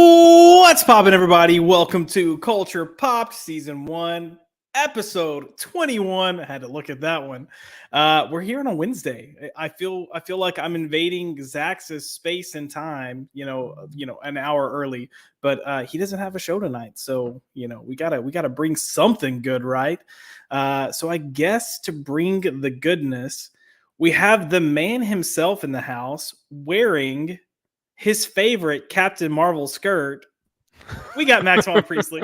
What's poppin', everybody? Welcome to Culture Popped Season 1, Episode 21. I had to look at that one. We're here on a Wednesday. I feel like I'm invading Zach's space and time, an hour early, but he doesn't have a show tonight. So, we gotta bring something good, right? So I guess to bring the goodness, we have the man himself in the house wearing his favorite Captain Marvel skirt. We got Maxwell Priestley.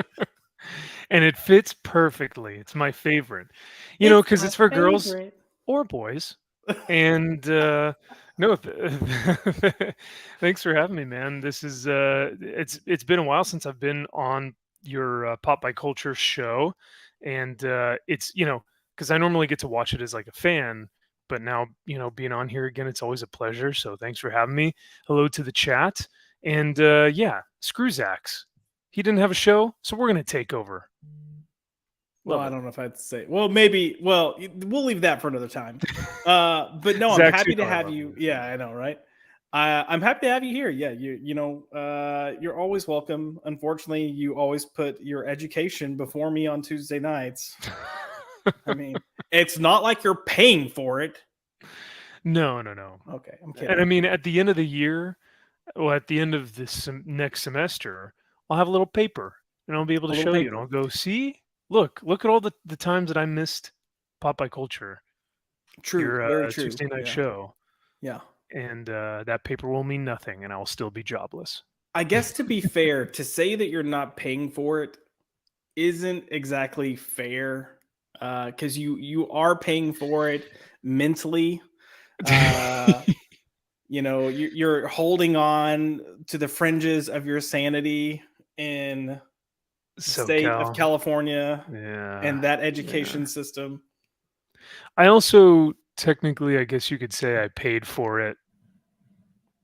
And it fits perfectly. It's my favorite. Because it's for girls or boys. And no, thanks for having me, man. This is it's been a while since I've been on your Pop by Culture show, and it's because I normally get to watch it as like a fan, but now being on here again, it's always a pleasure. So thanks for having me. Hello to the chat, and screw Zax. He didn't have a show, so we're gonna take over. Well, I don't know if I'd say. Well, maybe. Well, we'll leave that for another time. But no, I'm happy to have you. Yeah, I know, right? I'm happy to have you here. Yeah, you're always welcome. Unfortunately, you always put your education before me on Tuesday nights. I mean, it's not like you're paying for it. No. Okay, I'm kidding. And I mean, at the end of the year, well, at the end of this next semester, I'll have a little paper, and I'll be able to show you. And I'll go, see, look at all the times that I missed Pop by Culture. True, very true. Tuesday night show. Yeah. And that paper will mean nothing, and I will still be jobless. I guess to be fair, to say that you're not paying for it isn't exactly fair, because you are paying for it mentally. You're holding on to the fringes of your sanity in the state of California, and that education system. I also technically, I guess you could say, I paid for it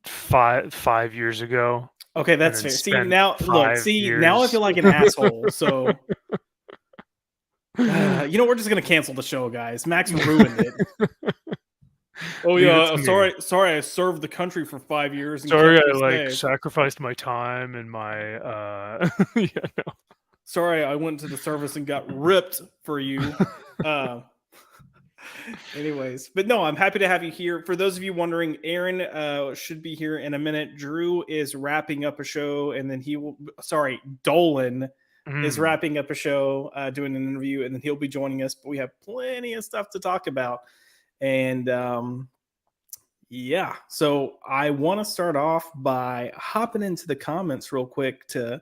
5 years ago. Okay, that's fair. See, now I feel like an asshole. So we're just gonna cancel the show, guys. Max ruined it. Oh yeah, sorry. I served the country for 5 years. Sorry, I sacrificed my time and my Sorry, I went to the service and got ripped for you. Anyways, but no, I'm happy to have you here. For those of you wondering, Aaron should be here in a minute. Drew is wrapping up a show, and then Dolan is wrapping up a show, doing an interview, and then he'll be joining us. But we have plenty of stuff to talk about. And so I want to start off by hopping into the comments real quick to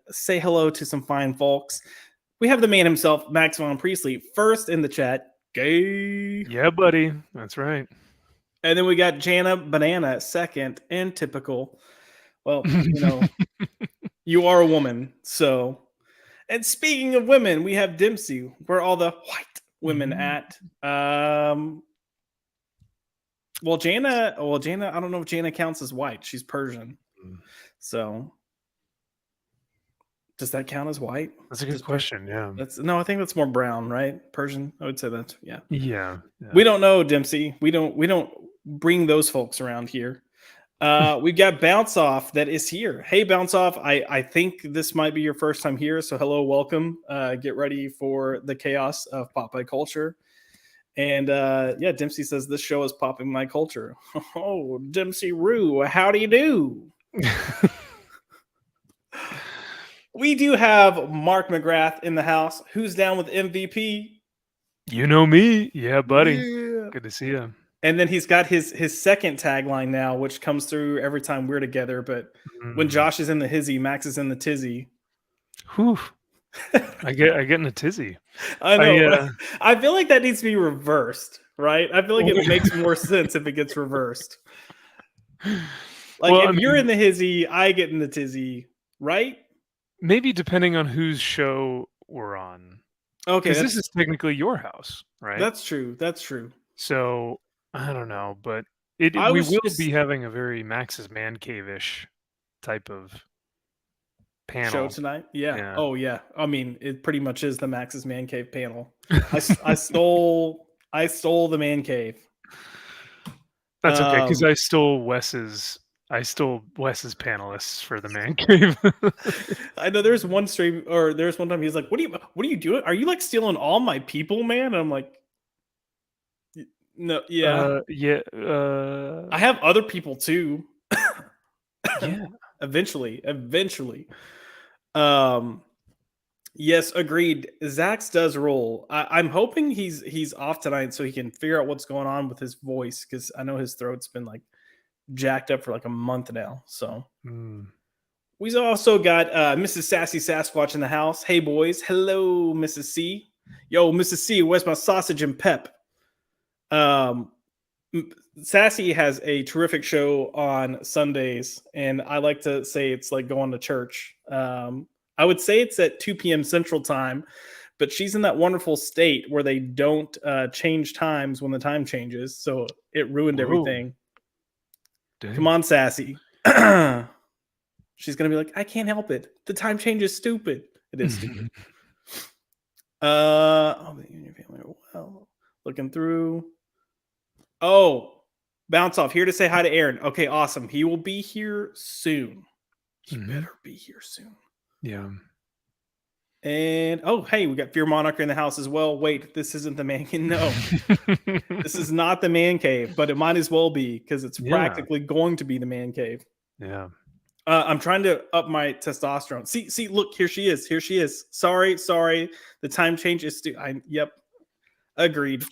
say hello to some fine folks. We have the man himself, Maxwell Priestley, first in the chat. Gay. Yeah, buddy. That's right. And then we got Jana Banana second, and typical. Well, you are a woman. So, and speaking of women, we have Dempsey. Where all the white women at? Jana, I don't know if Jana counts as white. She's Persian. So does that count as white? That's a good question. Yeah. I think that's more brown, right? Persian. I would say that's Yeah. We don't know, Dempsey. We don't bring those folks around here. We've got Bounce Off that is here. Hey, Bounce Off. I think this might be your first time here, so hello, welcome. Get ready for the chaos of pop by culture. And Dempsey says this show is popping my culture. Oh, Dempsey Roo, how do you do? We do have Mark McGrath in the house. Who's down with MVP? You know me. Yeah, buddy. Yeah. Good to see you. And then he's got his second tagline now, which comes through every time we're together. But when Josh is in the hizzy, Max is in the tizzy. Whew. I get in a tizzy. I know. I feel like that needs to be reversed, right? I feel like it makes more sense if it gets reversed. Like, you're in the hizzy, I get in the tizzy, right? Maybe depending on whose show we're on. Okay. Because this is technically your house, right? That's true. So, I don't know, but we will be having a very Max's Man Cave-ish type of panel. Show tonight? Yeah. Oh, yeah. I mean, it pretty much is the Max's Man Cave panel. I stole the Man Cave. That's okay, because I stole Wes's I stole Wes's panelists for the man cave. I know there's one stream, or there's one time he's like, what are you doing? Are you like stealing all my people, man? And I'm like, no, yeah. Yeah. I have other people too. Yeah. Eventually. Um, yes, agreed. Zax does roll. I'm hoping he's off tonight so he can figure out what's going on with his voice, because I know his throat's been like jacked up for like a month now. So we also got Mrs. Sassy Sasquatch in the house. Hey boys, hello, Mrs. C. Yo, Mrs. C, where's my sausage and pep? Sassy has a terrific show on Sundays, and I like to say it's like going to church. I would say it's at 2 p.m. Central Time, but she's in that wonderful state where they don't change times when the time changes, so it ruined everything. Dang. Come on, Sassy. She's gonna be like, I can't help it. The time change is stupid. It is stupid. Well, looking through. Oh, bounce off here to say hi to Aaron. Okay, awesome. He will be here soon. He better be here soon. Yeah. And oh, hey, we got Fear Monarch in the house as well. Wait, this isn't the man cave. No, this is not the man cave, but it might as well be, because it's practically going to be the man cave. Yeah. I'm trying to up my testosterone. See, look, here she is. Here she is. Sorry. The time change is yep. Agreed.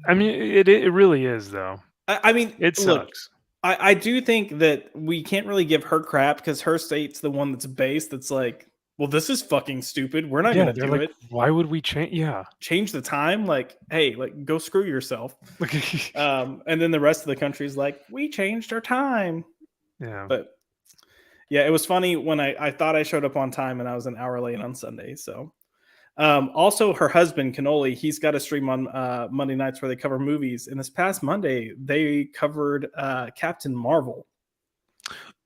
I mean, it really is, though. I mean, it sucks. Look, I do think that we can't really give her crap, because her state's the one that's based. That's like, well, this is fucking stupid. We're not going to do it. Why would we change? Yeah. Change the time? Like, hey, like, go screw yourself. And then the rest of the country's like, we changed our time. Yeah. But yeah, it was funny when I thought I showed up on time and I was an hour late on Sunday. So also her husband, Cannoli, he's got a stream on Monday nights where they cover movies. And this past Monday, they covered Captain Marvel.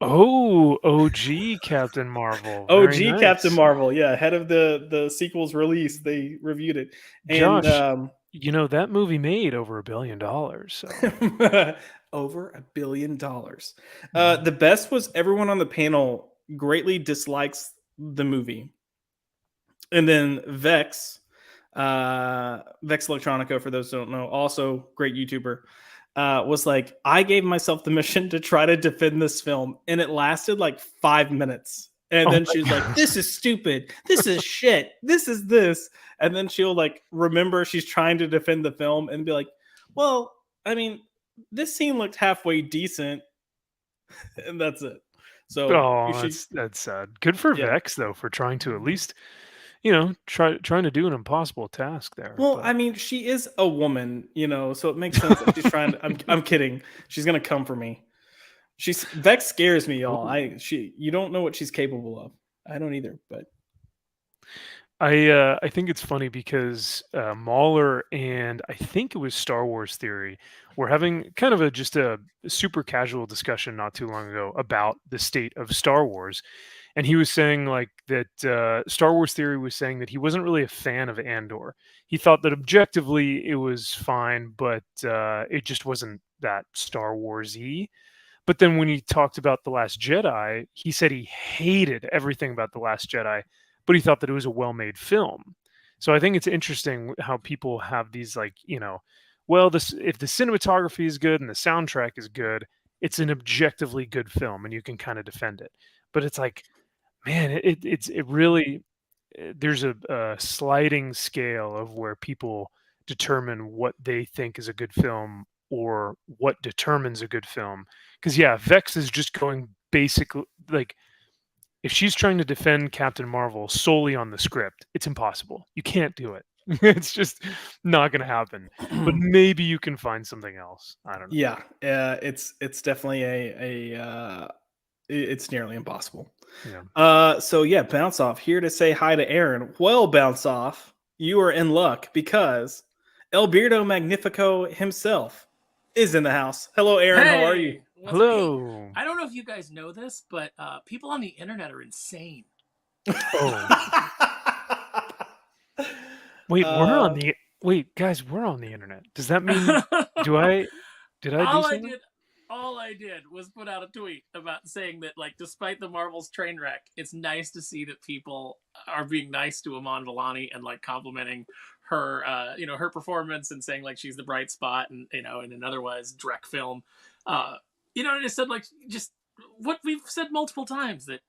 Oh, OG Captain Marvel. OG nice. Captain Marvel, yeah. Ahead of the sequel's release, they reviewed it. And Josh, that movie made over $1 billion. So. Over $1 billion. The best was everyone on the panel greatly dislikes the movie. And then Vex Electronica, for those who don't know, also great YouTuber, was like, I gave myself the mission to try to defend this film, and it lasted like 5 minutes. And then she was like, this is stupid. This is shit. This is this. And then she'll like remember she's trying to defend the film and be like, well, I mean, this scene looked halfway decent. And that's it. So that's sad. Good for Vex, though, for trying to at least, trying to do an impossible task there. Well, I mean, she is a woman, so it makes sense that she's trying to. I'm kidding. She's gonna come for me. Vex scares me, y'all. You don't know what she's capable of. I don't either, but I think it's funny because Mahler and I think it was Star Wars Theory were having kind of just a super casual discussion not too long ago about the state of Star Wars. And he was saying like that Star Wars Theory was saying that he wasn't really a fan of Andor. He thought that objectively it was fine, but it just wasn't that Star Wars-y. But then when he talked about The Last Jedi, he said he hated everything about The Last Jedi, but he thought that it was a well-made film. So I think it's interesting how people have these like, well, if the cinematography is good and the soundtrack is good, it's an objectively good film and you can kind of defend it. But it's like, man, it really, there's a sliding scale of where people determine what they think is a good film or what determines a good film. Because Vex is just going basically like, if she's trying to defend Captain Marvel solely on the script, it's impossible. You can't do it. It's just not going to happen. But maybe you can find something else. I don't know. Yeah, it's definitely it's nearly impossible. Yeah. So Bounce Off here to say hi to Aaron. Well, Bounce Off, you are in luck because El Beardo Magnifico himself is in the house. Hello, Aaron. Hey, how are you? Hello. I don't know if you guys know this, but people on the internet are insane. Oh. Wait, guys, we're on the internet. Does that mean did I do something? all I did was put out a tweet about saying that, like, despite the Marvel's train wreck, it's nice to see that people are being nice to Iman Vellani and like complimenting her, her performance and saying like she's the bright spot, and in an otherwise dreck film, and I just said like just what we've said multiple times, that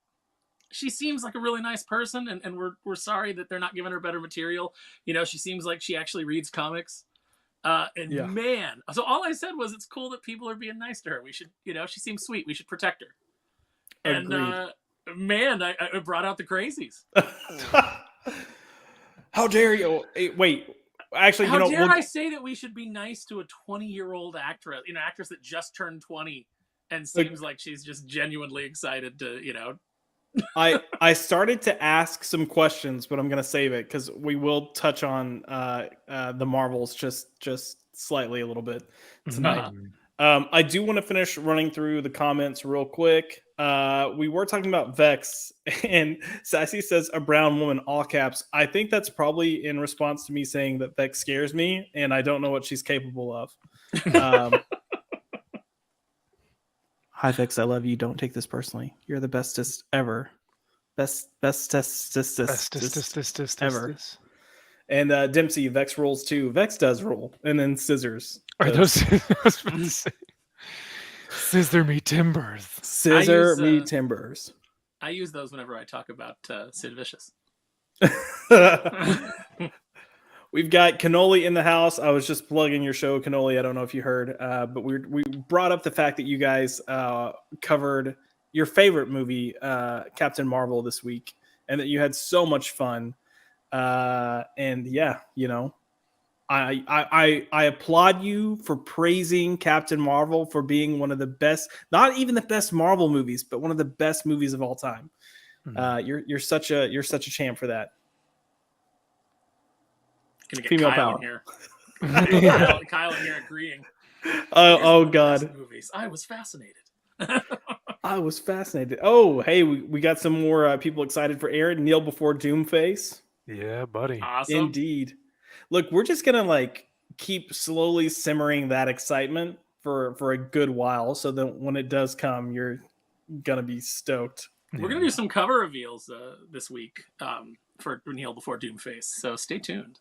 she seems like a really nice person, and we're sorry that they're not giving her better material. She seems like she actually reads comics. Man, so all I said was it's cool that people are being nice to her. We should, she seems sweet. We should protect her. And man, I brought out the crazies. How dare you? Wait, actually, how dare I say that we should be nice to a 20-year-old actress, actress that just turned 20 and seems like she's just genuinely excited to, I started to ask some questions, but I'm gonna save it because we will touch on the Marvels just slightly a little bit tonight. I do want to finish running through the comments real quick. We were talking about Vex, and Sassy says a brown woman, all caps. I think that's probably in response to me saying that Vex scares me, and I don't know what she's capable of. Hi, Vex. I love you. Don't take this personally. You're the bestest ever. Bestest ever. And Dempsey, Vex rolls too. Vex does roll. And then Scissors. Are those Scissor me timbers. Scissor me timbers. I use those whenever I talk about Sid Vicious. We've got Cannoli in the house. I was just plugging your show, Cannoli. I don't know if you heard, but we brought up the fact that you guys covered your favorite movie, Captain Marvel, this week, and that you had so much fun. And yeah, I applaud you for praising Captain Marvel for being one of the best, not even the best Marvel movies, but one of the best movies of all time. You're such a champ for that. Gonna get Female Kyle power. In here. Kyle in here agreeing. Oh God. Movies. I was fascinated. Oh, hey, we got some more people excited for Aaron. Kneel before Doomface. Yeah, buddy. Awesome. Indeed. Look, we're just gonna keep slowly simmering that excitement for a good while, so that when it does come, you're gonna be stoked. We're gonna do some cover reveals this week for Kneel before Doomface. So stay tuned.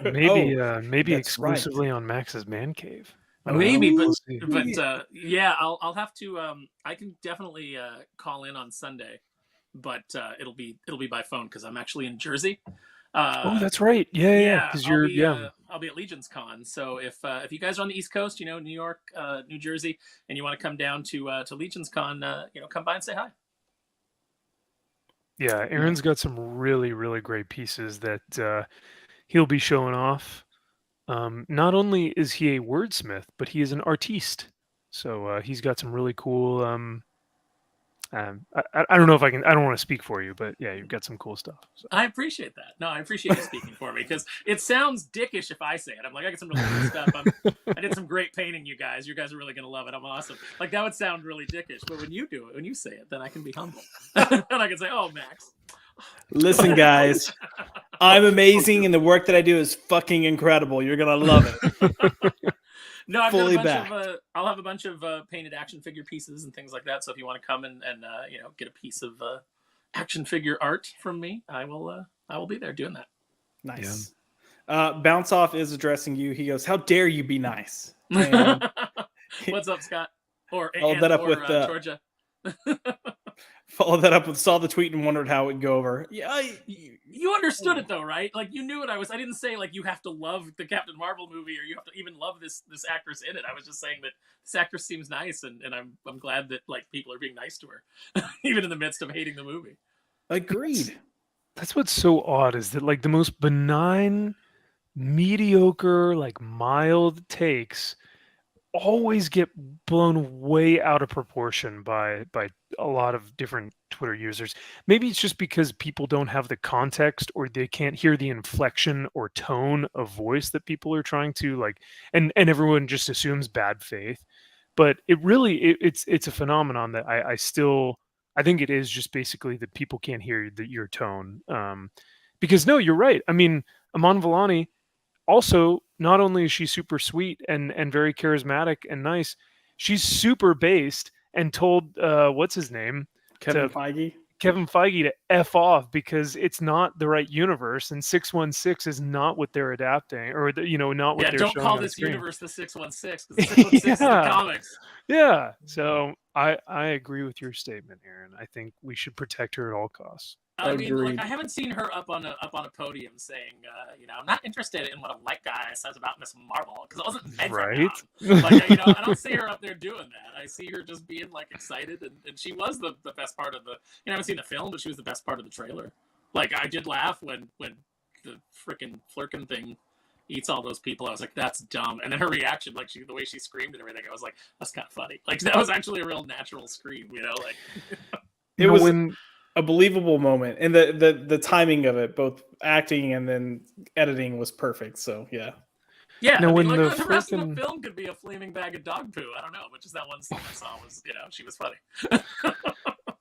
Maybe exclusively on Max's Man Cave. Maybe, but yeah, I'll have to. I can definitely call in on Sunday, but it'll be by phone because I'm actually in Jersey. Oh, that's right. Yeah. Because I'll be at Legion's Con. So if you guys are on the East Coast, New York, New Jersey, and you want to come down to Legion's Con, come by and say hi. Yeah, Aaron's got some really, really great pieces that he'll be showing off. Not only is he a wordsmith, but he is an artiste. So he's got some really cool. I don't know if I can. I don't want to speak for you, but yeah, you've got some cool stuff. So. I appreciate that. No, I appreciate you speaking for me because it sounds dickish if I say it. I'm like, I got some really cool stuff. I did some great painting, you guys. You guys are really gonna love it. I'm awesome. Like that would sound really dickish, but when you do it, when you say it, then I can be humble and I can say, "Oh, Max." Listen, guys, I'm amazing, and the work that I do is fucking incredible. You're gonna love it. No, I've got I'll have a bunch of painted action figure pieces and things like that. So if you want to come and get a piece of action figure art from me, I will be there doing that. Nice. Yeah. Bounce Off is addressing you. He goes, "How dare you be nice?" And what's up, Scott? Or Georgia. Follow that up with saw the tweet and wondered how it would go over. Yeah, you understood it though, right? Like you knew what I was. I didn't say like you have to love the Captain Marvel movie or you have to even love this actress in it. I was just saying that this actress seems nice, and I'm glad that like people are being nice to her, even in the midst of hating the movie. Agreed. That's what's so odd is that like the most benign, mediocre, like mild takes always get blown way out of proportion by a lot of different Twitter users. Maybe it's just because people don't have the context or they can't hear the inflection or tone of voice that people are trying to like, and everyone just assumes bad faith. But it really, it's a phenomenon that I think it is just basically that people can't hear your tone. Because no, you're right. I mean, Iman Vellani, also, not only is she super sweet and very charismatic and nice, she's super based and told what's his name, Kevin Feige to F off because it's not the right universe, and 616 is not what they're adapting, or not what they're don't showing call on this screen. universe the 616 because the 616 is the comics. Yeah. So I agree with your statement, Aaron. I think we should protect her at all costs. I mean, like, I haven't seen her up on a podium saying, I'm not interested in what a white guy says about Miss Marvel because it wasn't meant for them. Like, I don't see her up there doing that. I see her just being like excited, and she was the best part of the. I haven't seen the film, but she was the best part of the trailer. Like, I did laugh when the freaking Flurkin thing eats all those people. I was like, that's dumb. And then her reaction, like the way she screamed and everything, I was like, that's kind of funny. Like, that was actually a real natural scream, like. It was a believable moment, and the timing of it, both acting and then editing, was perfect. So yeah. No, I mean, like, the rest of the film could be a flaming bag of dog poo. I don't know, but just that one scene I saw was, she was funny.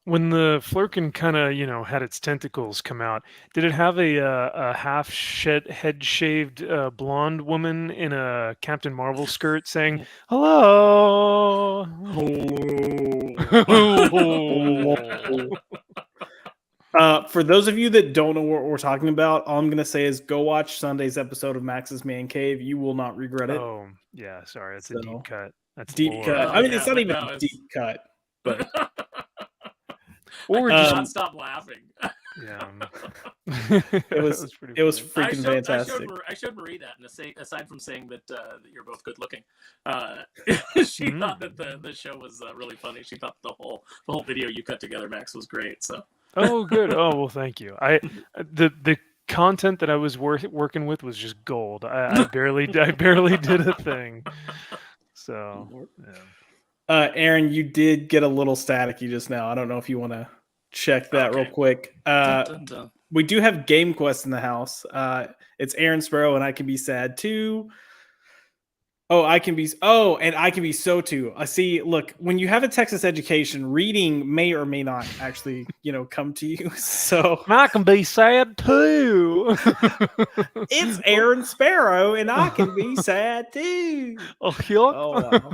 When the Flurkin kind of, had its tentacles come out, did it have a head shaved blonde woman in a Captain Marvel skirt saying hello? For those of you that don't know what we're talking about, all I'm going to say is go watch Sunday's episode of Max's Man Cave. You will not regret it. Oh, yeah. Sorry. It's a deep cut. That's deep lore. cut. I mean, it's not even a deep cut, but. Or just not stop laughing. Yeah. It was freaking fantastic. I showed Marie that, and aside from saying that you're both good looking, she thought that the show was really funny. She thought the whole video you cut together, Max, was great. So. Oh, good. Oh, well, thank you. The content that I was working with was just gold. I barely did a thing. So, yeah. Aaron, you did get a little staticky just now. I don't know if you want to check that real quick. We do have Game Quest in the house. It's Aaron Sparrow, and I can be sad too. And I can be so too. I see. Look, when you have a Texas education, reading may or may not actually, come to you. So I can be sad too. It's Aaron Sparrow, and I can be sad too. Wow.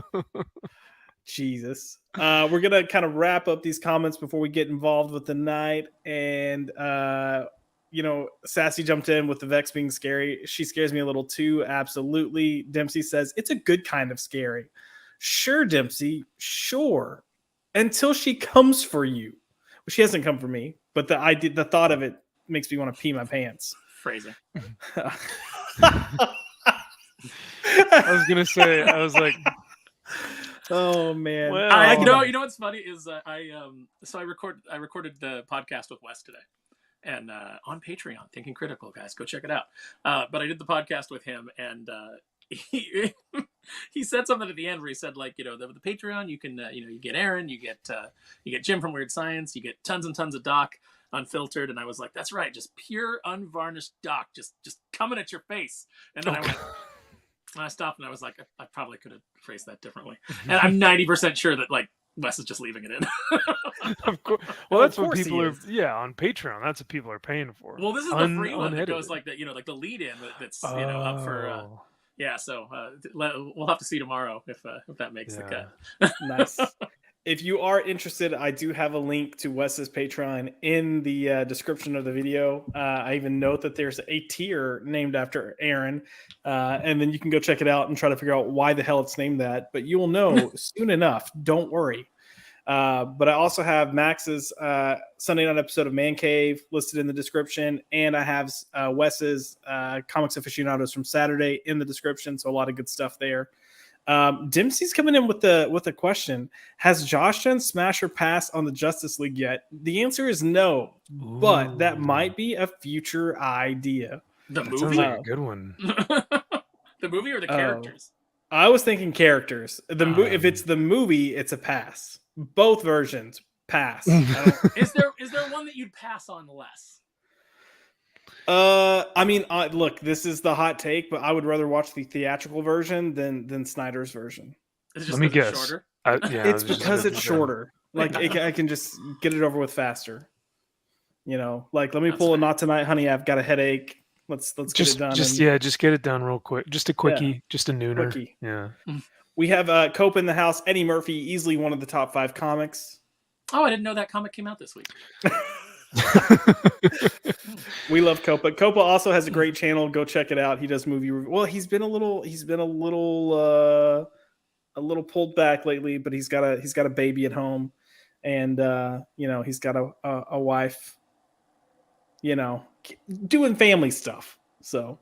Jesus. We're gonna kind of wrap up these comments before we get involved with the night. And Sassy jumped in with the Vex being scary. She scares me a little too. Absolutely. Dempsey says it's a good kind of scary. Sure, Dempsey. Sure. Until she comes for you. Well, she hasn't come for me, but the thought of it makes me want to pee my pants. Phrasing. I was gonna say. I was like. Oh man! Well, you know what's funny is I recorded the podcast with Wes today, and on Patreon, Thinking Critical, guys, go check it out. But I did the podcast with him, and he said something at the end where he said, like, the Patreon, you can you get Aaron, you get Jim from Weird Science, you get tons and tons of Doc unfiltered, and I was like, that's right, just pure unvarnished Doc, just coming at your face, and then I stopped and I was like, I probably could have phrased that differently. And I'm 90% sure that, like, Wes is just leaving it in. Of course. Well, that's what people are. Yeah, on Patreon, that's what people are paying for. Well, this is the free one that goes like that. Like the lead-in that's up for. Yeah, so we'll have to see tomorrow if that makes the cut. Nice. If you are interested, I do have a link to Wes's Patreon in the description of the video. I even note that there's a tier named after Aaron, and then you can go check it out and try to figure out why the hell it's named that. But you will know soon enough. Don't worry. But I also have Max's Sunday night episode of Man Cave listed in the description, and I have Wes's Comics Aficionados from Saturday in the description. So a lot of good stuff there. Dempsey's coming in with a question. Has Josh done Smash or Pass on the Justice League yet? The answer is no, but that might be a future idea. The movie? Sounds like a good one. The movie or the characters? I was thinking characters. If it's the movie, it's a pass. Both versions, pass. Is there one that you'd pass on less? I mean, look, this is the hot take, but I would rather watch the theatrical version than Snyder's version. Let me guess. Shorter? It's because it's shorter. Like I can just get it over with faster. Like let me pull a Not Tonight, Honey. I've got a headache. Let's get it done. Just get it done real quick. Just a quickie. Just a nooner. Quickie. Yeah. We have Cope in the house. Eddie Murphy, easily one of the top 5 comics. Oh, I didn't know that comic came out this week. We love Copa. Copa also has a great channel. Go check it out. He does movie review. Well, he's been a little pulled back lately, but he's got a baby at home, and he's got a wife, doing family stuff. So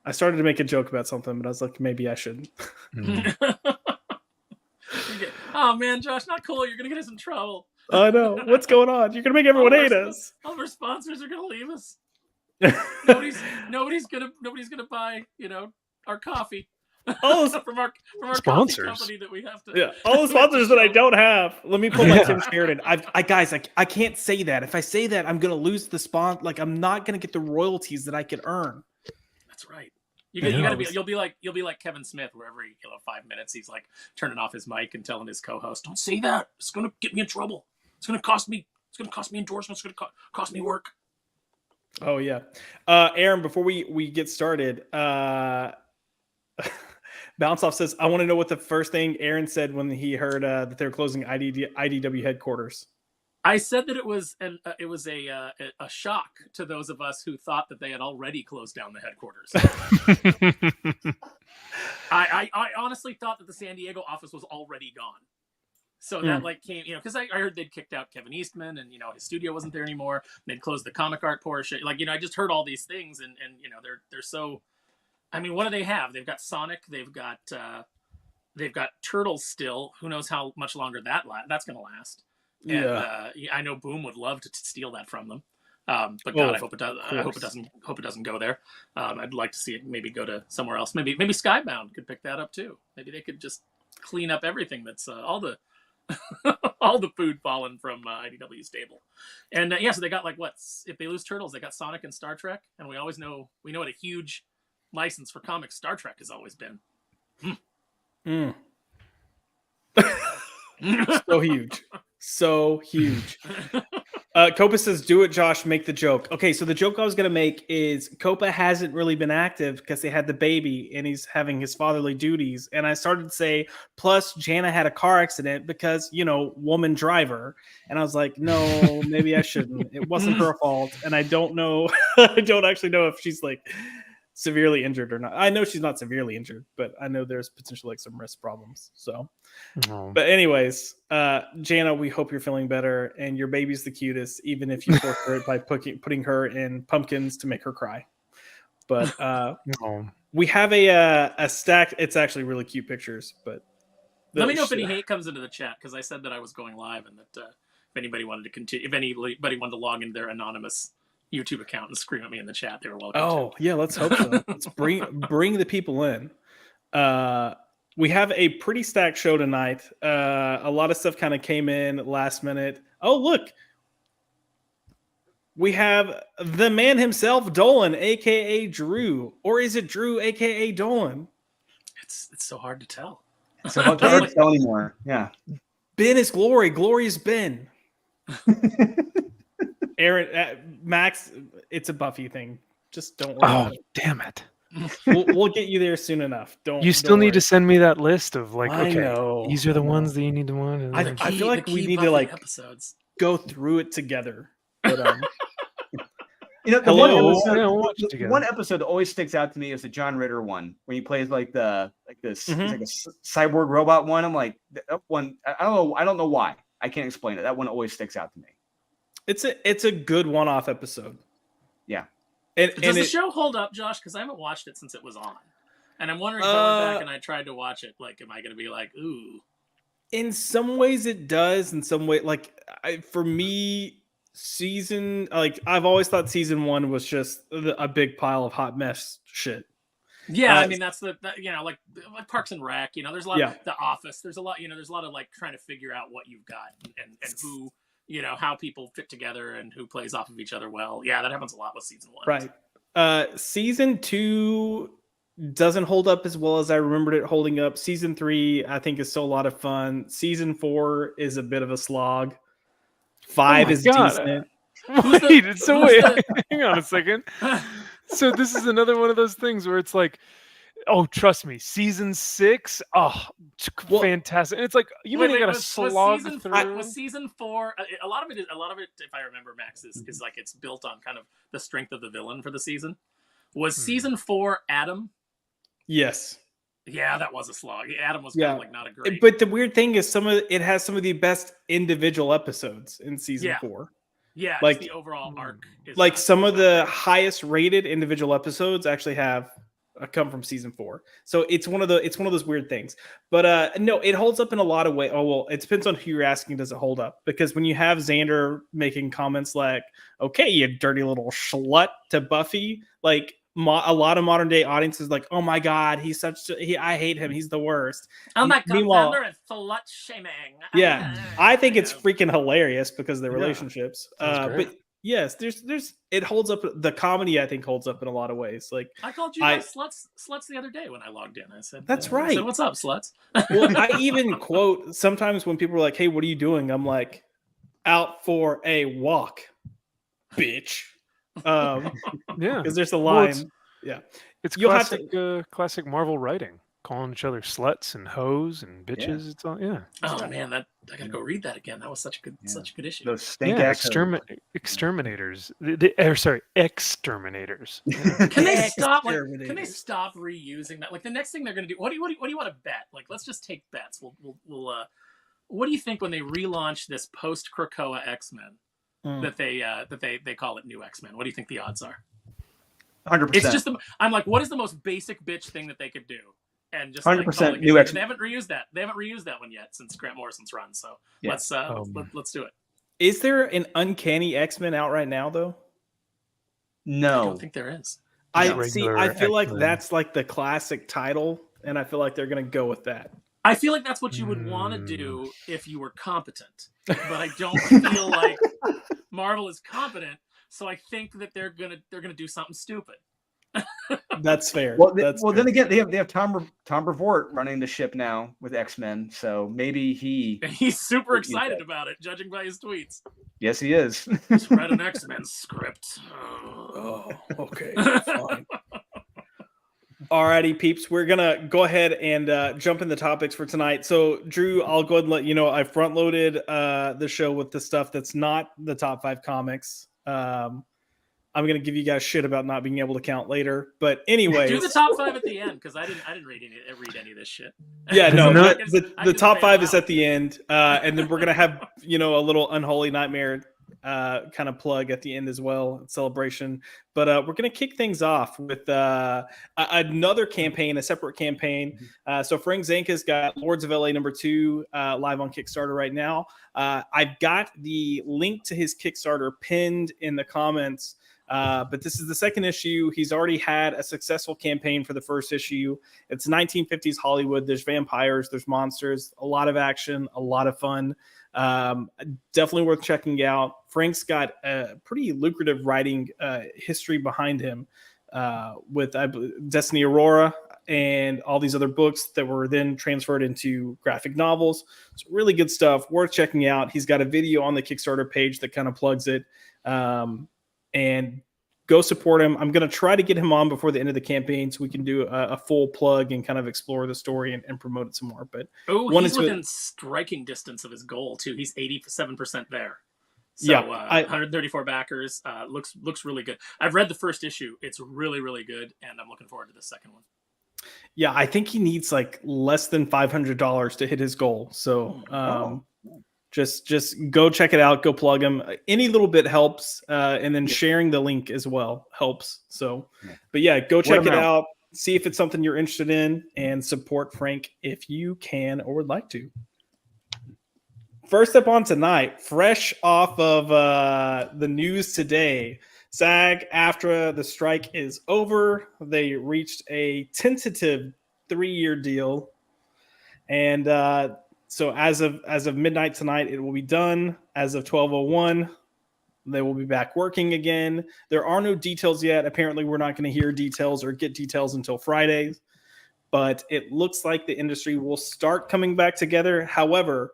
I started to make a joke about something, but I was like, maybe I shouldn't. Oh man, Josh, not cool. You're gonna get us in trouble. I know. What's going on? You're gonna make everyone hate us. All of our sponsors are gonna leave us. nobody's gonna buy, our coffee. From our sponsors company that we have to. Yeah, all the sponsors that I don't have. Let me pull my Tim Sheridan. I can't say that. If I say that, I'm gonna lose the spawn. Like, I'm not gonna get the royalties that I could earn. That's right. You'll be like Kevin Smith, where every 5 minutes he's like turning off his mic and telling his co-host, "Don't say that. It's gonna get me in trouble. It's gonna cost me. It's gonna cost me endorsements. It's gonna cost me work." Oh yeah, Aaron. Before we get started, Bounce Off says, "I want to know what the first thing Aaron said when he heard that they're closing IDW headquarters." I said that it was a shock to those of us who thought that they had already closed down the headquarters. I honestly thought that the San Diego office was already gone. So that came, because I heard they'd kicked out Kevin Eastman, and his studio wasn't there anymore. They'd closed the comic art portion. I just heard all these things, and they're so. I mean, what do they have? They've got Sonic. They've got Turtles still. Who knows how much longer that's going to last? And I know Boom would love to steal that from them. But God, I hope it does. I hope it doesn't go there. I'd like to see it maybe go to somewhere else. Maybe Skybound could pick that up too. Maybe they could just clean up everything that's all the all the food fallen from IDW stable. And so they got if they lose Turtles, they got Sonic and Star Trek, and we know what a huge license for comics Star Trek has always been. So huge. Copa says, "Do it, Josh. Make the joke." Okay, so the joke I was going to make is Copa hasn't really been active because they had the baby and he's having his fatherly duties. And I started to say, plus Jana had a car accident because, woman driver. And I was like, no, maybe I shouldn't. It wasn't her fault. And I don't know. I don't actually know if she's severely injured or not. I know she's not severely injured, but I know there's potentially some wrist problems. So, But anyways, Jana, we hope you're feeling better, and your baby's the cutest, even if you torture it by putting her in pumpkins to make her cry. But we have a stack. It's actually really cute pictures. But let me know if any hate comes into the chat, because I said that I was going live, and that if anybody wanted to continue, if anybody wanted to log in their anonymous YouTube account and scream at me in the chat, they were welcome. Oh yeah, let's hope so. Let's bring the people in. We have a pretty stacked show tonight. A lot of stuff kind of came in last minute. Oh look, we have the man himself, Dolan, aka Drew, or is it Drew, aka Dolan? It's so hard to tell. It's so hard to tell anymore. Yeah, Ben is glory. Glory is Ben. Aaron, Max, it's a Buffy thing. Just don't worry. Oh, damn it. We'll get you there soon enough. You still need to send me that list of these are the ones that you need to watch. I feel like we need to episodes. Go through it together. But, one episode that always sticks out to me is the John Ritter one, when he plays he's like a cyborg robot one. I'm like, that one. I don't know why. I can't explain it. That one always sticks out to me. It's a good one-off episode. Yeah. Does the show hold up, Josh? Because I haven't watched it since it was on, and I'm wondering if I went back and I tried to watch it. Am I going to be like, ooh? In some ways, it does. In some way, for me, I've always thought season 1 was just a big pile of hot mess shit. Yeah, I mean that's like Parks and Rec. There's a lot of The Office. There's a lot. There's a lot of trying to figure out what you've got and who. How people fit together and who plays off of each other well. Yeah, that happens a lot with season 1. Right. Season 2 doesn't hold up as well as I remembered it holding up. Season 3, I think, is still a lot of fun. Season 4 is a bit of a slog. 5 is decent. Wait, hang on a second. So this is another one of those things where it's like, Oh, trust me, season 6. Oh, fantastic! And it's like you got to slog through. Was season 4? A lot of it, if I remember, Max is like it's built on kind of the strength of the villain for the season. Was season 4 Adam? Yes. Yeah, that was a slog. Adam was kind of like not a great. But the weird thing is it has some of the best individual episodes in season 4. Yeah, like the overall arc. Is like some of the highest rated individual episodes actually have come from season 4. So it's one of those weird things. But no, it holds up in a lot of ways. Oh well, it depends on who you're asking. Does it hold up? Because when you have Xander making comments like, "Okay, you dirty little slut" to Buffy, like. A lot of modern day audiences like, oh my god, I hate him, he's the worst. Oh my god, Meanwhile, it's slut shaming. Yeah, I think it's freaking hilarious because of their relationships. But yes, there's it holds up. The comedy I think holds up in a lot of ways. Like I called you guys sluts the other day when I logged in. I said that's right. I said, what's up, sluts? Well, I even quote sometimes when people are like, hey, what are you doing? I'm like, out for a walk, bitch. Yeah, because there's a line. It's classic Marvel writing, calling each other sluts and hoes and bitches. Yeah. It's all Oh man, I gotta go read that again. That was such a good issue. Those stink exterminators. Exterminators. Can they stop? Can they stop reusing that? Like the next thing they're gonna do. What do you want to bet? Like let's just take bets. We'll what do you think when they relaunch this post Krakoa X-Men? That they call it New X-Men. What do you think the odds are? 100%. It's just I'm like, what is the most basic bitch thing that they could do? And just 100% New X-Men. They haven't reused that. They haven't reused that one yet since Grant Morrison's run. So let's do it. Is there an Uncanny X-Men out right now though? No, I don't think there is. I feel like that's like the classic title, and I feel like they're gonna go with that. I feel like that's what you would want to do if you were competent, but I don't feel like Marvel is competent, so I think that they're gonna do something stupid. That's fair. Well, then again, they have Tom Brevoort running the ship now with X-Men, so maybe he's super excited about it, judging by his tweets. Yes, he is. Just read an X-Men script. Oh, okay, fine. Alrighty, peeps, we're gonna go ahead and jump in the topics for tonight. So, Drew, I'll go ahead and let you know I front loaded the show with the stuff that's not the top 5 comics. I'm gonna give you guys shit about not being able to count later, but anyway, do the top 5 at the end because I didn't read any of this shit. Yeah, no, the top 5 is at the end, and then we're gonna have a little Unholy Nightmare kind of plug at the end as well, celebration. But we're going to kick things off with another campaign, a separate campaign. So Frank Zanka's got Lords of LA #2 live on Kickstarter right now. I've got the link to his Kickstarter pinned in the comments. But this is the second issue. He's already had a successful campaign for the first issue. It's 1950s Hollywood. There's vampires, there's monsters, a lot of action, a lot of fun. Definitely worth checking out. Frank's got a pretty lucrative writing history behind him with Destiny Aurora and all these other books that were then transferred into graphic novels. So really good stuff, worth checking out. He's got a video on the Kickstarter page that kind of plugs it. And go support him. I'm going to try to get him on before the end of the campaign so we can do a full plug and kind of explore the story and promote it some more. But he's within striking distance of his goal too. He's 87% there. So, yeah, 134 backers. Looks really good. I've read the first issue. It's really, really good, and I'm looking forward to the second one. Yeah, I think he needs like less than $500 to hit his goal. So just go check it out. Go plug him. Any little bit helps, and then sharing the link as well helps. So, but yeah, go check it out. See if it's something you're interested in, and support Frank if you can or would like to. First up on tonight, fresh off of the news today, SAG-AFTRA, the strike is over. They reached a tentative 3-year deal, and so as of midnight tonight, it will be done. As of 12:01, they will be back working again. There are no details yet. Apparently, we're not going to hear details or get details until Friday, but it looks like the industry will start coming back together. However,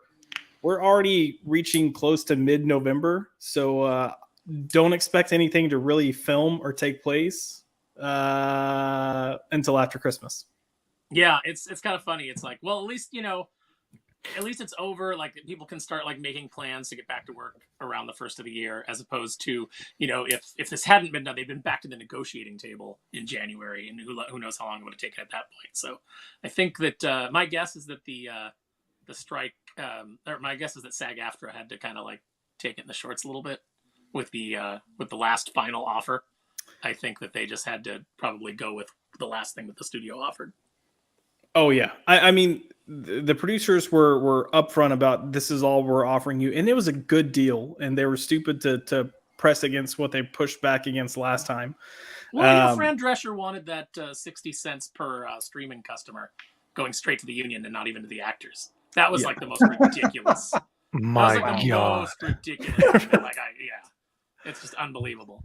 we're already reaching close to mid-November, so don't expect anything to really film or take place until after Christmas. Yeah, it's kind of funny. It's like, well, at least it's over. Like people can start like making plans to get back to work around the first of the year, as opposed to if this hadn't been done, they'd been back to the negotiating table in January, and who knows how long it would have taken at that point. So I think that my guess is that the strike, or my guess is that SAG-AFTRA had to kind of like take it in the shorts a little bit with the last final offer. I think that they just had to probably go with the last thing that the studio offered. Oh yeah, I mean the producers were upfront about this is all we're offering you, and it was a good deal, and they were stupid to press against what they pushed back against last time. Well, Fran Drescher wanted that 60 cents per streaming customer going straight to the union and not even to the actors. That was like the most ridiculous. My God, most ridiculous. It's just unbelievable.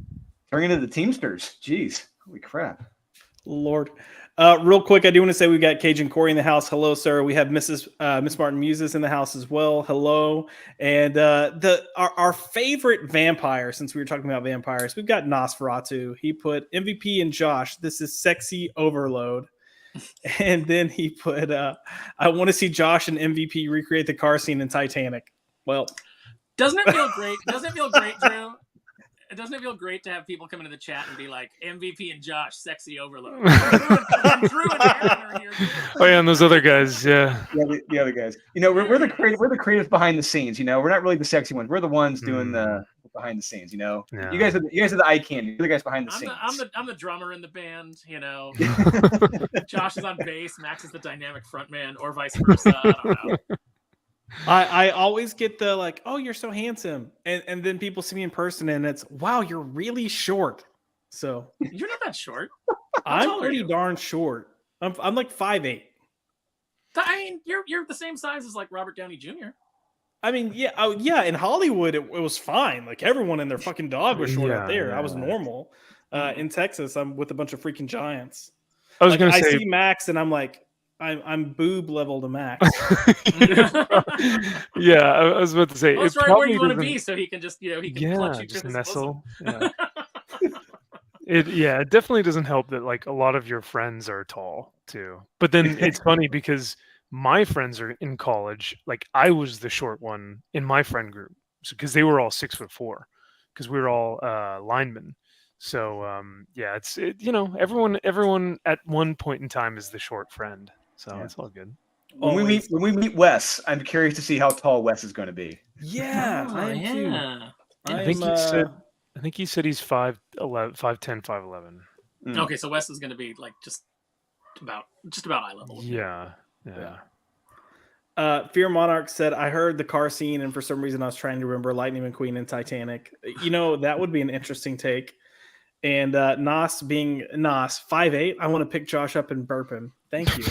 Turning into the Teamsters. Jeez, holy crap. Lord. Real quick, I do want to say we've got Cajun Corey in the house. Hello, sir. We have Miss Martin Muses in the house as well. Hello. And our favorite vampire, since we were talking about vampires, we've got Nosferatu. He put MVP and Josh. This is sexy overload. And then he put, I want to see Josh and MVP recreate the car scene in Titanic. Well, doesn't it feel great? Doesn't it feel great, Drew? Doesn't it feel great to have people come into the chat and be like, MVP and Josh, sexy overload? Drew and Aaron are here. Oh yeah, and those other guys, yeah. The other guys. We're the creative behind the scenes. We're not really the sexy ones. We're the ones doing the behind the scenes. Yeah. You guys are the eye candy. You're the guys behind the scenes. I'm the drummer in the band. Josh is on bass. Max is the dynamic frontman, or vice versa. I don't know. I always get the like, oh, you're so handsome, and then people see me in person and it's, wow, you're really short. So you're not that short. I'm pretty darn short. I'm like 5'8". I mean, you're the same size as like Robert Downey Jr. I mean, yeah, in Hollywood it was fine. Like everyone and their fucking dog was short out there. I was normal. In Texas, I'm with a bunch of freaking giants. I was gonna say, I see Max and I'm like, I'm boob level to Max. Yeah, I was about to say, it's right where you want to be, so he can just he can clutch you just to his nestle. Yeah. It definitely doesn't help that like a lot of your friends are tall too. But then it's funny because my friends are in college. Like I was the short one in my friend group, because they were all 6'4", because we were all linemen. So everyone at one point in time is the short friend. So it's all good. When we meet Wes, I'm curious to see how tall Wes is going to be. Yeah, I am too. I think he said he's 5'10", 5'11". Okay, so Wes is going to be like just about eye level. Yeah. Fear Monarch said, I heard the car scene, and for some reason I was trying to remember Lightning McQueen in Titanic. That would be an interesting take. And Nos being Nos, 5'8", I want to pick Josh up and burp him. Thank you.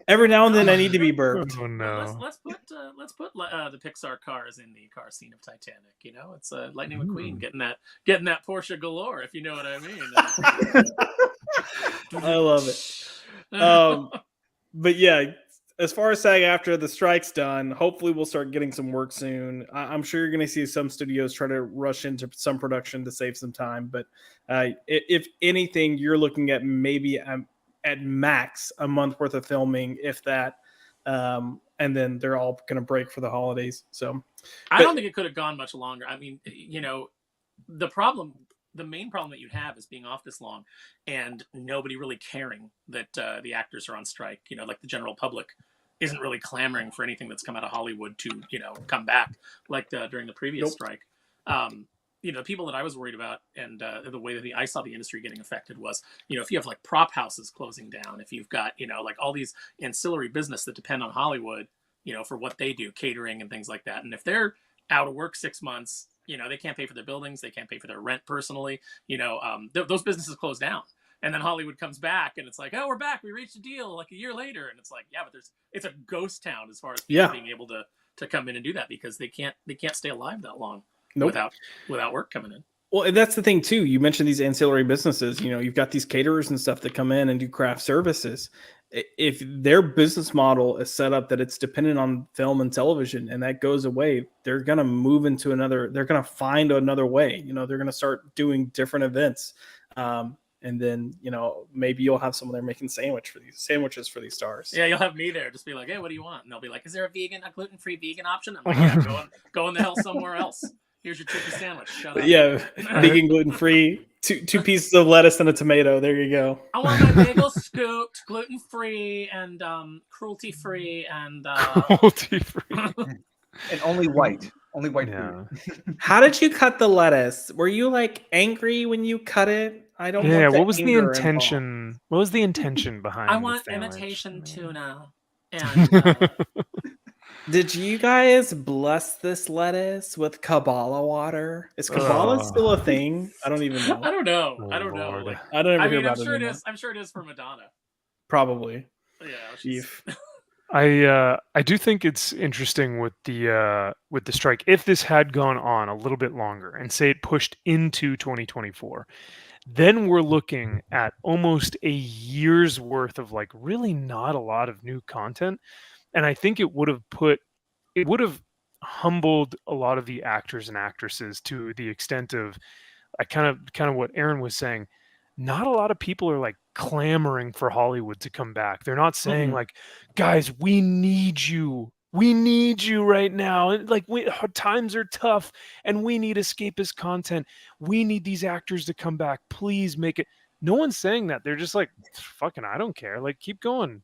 Every now and then I need to be burped. Oh no. Let's put the Pixar cars in the car scene of Titanic. It's Lightning McQueen getting that Porsche galore, if you know what I mean. I love it. But yeah, as far as SAG-AFTRA, the strike's done. Hopefully we'll start getting some work soon. I'm sure you're going to see some studios try to rush into some production to save some time. But if anything, you're looking at maybe at max a month worth of filming, if that. And then they're all going to break for the holidays. So I don't think it could have gone much longer. I mean, the main problem that you have is being off this long and nobody really caring that the actors are on strike. Like the general public isn't really clamoring for anything that's come out of Hollywood to, come back like during the previous strike. The people that I was worried about and the way that I saw the industry getting affected was, if you have like prop houses closing down, if you've got, like all these ancillary business that depend on Hollywood, for what they do, catering and things like that. And if they're out of work 6 months, they can't pay for their buildings. They can't pay for their rent personally. Those businesses close down. And then Hollywood comes back and it's like, oh, we're back. We reached a deal like a year later. And it's like, yeah, but it's a ghost town as far as people being able to come in and do that, because they can't stay alive that long without work coming in. Well, and that's the thing too. You mentioned these ancillary businesses. You've got these caterers and stuff that come in and do craft services. If their business model is set up that it's dependent on film and television and that goes away, they're going to move into they're going to find another way. They're going to start doing different events. And and then maybe you'll have someone there making sandwiches for these stars. Yeah, you'll have me there, just be like, hey, what do you want? And they'll be like, is there a gluten-free vegan option? I'm like, go in the hell somewhere else. Here's your chicken sandwich. Shut up. Yeah, vegan, gluten-free, two pieces of lettuce and a tomato. There you go. I want my bagel scooped, gluten-free, and cruelty-free, and cruelty-free. And only white. Only white Yeah. food. How did you cut the lettuce? Were you like angry when you cut it? I don't. Yeah. Want What was the anger intention? involved. What was the intention behind? I want the sandwich? imitation tuna. And Did you guys bless this lettuce with Kabbalah water? Is Kabbalah still a thing? I don't even know. I don't know. Oh, I don't know. Lord. Like, I don't ever hear I'm about sure it. I'm sure it is for Madonna. Probably. Yeah. I do think it's interesting with the strike. If this had gone on a little bit longer and say it pushed into 2024, then we're looking at almost a year's worth of like really not a lot of new content. And I think it would have humbled a lot of the actors and actresses to the extent of kind of what Aaron was saying. Not a lot of people are like clamoring for Hollywood to come back. They're not saying like, guys, we need you. We need you right now. And like times are tough and we need escapist content. We need these actors to come back. Please make it. No one's saying that. They're just like, fucking, I don't care. Like, keep going.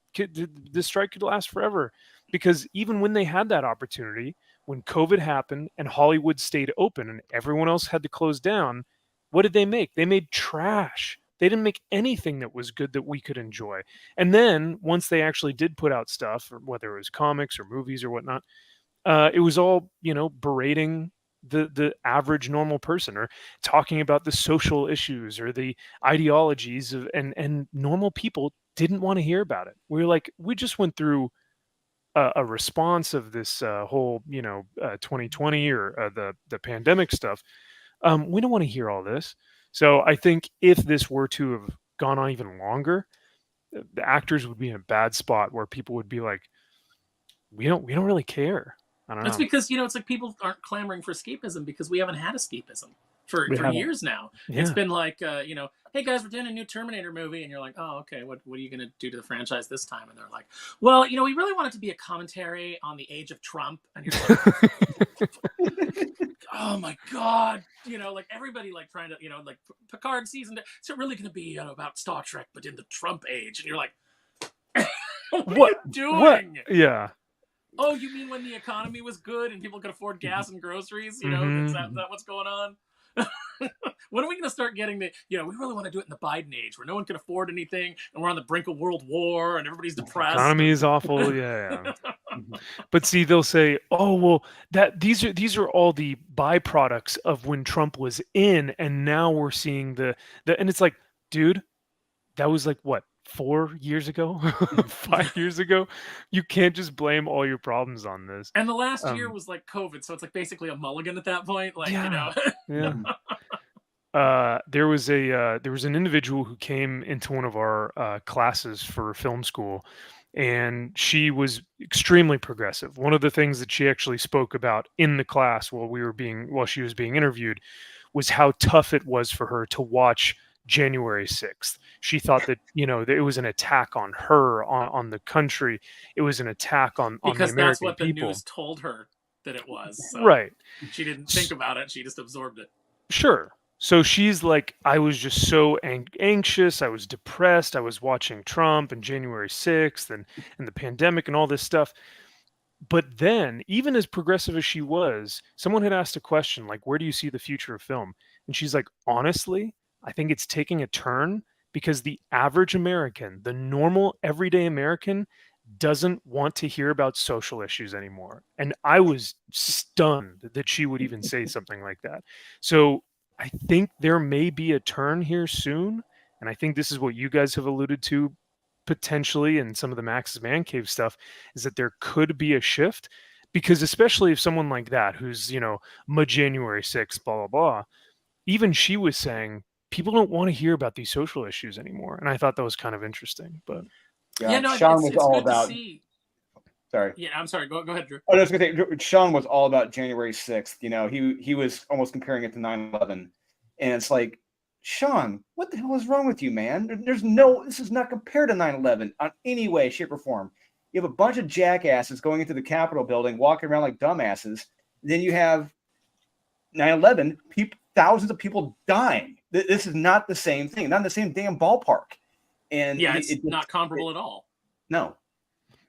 This strike could last forever. Because even when they had that opportunity, when COVID happened and Hollywood stayed open and everyone else had to close down, what did they make? They made trash. They didn't make anything that was good that we could enjoy. And then once they actually did put out stuff, or whether it was comics or movies or whatnot, it was all, berating the average normal person or talking about the social issues or the ideologies of and normal people didn't want to hear about it. We just went through a response of this whole 2020 or the pandemic stuff. We don't want to hear all this. So I think if this were to have gone on even longer, the actors would be in a bad spot where people would be like, we don't really care. I don't know. That's because it's like people aren't clamoring for escapism because we haven't had escapism for years now. Yeah. It's been like hey guys, we're doing a new Terminator movie, and you're like, oh okay, what are you gonna do to the franchise this time? And they're like, well, we really want it to be a commentary on the age of Trump, and you're like, oh my god, like everybody like trying to like Picard season, is it really gonna be about Star Trek but in the Trump age? And you're like, what are you doing? What? Yeah. Oh, you mean when the economy was good and people could afford gas and groceries? Is that what's going on? When are we going to start getting we really want to do it in the Biden age where no one can afford anything and we're on the brink of world war and everybody's depressed. Economy is awful. Yeah. But see, they'll say, oh, well, these are all the byproducts of when Trump was in. And now we're seeing and it's like, dude, that was like what? 4 years ago, 5 years ago. You can't just blame all your problems on this. And the last year was like COVID, so it's like basically a mulligan at that point. Like, yeah. There was an individual who came into one of our classes for film school, and she was extremely progressive. One of the things that she actually spoke about in the class while she was being interviewed was how tough it was for her to watch January 6th. She thought that that it was an attack on her, on the country. It was an attack on the American people. Because that's what the news told her that it was. So right. She didn't think about it. She just absorbed it. Sure. So she's like, I was just so anxious. I was depressed. I was watching Trump and January 6th and the pandemic and all this stuff. But then, even as progressive as she was, someone had asked a question like, where do you see the future of film? And she's like, honestly, I think it's taking a turn because the average American, the normal everyday American, doesn't want to hear about social issues anymore. And I was stunned that she would even say something like that. So I think there may be a turn here soon. And I think this is what you guys have alluded to potentially in some of the Max's Man Cave stuff, is that there could be a shift. Because especially if someone like that, who's, January 6th, blah, blah, blah, even she was saying, people don't want to hear about these social issues anymore. And I thought that was kind of interesting. But Sean was all about. Sorry. Yeah, I'm sorry. Go ahead, Drew. I was going to say, Sean was all about January 6th. He was almost comparing it to 9/11. And it's like, Sean, what the hell is wrong with you, man? This is not compared to 9/11 on any way, shape, or form. You have a bunch of jackasses going into the Capitol building, walking around like dumbasses. Then you have 9/11, thousands of people dying. This is not the same thing, not in the same damn ballpark. And it's not comparable at all. No.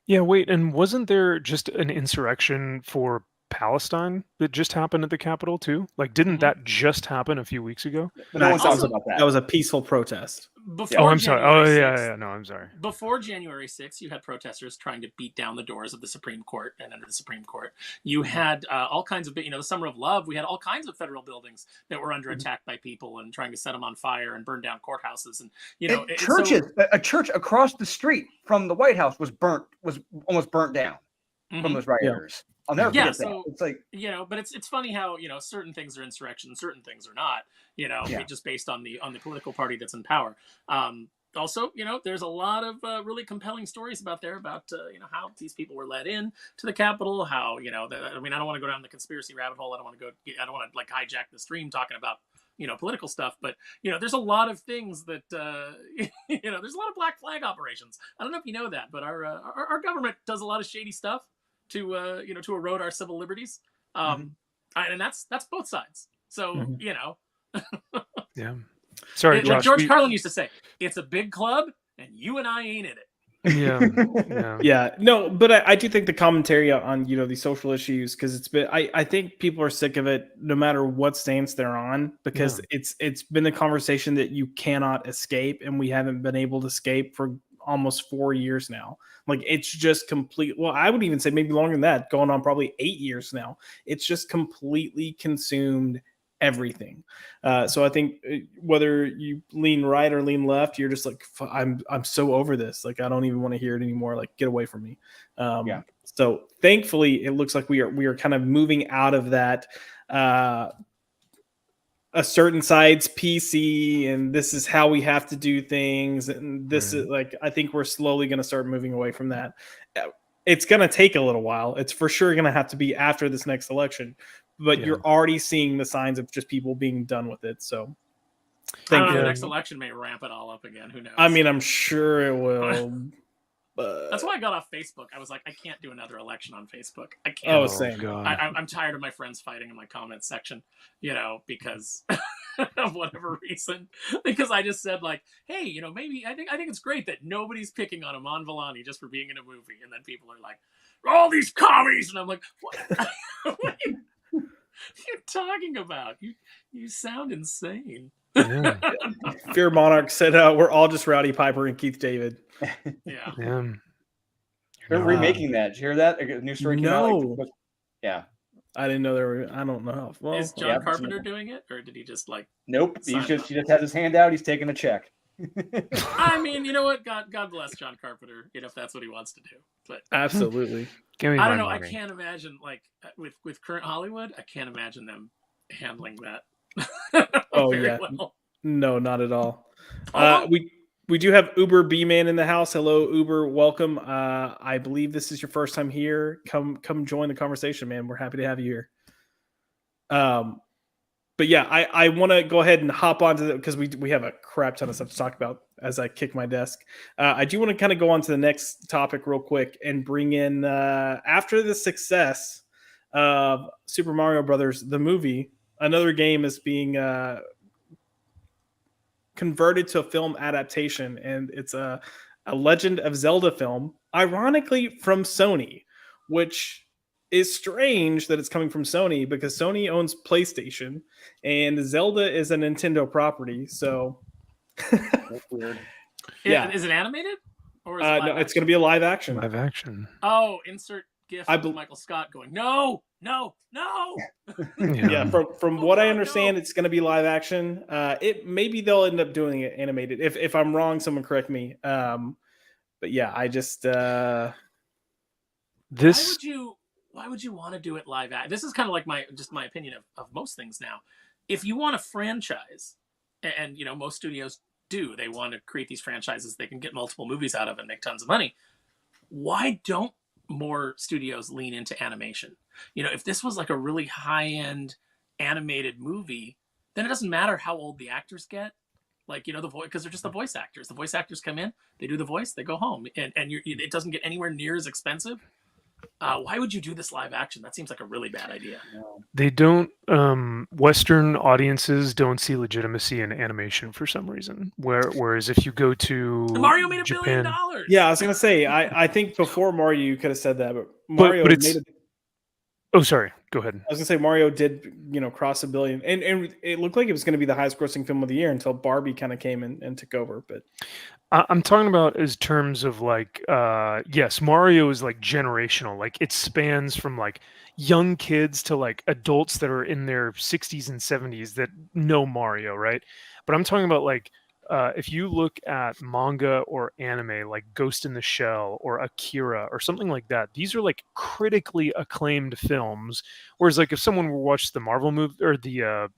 Yeah, wait, and wasn't there just an insurrection for Palestine that just happened at the Capitol too? Like, didn't that just happen a few weeks ago? But no one talks about that. That was a peaceful protest. I'm sorry. Oh, yeah. No, I'm sorry. Before January 6th, you had protesters trying to beat down the doors of the Supreme Court and under the Supreme Court. You had all kinds of, the Summer of Love. We had all kinds of federal buildings that were under attack by people and trying to set them on fire and burn down courthouses. And churches. A church across the street from the White House was almost burnt down from those rioters. I'll never forget that. It's like, but it's funny how, certain things are insurrection, certain things are not, just based on the political party that's in power. Also, there's a lot of really compelling stories about how these people were let in to the Capitol, how, I don't want to go down the conspiracy rabbit hole. I don't want to like hijack the stream talking about, political stuff, but, there's a lot of things that, there's a lot of black flag operations. I don't know if you know that, but our government does a lot of shady stuff to to erode our civil liberties, and that's both sides. So yeah. Sorry, Josh. Like George Carlin used to say, "It's a big club, and you and I ain't in it." Yeah. No, but I do think the commentary on these social issues, because it's been I think people are sick of it no matter what stance they're on, because it's been a conversation that you cannot escape, and we haven't been able to escape for almost 4 years now. Like, it's just complete. Well, I would even say maybe longer than that, going on probably 8 years now. It's just completely consumed everything. So I think whether you lean right or lean left, you're just like, I'm so over this. Like, I don't even want to hear it anymore. Like, get away from me. So thankfully, it looks like we are kind of moving out of that. A certain side's PC, and this is how we have to do things. And this is like, I think we're slowly going to start moving away from that. It's going to take a little while. It's for sure going to have to be after this next election, but you're already seeing the signs of just people being done with it. So thank you. The next election may ramp it all up again. Who knows? I mean, I'm sure it will. That's why I got off Facebook. I was like, I can't do another election on Facebook. I can't. Oh, same. I'm tired of my friends fighting in my comment section, because of whatever reason. Because I just said, like, hey, maybe I think it's great that nobody's picking on Aman Vellani just for being in a movie, and then people are like, all these commies, and I'm like, what? What are you talking about? You sound insane. Yeah. Fear Monarch said, we're all just Rowdy Piper and Keith David. Yeah. They're remaking that. Did you hear that? A new story came out? Yeah. I didn't know there were. I don't know. Well, is John Carpenter doing it, or did he just like? Nope. He just has his hand out. He's taking a check. I mean, you know what? God bless John Carpenter. If that's what he wants to do. But absolutely. I don't know. I can't imagine, like, with current Hollywood, I can't imagine them handling that. Well. No, not at all. We do have Uber B-Man in the house. Hello, Uber. Welcome. I believe this is your first time here. Come join the conversation, man. We're happy to have you here. But yeah, I want to go ahead and hop onto that, because we have a crap ton of stuff to talk about as I kick my desk. I do want to kind of go on to the next topic real quick and bring in, after the success of Super Mario Brothers, the movie, another game is being converted to a film adaptation, and it's a Legend of Zelda film, ironically from Sony, which is strange that it's coming from Sony, because Sony owns PlayStation and Zelda is a Nintendo property. So that's weird. Is it animated, or is it no, it's going to be a live action. Live action. Oh, insert GIF of Michael Scott going, no. Yeah, from what I understand, it's going to be live action. It maybe they'll end up doing it animated. If I'm wrong, someone correct me. But yeah, I just this. Why would you want to do it live action? This is kind of like my opinion of most things now. If you want a franchise, and most studios do, they want to create these franchises they can get multiple movies out of and make tons of money. Why don't more studios lean into animation? If this was like a really high-end animated movie, then it doesn't matter how old the actors get. Like, the voice, because they're just the voice actors. The voice actors come in, they do the voice, they go home, and it doesn't get anywhere near as expensive. Why would you do this live action? That seems like a really bad idea. They don't. Western audiences don't see legitimacy in animation for some reason. Whereas if you go to Mario made $1 Japan, billion. Yeah, I was gonna say. I think before Mario, you could have said that, but Mario but made it. Oh, sorry. Go ahead. I was gonna say Mario did, cross $1 billion, and it looked like it was going to be the highest grossing film of the year until Barbie kind of came and took over. But I'm talking about as terms of like, yes, Mario is like generational. Like it spans from like young kids to like adults that are in their 60s and 70s that know Mario, right? But I'm talking about like, if you look at manga or anime like Ghost in the Shell or Akira or something like that, these are like critically acclaimed films. Whereas like if someone were to watch the Marvel movie or the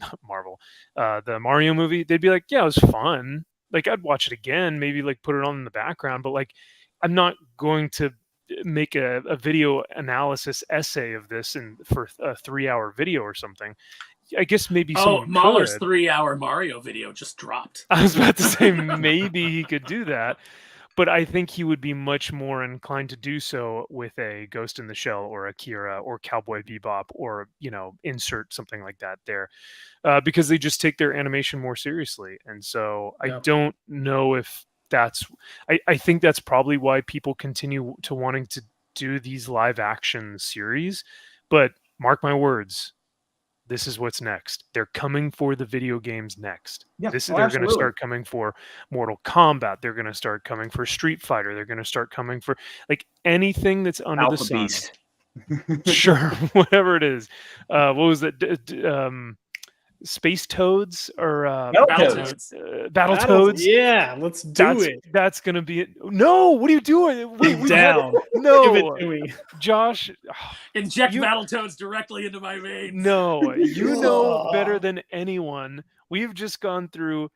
the Mario movie, they'd be like, yeah, it was fun. Like I'd watch it again, maybe like put it on in the background, but like I'm not going to make a video analysis essay of this for a 3-hour video or something. I guess maybe Mahler's 3-hour Mario video just dropped. I was about to say maybe he could do that, but I think he would be much more inclined to do so with a Ghost in the Shell or Akira or Cowboy Bebop or insert something like that there, because they just take their animation more seriously. And so I don't know if that's. I think that's probably why people continue to wanting to do these live action series. But mark my words. This is what's next. They're coming for the video games next. Yeah, they're going to start coming for Mortal Kombat. They're going to start coming for Street Fighter. They're going to start coming for like anything that's under the sun. Beast. Sure, whatever it is. What was that? Space Toads or Battletoads? Yeah, let's do it. That's gonna be it. No, what are you doing? Wait, down. No, give it to me. Josh. Inject Battletoads directly into my veins. No, you know better than anyone. We've just gone through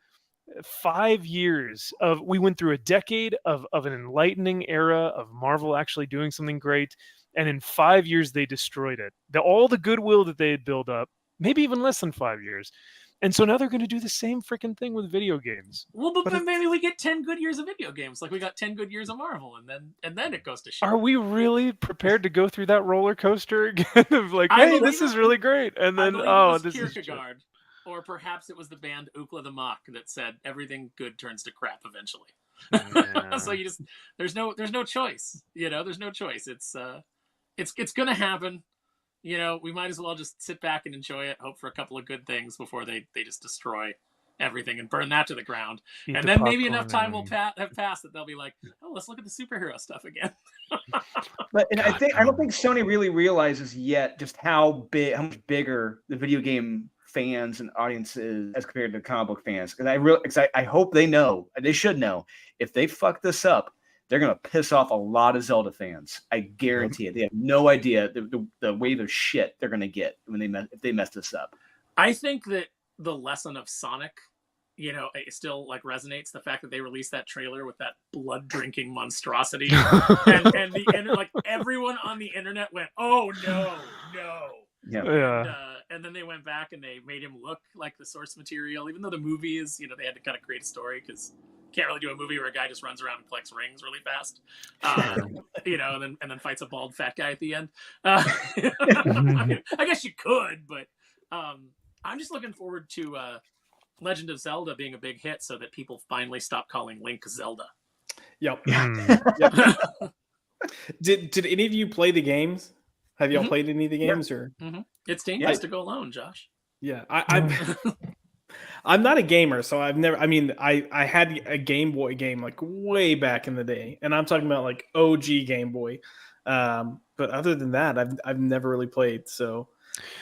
5 years of. We went through a decade of an enlightening era of Marvel actually doing something great, and in 5 years they destroyed it. All the goodwill that they had built up. Maybe even less than 5 years. And so now they're going to do the same freaking thing with video games. Well, but maybe we get 10 good years of video games. Like we got 10 good years of Marvel, and then it goes to shit. Are we really prepared to go through that roller coaster again of like, hey, this is really great. And then, this Kierkegaard, or perhaps it was the band Ookla the Mock that said everything good turns to crap eventually. Yeah. So there's no choice. There's no choice. It's going to happen. We might as well just sit back and enjoy it, hope for a couple of good things before they just destroy everything and burn that to the ground. And then maybe enough time will have passed that they'll be like, oh, let's look at the superhero stuff again. I don't think Sony really realizes yet just how much bigger the video game fans and audience is as compared to comic book fans. Because I hope they know, they should know, if they fuck this up, they're going to piss off a lot of Zelda fans. I guarantee it. They have no idea the wave of shit they're going to get if they mess this up. I think that the lesson of Sonic, it still like resonates. The fact that they released that trailer with that blood drinking monstrosity, and like everyone on the internet went, "Oh no!" Yeah. And then they went back and they made him look like the source material, even though the movie is, they had to kind of create a story because. Can't really do a movie where a guy just runs around and collects rings really fast, and then fights a bald fat guy at the end. I guess you could, but I'm just looking forward to Legend of Zelda being a big hit, so that people finally stop calling Link Zelda. Yep. Did any of you play the games? Have y'all played any of the games? Or it's dangerous to go alone, Josh. Yeah, I'm not a gamer, so I've never. I mean, I had a Game Boy game like way back in the day, and I'm talking about like OG Game Boy. But other than that, I've never really played. So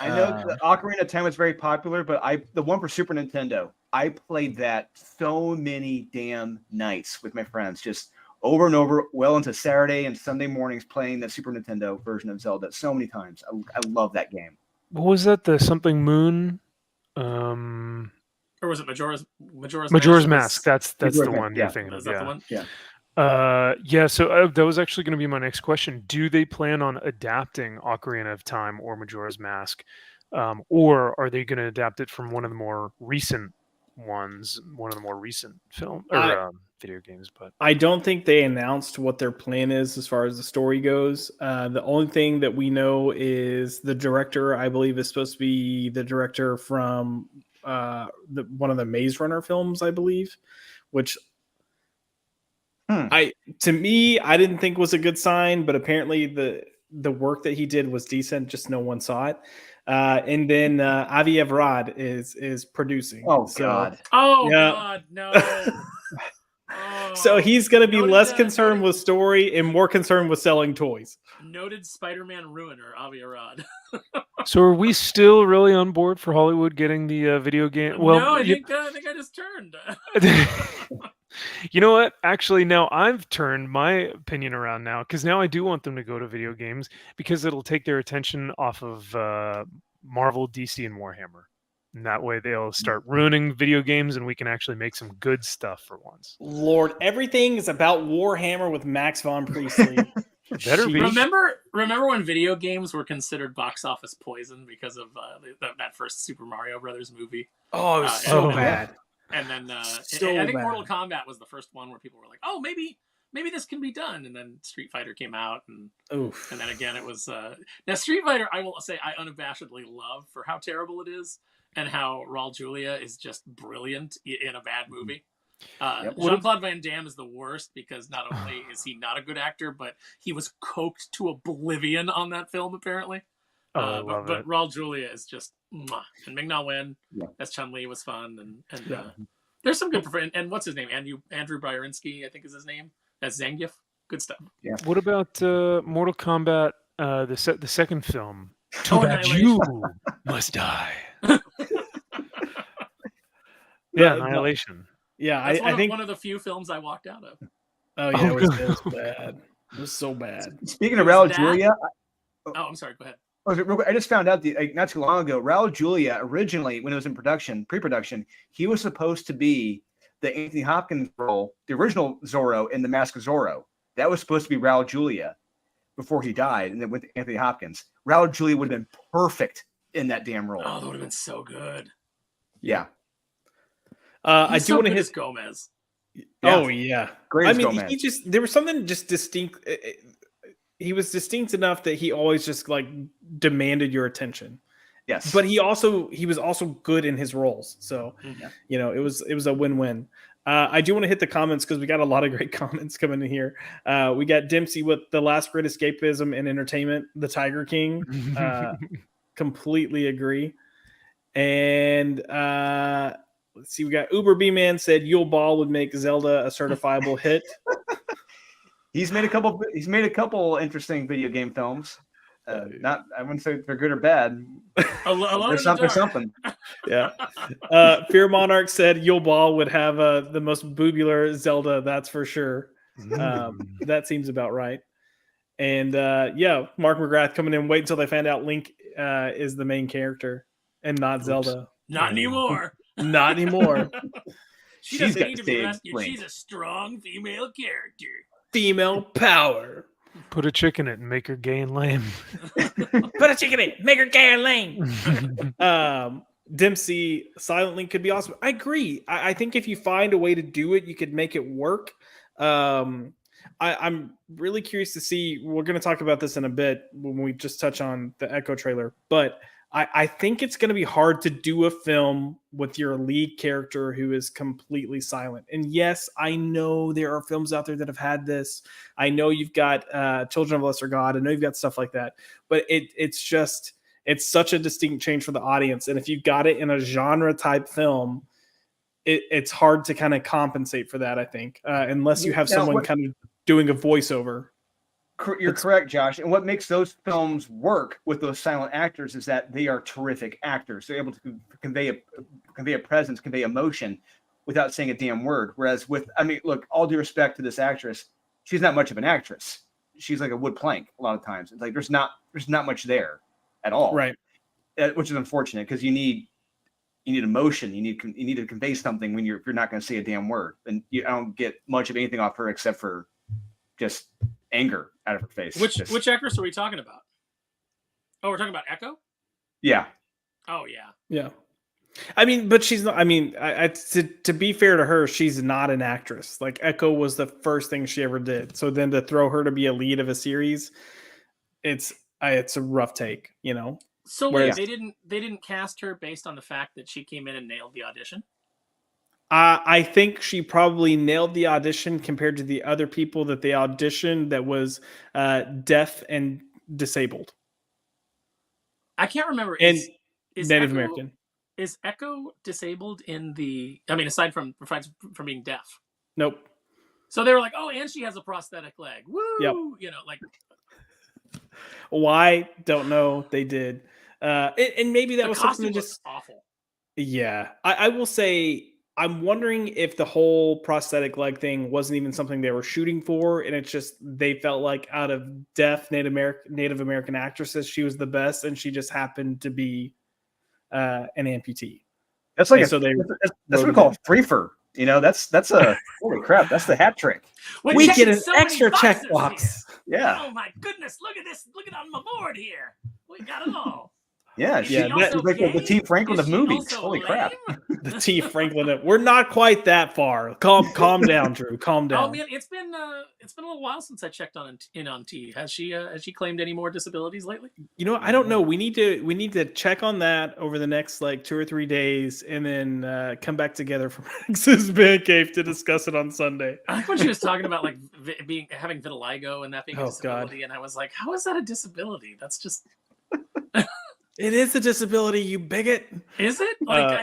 I know the Ocarina of Time was very popular, but the one for Super Nintendo, I played that so many damn nights with my friends, just over and over, well into Saturday and Sunday mornings, playing the Super Nintendo version of Zelda so many times. I love that game. What was that? The something Moon? Or was it Majora's Mask? That's the one you're thinking of. Is that the one? Yeah. So that was actually going to be my next question. Do they plan on adapting Ocarina of Time or Majora's Mask, or are they going to adapt it from one of the more recent ones, one of the more recent video games. But I don't think they announced what their plan is as far as the story goes. The only thing that we know is the director, I believe, is supposed to be the director from one of the Maze Runner films, I believe, which I didn't think was a good sign, but apparently the work that he did was decent, just no one saw it. And then Avi Evrod is producing. God! No. So he's going to be less concerned with story and more concerned with selling toys. Noted Spider-Man ruiner, Avi Arad. So are we still really on board for Hollywood getting the video game? Well, no, I think I just turned. You know what? Actually, now I've turned my opinion around now, because now I do want them to go to video games, because it'll take their attention off of Marvel, DC, and Warhammer. And that way they'll start ruining video games and we can actually make some good stuff for once. Lord, everything is about Warhammer with Max von Priestley. Better be. Remember when video games were considered box office poison because of that first Super Mario Brothers movie? Oh, it was so bad. And then I think Mortal Kombat was the first one where people were like, oh, maybe this can be done. And then Street Fighter came out. And then again, it was... Now, Street Fighter, I will say, I unabashedly love for how terrible it is. And how Raul Julia is just brilliant in a bad movie. Jean-Claude Van Damme is the worst because not only is he not a good actor, but he was coked to oblivion on that film, apparently. But Raul Julia is just... Mwah. And Ming-Na Wen as Chun-Li was fun. And there's some good... And what's his name? Andrew Bryarinsky, I think is his name, as Zangief. Good stuff. Yeah. What about Mortal Kombat, the second film? Too bad you must die. Annihilation. Yeah, I think one of the few films I walked out of. Oh yeah, it was bad. It was so bad. Speaking of Raul Julia, I'm sorry. Go ahead. I just found out not too long ago, Raul Julia originally, when it was in pre-production, he was supposed to be the Anthony Hopkins role, the original Zorro in The Mask of Zorro. That was supposed to be Raul Julia before he died, and then went to Anthony Hopkins. Raul Julia would have been perfect in that damn role. Oh, that would have been so good. Yeah. I do want to hit Gomez. Oh yeah, great. Gomez. There was something just distinct. He was distinct enough that he always just like demanded your attention. Yes, but he was also good in his roles. So it was a win-win. I do want to hit the comments because we got a lot of great comments coming in here. We got Dempsey with the last great escapism and entertainment, the Tiger King. Completely agree. And let's see, we got Uber B Man said Yule Ball would make Zelda a certifiable hit. He's made a couple interesting video game films. I wouldn't say they're good or bad. There's something. Yeah. Fear Monarch said Yule Ball would have the most boobular Zelda, that's for sure. That seems about right. And Mark McGrath coming in. Wait until they find out Link is the main character and not Zelda. Not anymore. Not anymore. She doesn't need to be rescued. She's a strong female character. Female power. Put a chick in it and make her gay and lame. Put a chick in it, make her gay and lame. Dempsey, Silent Link could be awesome. I agree. I think if you find a way to do it, you could make it work. I'm really curious to see. We're going to talk about this in a bit when we just touch on the Echo trailer, but I think it's going to be hard to do a film with your lead character who is completely silent. And yes, I know there are films out there that have had this. I know you've got Children of Lesser God. I know you've got stuff like that. But it's such a distinct change for the audience. And if you got it in a genre type film, it's hard to kind of compensate for that, I think, unless you have someone kind of doing a voiceover. You're correct, Josh. And what makes those films work with those silent actors is that they are terrific actors. They're able to convey a presence, convey emotion without saying a damn word. Whereas look, all due respect to this actress, she's not much of an actress. She's like a wood plank a lot of times. It's like there's not much there at all. Right. Which is unfortunate because you need emotion. You need to convey something if you're not going to say a damn word. And I don't get much of anything off her except for just anger out of her face. Which actress are we talking about? Oh, we're talking about Echo? Yeah. Oh, yeah. Yeah. I mean, but she's not. I mean, to be fair to her, she's not an actress. Like Echo was the first thing she ever did. So then to throw her to be a lead of a series, it's a rough take, you know. So wait, they didn't cast her based on the fact that she came in and nailed the audition? I think she probably nailed the audition compared to the other people that they auditioned that was deaf and disabled. I can't remember. And is Native Echo, American. Is Echo disabled in the? I mean, aside from being deaf. Nope. So they were like, oh, and she has a prosthetic leg. Woo! Yep. You know, like. Why? Don't know. They did. And maybe that was something just awful. Yeah. I will say, I'm wondering if the whole prosthetic leg thing wasn't even something they were shooting for, and it's just they felt like out of deaf Native American actresses, she was the best, and she just happened to be an amputee. That's like that's what we call a threefer. You know, that's a holy crap. That's the hat trick. We get an extra checkbox. Yeah. Oh my goodness! Look at this! Look at it on my board here. We got it all. Yeah, she's like the T. Franklin of movies. Holy crap! The T. Franklin. We're not quite that far. Calm down, Drew. Calm down. Oh man, it's been a little while since I checked on T. Has she claimed any more disabilities lately? You know, I don't know. We need to check on that over the next like 2 or 3 days, and then come back together from Max's Man Cave to discuss it on Sunday. I think when she was talking about like having vitiligo and that being a disability, and I was like, how is that a disability? That's just. It is a disability, you bigot. Is it?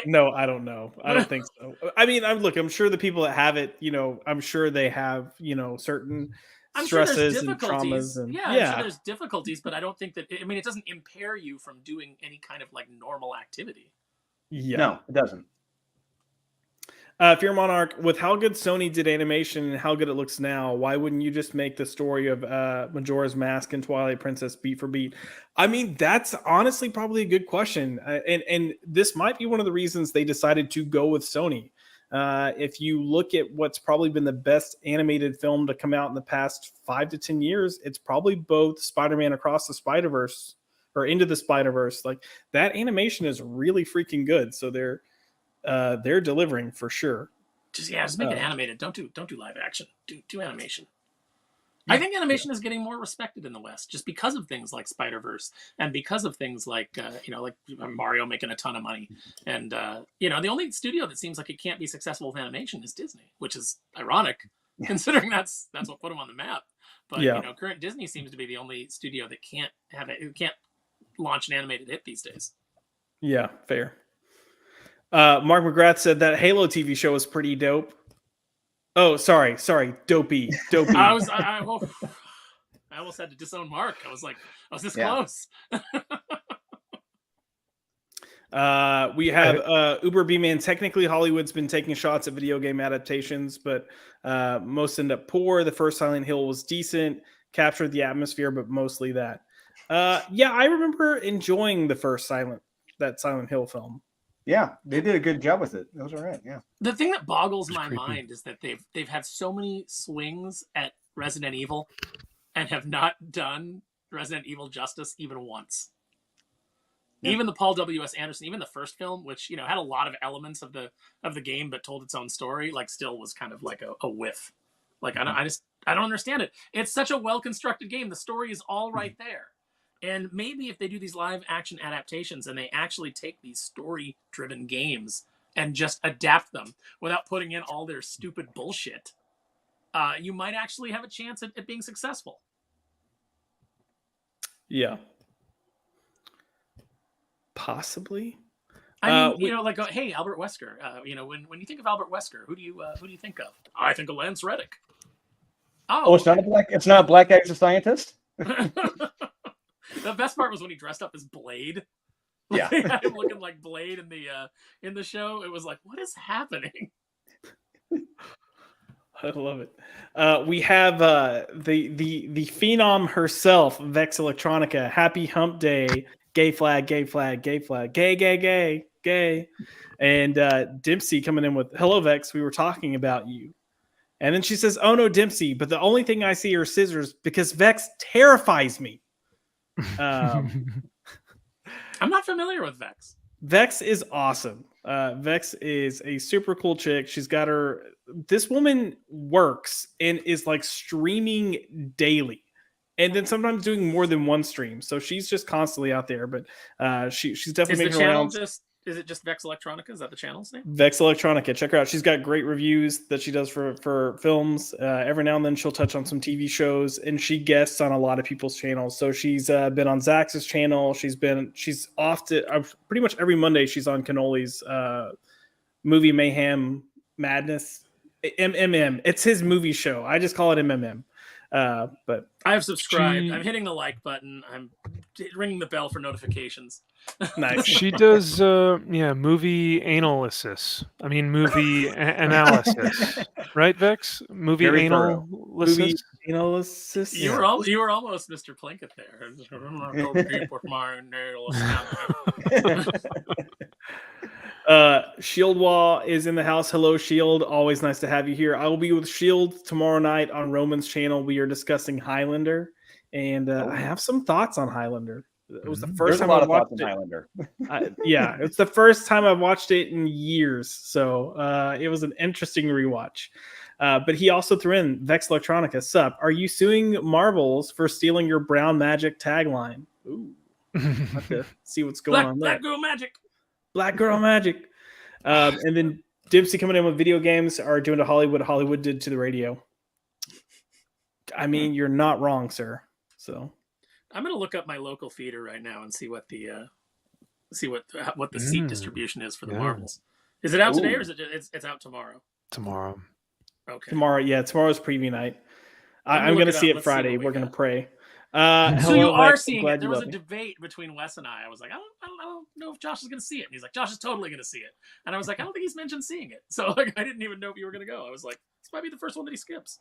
No, I don't know. I don't think so. I mean, I'm sure the people that have it, you know, I'm sure they have, you know, certain stresses and traumas. And, I'm sure there's difficulties, but I don't think that. I mean, it doesn't impair you from doing any kind of like normal activity. Yeah, no, it doesn't. Fear Monarch, with how good Sony did animation and how good it looks now, why wouldn't you just make the story of Majora's Mask and Twilight Princess beat for beat? I mean, that's honestly probably a good question. And this might be one of the reasons they decided to go with Sony. If you look at what's probably been the best animated film to come out in the past 5 to 10 years, it's probably both Spider-Man Across the Spider-Verse or Into the Spider-Verse. Like, that animation is really freaking good. So they're delivering for sure. Just make it animated. Don't do live action. Do animation. I think animation is getting more respected in the West just because of things like Spider-Verse and because of things like like Mario making a ton of money. And the only studio that seems like it can't be successful with animation is Disney, which is ironic considering that's what put them on the map. But current Disney seems to be the only studio that can't launch an animated hit these days. Yeah, fair. Mark McGrath said that Halo TV show was pretty dope. Oh, sorry, dopey. I almost had to disown Mark. I was like, I was this close. We have Uber B-Man. Technically, Hollywood's been taking shots at video game adaptations, but most end up poor. The first Silent Hill was decent, captured the atmosphere, but mostly that. I remember enjoying the first Silent Hill film. Yeah, they did a good job with it. It was all right. Yeah. The thing that boggles my mind is that they've had so many swings at Resident Evil and have not done Resident Evil justice even once. Yeah. Even the Paul W.S. Anderson, even the first film, which had a lot of elements of the game but told its own story, like still was kind of like a whiff. Like I don't understand it. It's such a well-constructed game. The story is all right there. And maybe if they do these live action adaptations and they actually take these story-driven games and just adapt them without putting in all their stupid bullshit, you might actually have a chance at being successful. Yeah. Possibly. I mean, hey, Albert Wesker. When you think of Albert Wesker, who do you think of? I think of Lance Reddick. Oh, it's not a black guy who's a scientist. The best part was when he dressed up as Blade. Yeah, had him looking like Blade in the show. It was like, what is happening? I love it. We have the phenom herself, Vex Electronica. Happy Hump Day. Gay flag, gay flag, gay flag, gay, gay, gay, gay. And Dempsey coming in with, hello, Vex. We were talking about you. And then she says, oh no, Dempsey. But the only thing I see are scissors because Vex terrifies me. I'm not familiar with Vex. Vex is awesome. Vex is a super cool chick. She's got her. This woman works and is like streaming daily, and then sometimes doing more than one stream. So she's just constantly out there. But she's definitely making rounds. Is it just Vex Electronica? Is that the channel's name? Vex Electronica. Check her out. She's got great reviews that she does for films. Every now and then she'll touch on some TV shows, and she guests on a lot of people's channels. So she's been on Zax's channel. She's off to pretty much every Monday. She's on Cannoli's Movie Mayhem Madness. MMM. It's his movie show. I just call it MMM. But I've subscribed. I'm hitting the like button. I'm ringing the bell for notifications. Nice. She does movie analysis. I mean movie analysis. Right, Vex? Movie analysis. You were almost Mr. Plinkett there. I'm gonna go deep with my nails. Shield Wall is in the house. Hello, Shield. Always nice to have you here. I will be with Shield tomorrow night on Roman's channel. We are discussing Highlander, and I have some thoughts on Highlander. It was the first time I watched it. Highlander. Yeah, it's the first time I've watched it in years, so it was an interesting rewatch. But he also threw in Vex Electronica. Sup? Are you suing Marvels for stealing your Brown Magic tagline? Ooh, have to see what's going on there. Black Girl Magic. Black Girl Magic. And then Dempsey coming in with video games are doing to Hollywood did to the radio. I mean, you're not wrong, sir. So I'm gonna look up my local theater right now and see what the seat distribution is for the Marvels. Is it out today or is it's out tomorrow? Tomorrow. Okay. Tomorrow, yeah. Tomorrow's preview night. I'm gonna see it Friday. We're gonna pray. So you are seeing it. There was a debate between Wes and I. I was like, I don't know if Josh is going to see it. And he's like, Josh is totally going to see it. And I was like, I don't think he's mentioned seeing it. So like, I didn't even know if you were going to go. I was like, this might be the first one that he skips.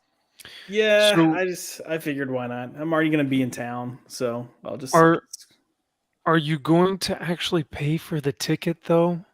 Yeah, so, I figured why not. I'm already going to be in town, so I'll just. Are you going to actually pay for the ticket though?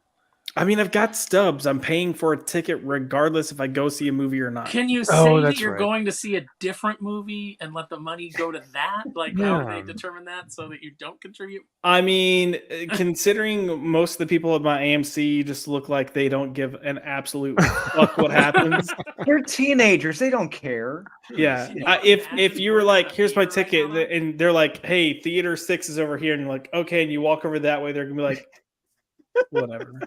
I mean, I've got stubs. I'm paying for a ticket regardless if I go see a movie or not. Can you say that you're going to see a different movie and let the money go to that? Like, how do they determine that so that you don't contribute? I mean, considering most of the people at my AMC just look like they don't give an absolute fuck what happens. They're teenagers. They don't care. Yeah. If you were like, here's my ticket, and they're like, hey, theater 6 is over here, and you're like, okay, and you walk over that way, they're going to be like, whatever.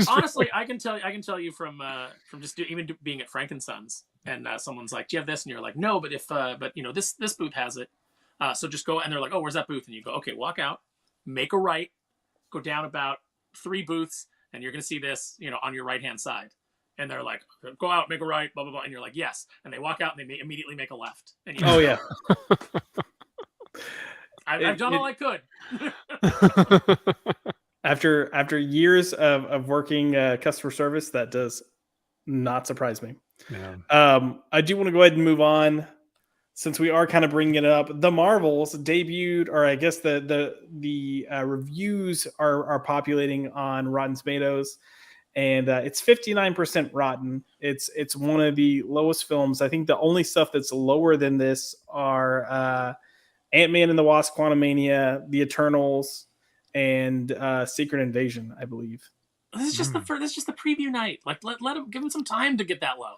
Honestly, I can tell you from just being at Frankensons, and someone's like, "Do you have this?" And you're like, "No, but but this booth has it. So just go." And they're like, "Oh, where's that booth?" And you go, "Okay, walk out, make a right, go down about 3 booths, and you're gonna see this, on your right hand side." And they're like, "Go out, make a right, blah blah blah," and you're like, "Yes." And they walk out and they immediately make a left. And oh yeah. I've done all I could. After years of working customer service, that does not surprise me. Yeah. I do want to go ahead and move on, since we are kind of bringing it up. The Marvels debuted, or I guess the reviews are populating on Rotten Tomatoes, and it's 59% rotten. It's one of the lowest films. I think the only stuff that's lower than this are Ant-Man and the Wasp: Quantumania, The Eternals, and Secret Invasion, I believe. This is just the preview night. Like, give them some time to get that low.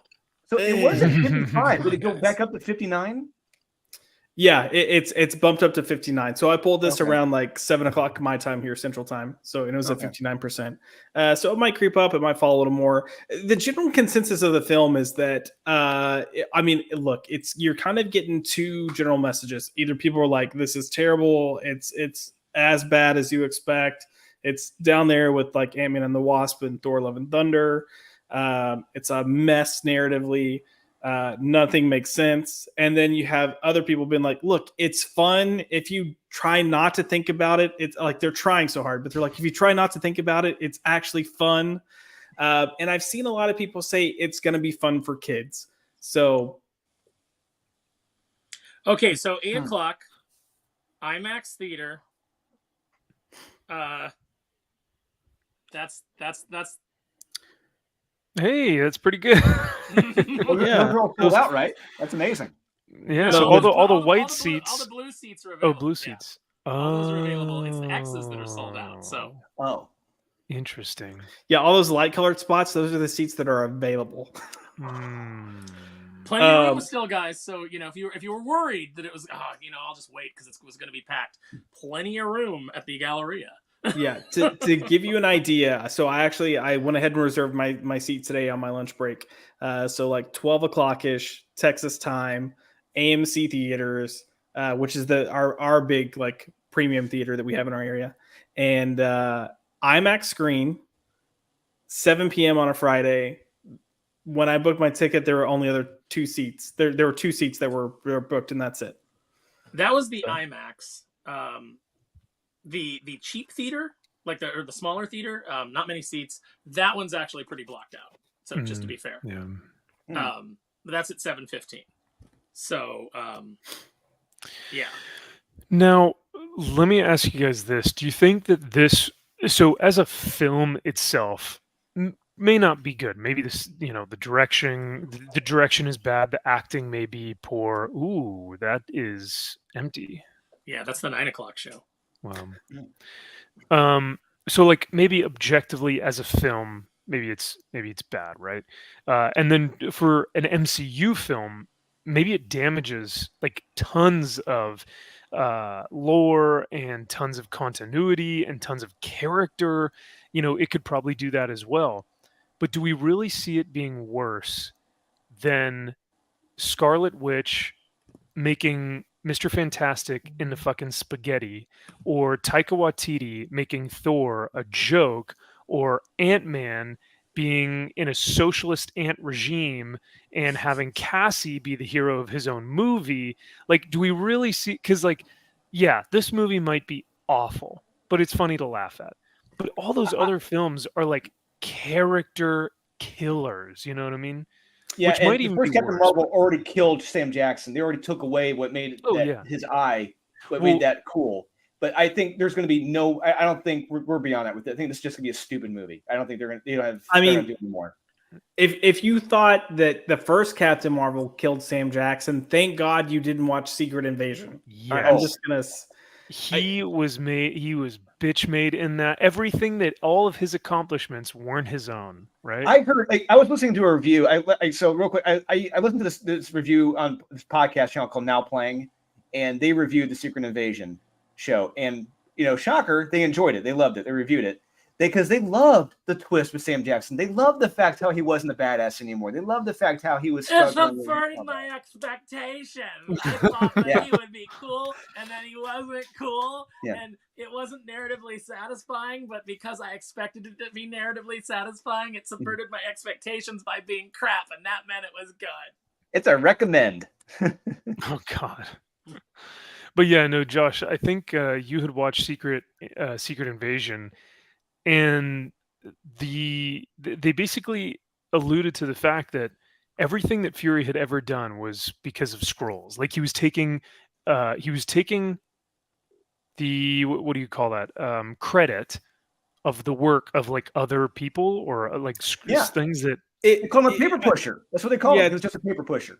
So it was at 55. Did it go back up to 59? Yeah, it's bumped up to 59. So I pulled this around like 7:00 my time here, Central Time. So it was at 59%. So it might creep up. It might fall a little more. The general consensus of the film is that, I mean, look, you're kind of getting 2 general messages. Either people are like, this is terrible. It's as bad as you expect. It's down there with like Ant-Man and the Wasp and Thor: Love and Thunder. It's a mess narratively. Nothing makes sense. And then you have other people being like, look, it's fun. If you try not to think about it, it's like they're trying so hard, but they're like, if you try not to think about it, it's actually fun. And I've seen a lot of people say it's going to be fun for kids. So. Okay. So 8:00 IMAX theater. That's Hey, that's pretty good. Well, yeah, they're all pulled out, right? That's amazing. Yeah, so all the white seats, all the blue seats are available. blue seats. All those are available. It's the X's that are sold out. So Interesting. Yeah, all those light colored spots, those are the seats that are available. Plenty of room still, guys. So if you were worried that it was, I'll just wait because it was going to be packed. Plenty of room at the Galleria. Yeah, to give you an idea, so I went ahead and reserved my seat today on my lunch break. So like 12 o'clock ish Texas time, AMC theaters, which is our big like premium theater that we have in our area, and IMAX screen, 7 p.m. on a Friday. When I booked my ticket, there were only other 2 seats. There were 2 seats that were booked, and that's it. That was the IMAX. The cheap theater, like the smaller theater, not many seats. That one's actually pretty blocked out. So just to be fair, but that's at 7:15. So yeah. Now let me ask you guys this: do you think that this, so as a film itself, may not be good? Maybe this, the direction is bad. The acting may be poor. Ooh, that is empty. Yeah, that's the 9 o'clock show. Wow. So like maybe objectively as a film, maybe it's bad, right? And then for an MCU film, maybe it damages like tons of lore and tons of continuity and tons of character. It could probably do that as well. But do we really see it being worse than Scarlet Witch making Mr. Fantastic into fucking spaghetti, or Taika Waititi making Thor a joke, or Ant-Man being in a socialist ant regime and having Cassie be the hero of his own movie? Like, do we really see? Because, like, yeah, this movie might be awful, but it's funny to laugh at. But all those other films are like character killers. You know what I mean? Yeah, which and might the even first be Captain worse. Marvel already killed Sam Jackson. They already took away what made his eye, made that cool. But I think there's going to be no. I don't think we're beyond that with it. I think this is just going to be a stupid movie. I don't think they're going to. They don't have. I mean, do anymore. If you thought that the first Captain Marvel killed Sam Jackson, thank God you didn't watch Secret Invasion. Yes. I'm just gonna. He was bitch made in that. Everything that all of his accomplishments weren't his own, right? I heard. I was listening to a review. So real quick, I listened to this review on this podcast channel called Now Playing, and they reviewed the Secret Invasion show. And shocker, they enjoyed it. They loved it. They reviewed it because they loved the twist with Sam Jackson. They loved the fact how he wasn't a badass anymore. They loved the fact how he was. It's subverting my expectations. I thought that he would be cool, and then he wasn't cool, and it wasn't narratively satisfying. But because I expected it to be narratively satisfying, it subverted my expectations by being crap, and that meant it was good. It's a recommend. Oh God. But yeah, no, Josh, I think you had watched Secret Invasion, and they basically alluded to the fact that everything that Fury had ever done was because of Skrulls. Like he was taking the what do you call that, credit of the work of like other people, or like things that they call him a paper pusher. That's what they call him. He was just a paper pusher.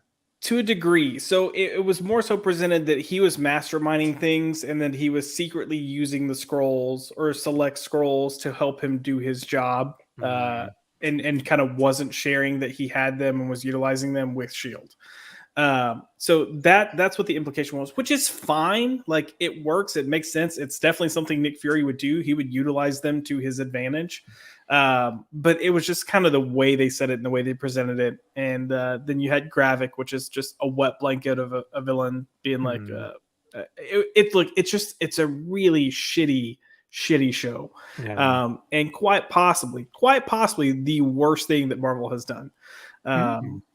To a degree. So it was more so presented that he was masterminding things, and that he was secretly using the Skrulls or select Skrulls to help him do his job, and kind of wasn't sharing that he had them and was utilizing them with S.H.I.E.L.D. So that's what the implication was, which is fine. Like, it works. It makes sense. It's definitely something Nick Fury would do. He would utilize them to his advantage. But it was just kind of the way they said it and the way they presented it. And then you had Gravik, which is just a wet blanket of a villain being like, it's a really shitty show. Yeah. And quite possibly the worst thing that Marvel has done.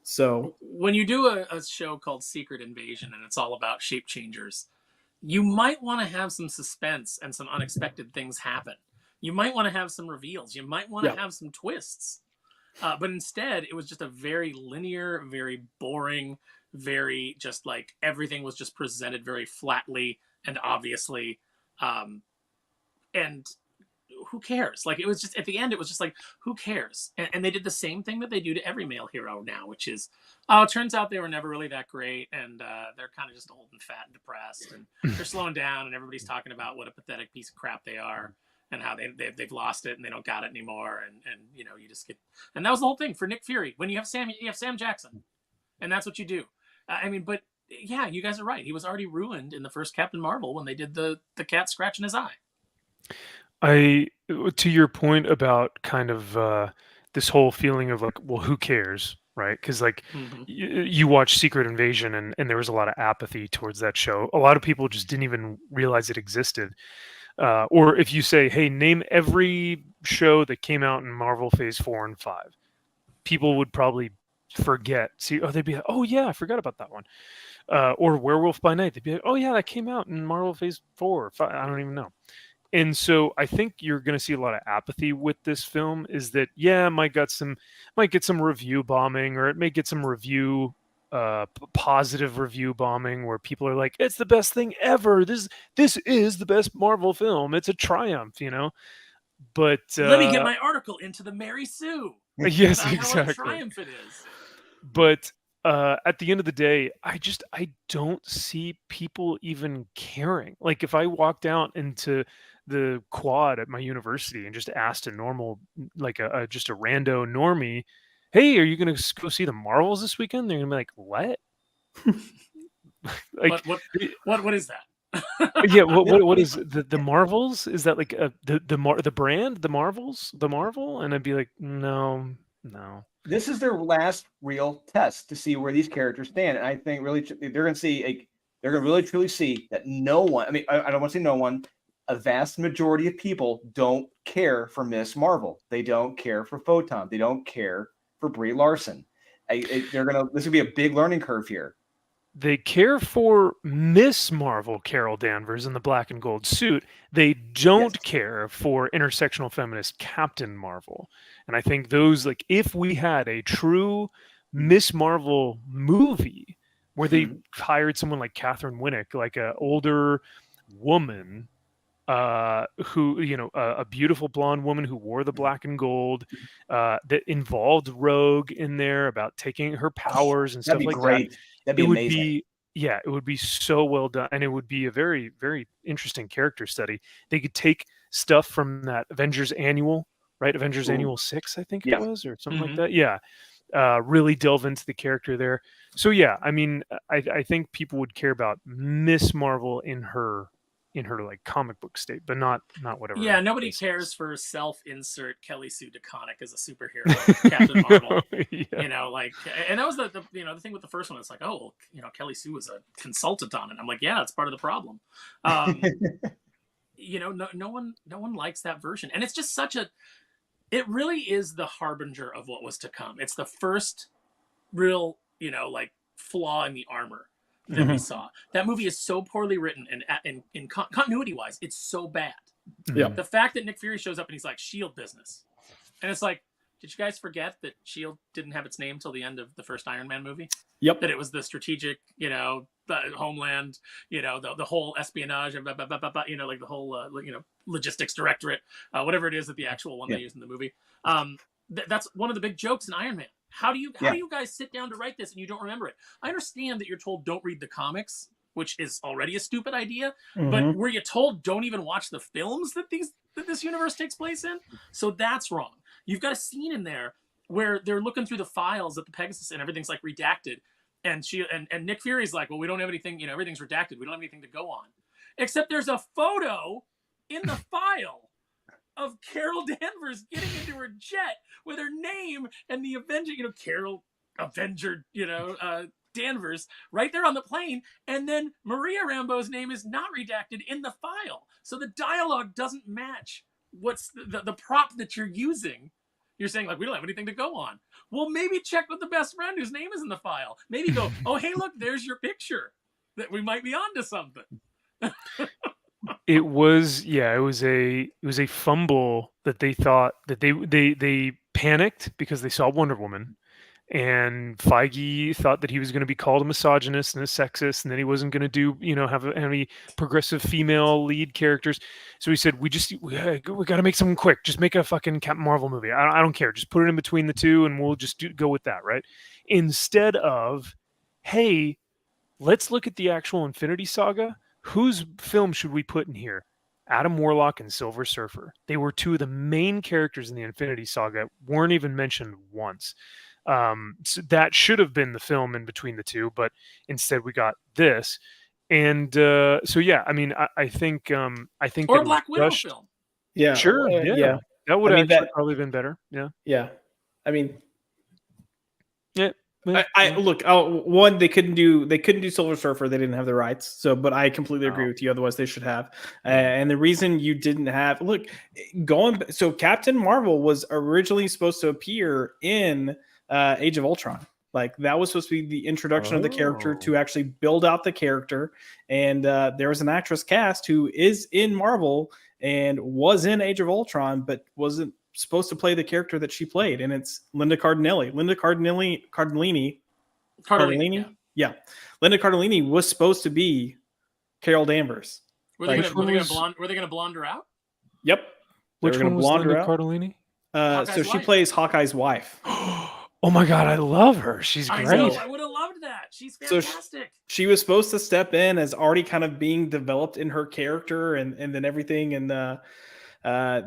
So when you do a show called Secret Invasion and it's all about shape changers, you might want to have some suspense and some unexpected things happen. You might want to have some reveals. You might want to have some twists. But instead, it was just a very linear, very boring, very just like everything was just presented very flatly and obviously. And who cares? Like, it was just, at the end, it was just like, who cares? And they did the same thing that they do to every male hero now, which is, it turns out they were never really that great, and they're kind of just old and fat and depressed, and they're slowing down, and everybody's talking about what a pathetic piece of crap they are. and how they've lost it and they don't got it anymore, and you know, you just get, and that was the whole thing for Nick Fury. When you have Sam Jackson, and that's what you do. I mean, but yeah, you guys are right. He was already ruined in the first Captain Marvel when they did the cat scratching his eye. To your point about kind of this whole feeling of like, well, who cares, right? Because like you watch Secret Invasion, and there was a lot of apathy towards that show. A lot of people just didn't even realize it existed. Or if you say, hey, name every show that came out in Marvel Phase 4 and 5, people would probably forget. They'd be like, oh yeah, I forgot about that one. Or Werewolf by Night, they'd be like, oh yeah, that came out in Marvel Phase 4 or 5. I don't even know. And so I think you're going to see a lot of apathy with this film. Is that, yeah, it might get some review bombing, or it may get some positive review bombing where people are like, it's the best thing ever. This is the best Marvel film. It's a triumph, you know. But let me get my article into the Mary Sue. Yes, about exactly. How a triumph it is. But at the end of the day, I don't see people even caring. Like if I walked out into the quad at my university and just asked a normal, like just a rando normie, hey, are you going to go see the Marvels this weekend? They're going to be like, what? Like what is that? Yeah, what is the Marvels? Is that like the brand, the Marvels, the Marvel? And I'd be like, no. This is their last real test to see where these characters stand, and I think really they're going to really truly see that no one. I mean, I don't want to say no one. A vast majority of people don't care for Miss Marvel. They don't care for Photon. They don't care for Brie Larson. This would be a big learning curve here. They care for Miss Marvel, Carol Danvers, in the black and gold suit. They don't care for intersectional feminist Captain Marvel. And I think those, like, if we had a true Miss Marvel movie where they hired someone like Catherine Winnick, like an older woman, who, you know, a beautiful blonde woman who wore the black and gold, that involved Rogue in there about taking her powers and stuff like great. That'd be amazing. It would be so well done, and it would be a very, very interesting character study. They could take stuff from that Avengers Annual, right? Avengers Annual 6, I think it was, or something like that. Yeah. Really delve into the character there. So yeah, I mean, I think people would care about Miss Marvel in her like comic book state, but not whatever. Yeah, nobody cares for self-insert Kelly Sue DeConnick as a superhero, Captain Marvel. Yeah. You know, like, and that was the thing with the first one. It's like, oh, you know, Kelly Sue was a consultant on it. I'm like, yeah, that's part of the problem. You know, no one likes that version, and it's just it really is the harbinger of what was to come. It's the first real, you know, like flaw in the armor that we saw. That movie is so poorly written, and in continuity wise, it's so bad. Yeah. The fact that Nick Fury shows up and he's like, Shield business, and it's like, did you guys forget that Shield didn't have its name till the end of the first Iron Man movie? Yep. That it was the strategic, you know, the Homeland, you know, the whole espionage, and you know, like the whole you know, logistics directorate, whatever it is that the actual one they use in the movie. That's one of the big jokes in Iron Man. How do you guys sit down to write this and you don't remember it? I understand that you're told don't read the comics, which is already a stupid idea, but were you told don't even watch the films that this universe takes place in? So that's wrong. You've got a scene in there where they're looking through the files at the Pegasus and everything's like redacted, and Nick Fury's like, well, we don't have anything, you know, everything's redacted. We don't have anything to go on, except there's a photo in the file of Carol Danvers getting into her jet with her name and the Avenger, you know, Carol Avenger, you know, Danvers right there on the plane. And then Maria Rambeau's name is not redacted in the file. So the dialogue doesn't match what's the prop that you're using. You're saying, like, we don't have anything to go on. Well, maybe check with the best friend whose name is in the file. Maybe go, oh, hey, look, there's your picture. That we might be onto something. It was a fumble that they thought that they panicked because they saw Wonder Woman, and Feige thought that he was going to be called a misogynist and a sexist, and then he wasn't going to do, you know, have any progressive female lead characters. So he said, we got to make something quick. Just make a fucking Captain Marvel movie. I don't care. Just put it in between the two, and we'll just go with that, right? Instead of, hey, let's look at the actual Infinity Saga. Whose film should we put in here? Adam Warlock and Silver Surfer. They were two of the main characters in the Infinity Saga, weren't even mentioned once. So that should have been the film in between the two, but instead we got this. And so yeah, I mean, I think or that Black Widow rushed. film. Yeah, Sure, yeah. That would actually probably been better. Yeah. Yeah. I mean, yeah. I look. One, they couldn't do Silver Surfer. They didn't have the rights. So, but I completely agree with you. Otherwise, they should have. And the reason you didn't have so Captain Marvel was originally supposed to appear in Age of Ultron. Like that was supposed to be the introduction of the character to actually build out the character. And there was an actress cast who is in Marvel and was in Age of Ultron, but wasn't supposed to play the character that she played, and it's Linda Cardellini. Yeah. Linda Cardellini was supposed to be Carol Danvers. Were they going to blonde her out? Yep. Which one was Linda Cardellini? So she plays Hawkeye's wife. Oh my God, I love her. She's great. I would have loved that. She's fantastic. So she was supposed to step in as already kind of being developed in her character and then everything. And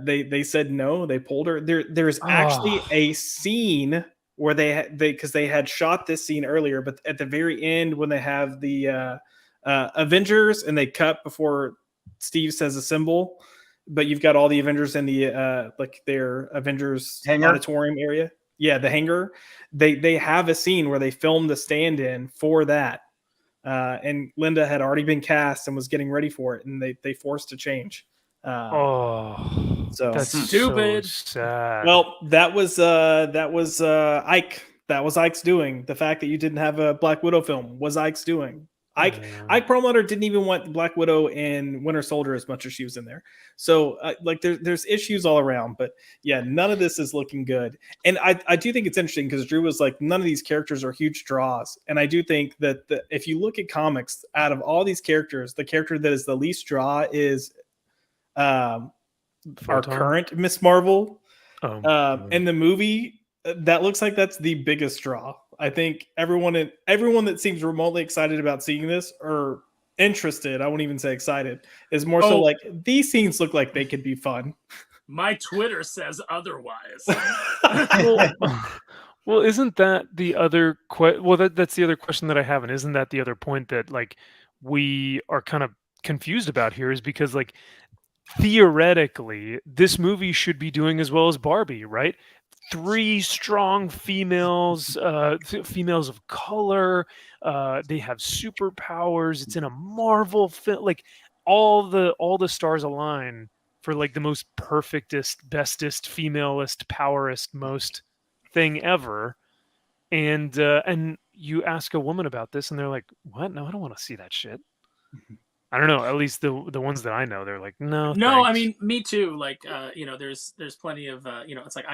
they said no, they pulled her. There's actually a scene where they had shot this scene earlier, but at the very end when they have the Avengers and they cut before Steve says assemble, but you've got all the Avengers in the like their Avengers auditorium area. Yeah, the hangar. They have a scene where they filmed the stand-in for that, and Linda had already been cast and was getting ready for it, and they forced a change. So that's stupid. So sad. Well, that was Ike. That was Ike's doing. The fact that you didn't have a Black Widow film was Ike's doing. Ike Perlmutter didn't even want Black Widow and Winter Soldier as much as she was in there. So there's issues all around, but yeah, none of this is looking good. And I do think it's interesting because Drew was like, none of these characters are huge draws. And I do think that if you look at comics, out of all these characters, the character that is the least draw is our current Miss Marvel. In the movie, that looks like that's the biggest draw. I think everyone that seems remotely excited about seeing this or interested, I won't even say excited, is more so like these scenes look like they could be fun. My Twitter says otherwise. Well, isn't that the other that's the other question that I have, and isn't that the other point that like we are kind of confused about here is because like theoretically this movie should be doing as well as Barbie, right? 3 strong females, females of color. They have superpowers. It's in a Marvel film. Like all the stars align for like the most perfectest, bestest, femalist, powerest, most thing ever. And you ask a woman about this, and they're like, "What? No, I don't want to see that shit." I don't know. At least the ones that I know, they're like, "No, thanks." I mean, me too. Like, there's plenty of, it's like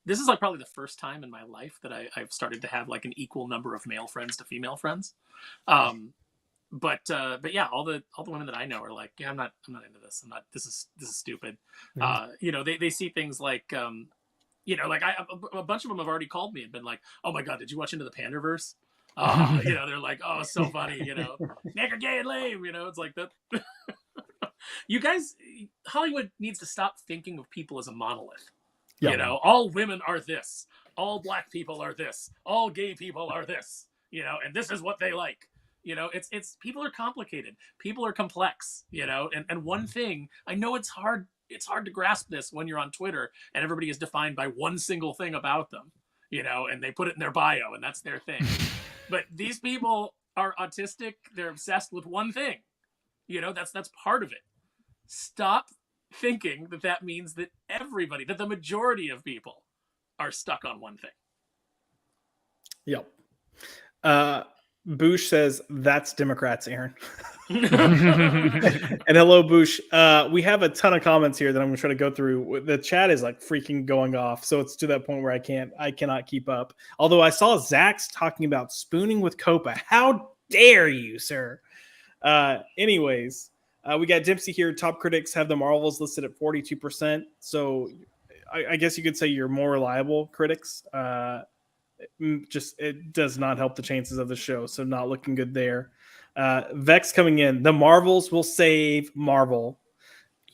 this is like probably the first time in my life that I've started to have like an equal number of male friends to female friends. But yeah, all the women that I know are like, yeah, I'm not into this. This is stupid. Mm-hmm. They see things like, like a bunch of them have already called me and been like, oh my God, did you watch Into the Panderverse? They're like, oh, so funny, nigger, gay, and lame, it's like that. You guys, Hollywood needs to stop thinking of people as a monolith. Yeah. All women are this, all black people are this, all gay people are this, and this is what they like. It's people are complicated, people are complex, and one thing, I know it's hard to grasp this when you're on Twitter and everybody is defined by one single thing about them, and they put it in their bio and that's their thing. But these people are autistic, they're obsessed with one thing. That's part of it. Stop thinking that means that everybody, that the majority of people are stuck on one thing. Yep. Boosh says that's Democrats, Aaron. And hello, Boosh. We have a ton of comments here that I'm going to try to go through. The chat is like freaking going off, so it's to that point where I cannot keep up. Although I saw Zach's talking about spooning with Copa. How dare you, sir? Anyways. We got Dempsey here. Top critics have the Marvels listed at 42%. So I guess you could say you're more reliable critics. It does not help the chances of the show. So not looking good there. Vex coming in. The Marvels will save Marvel.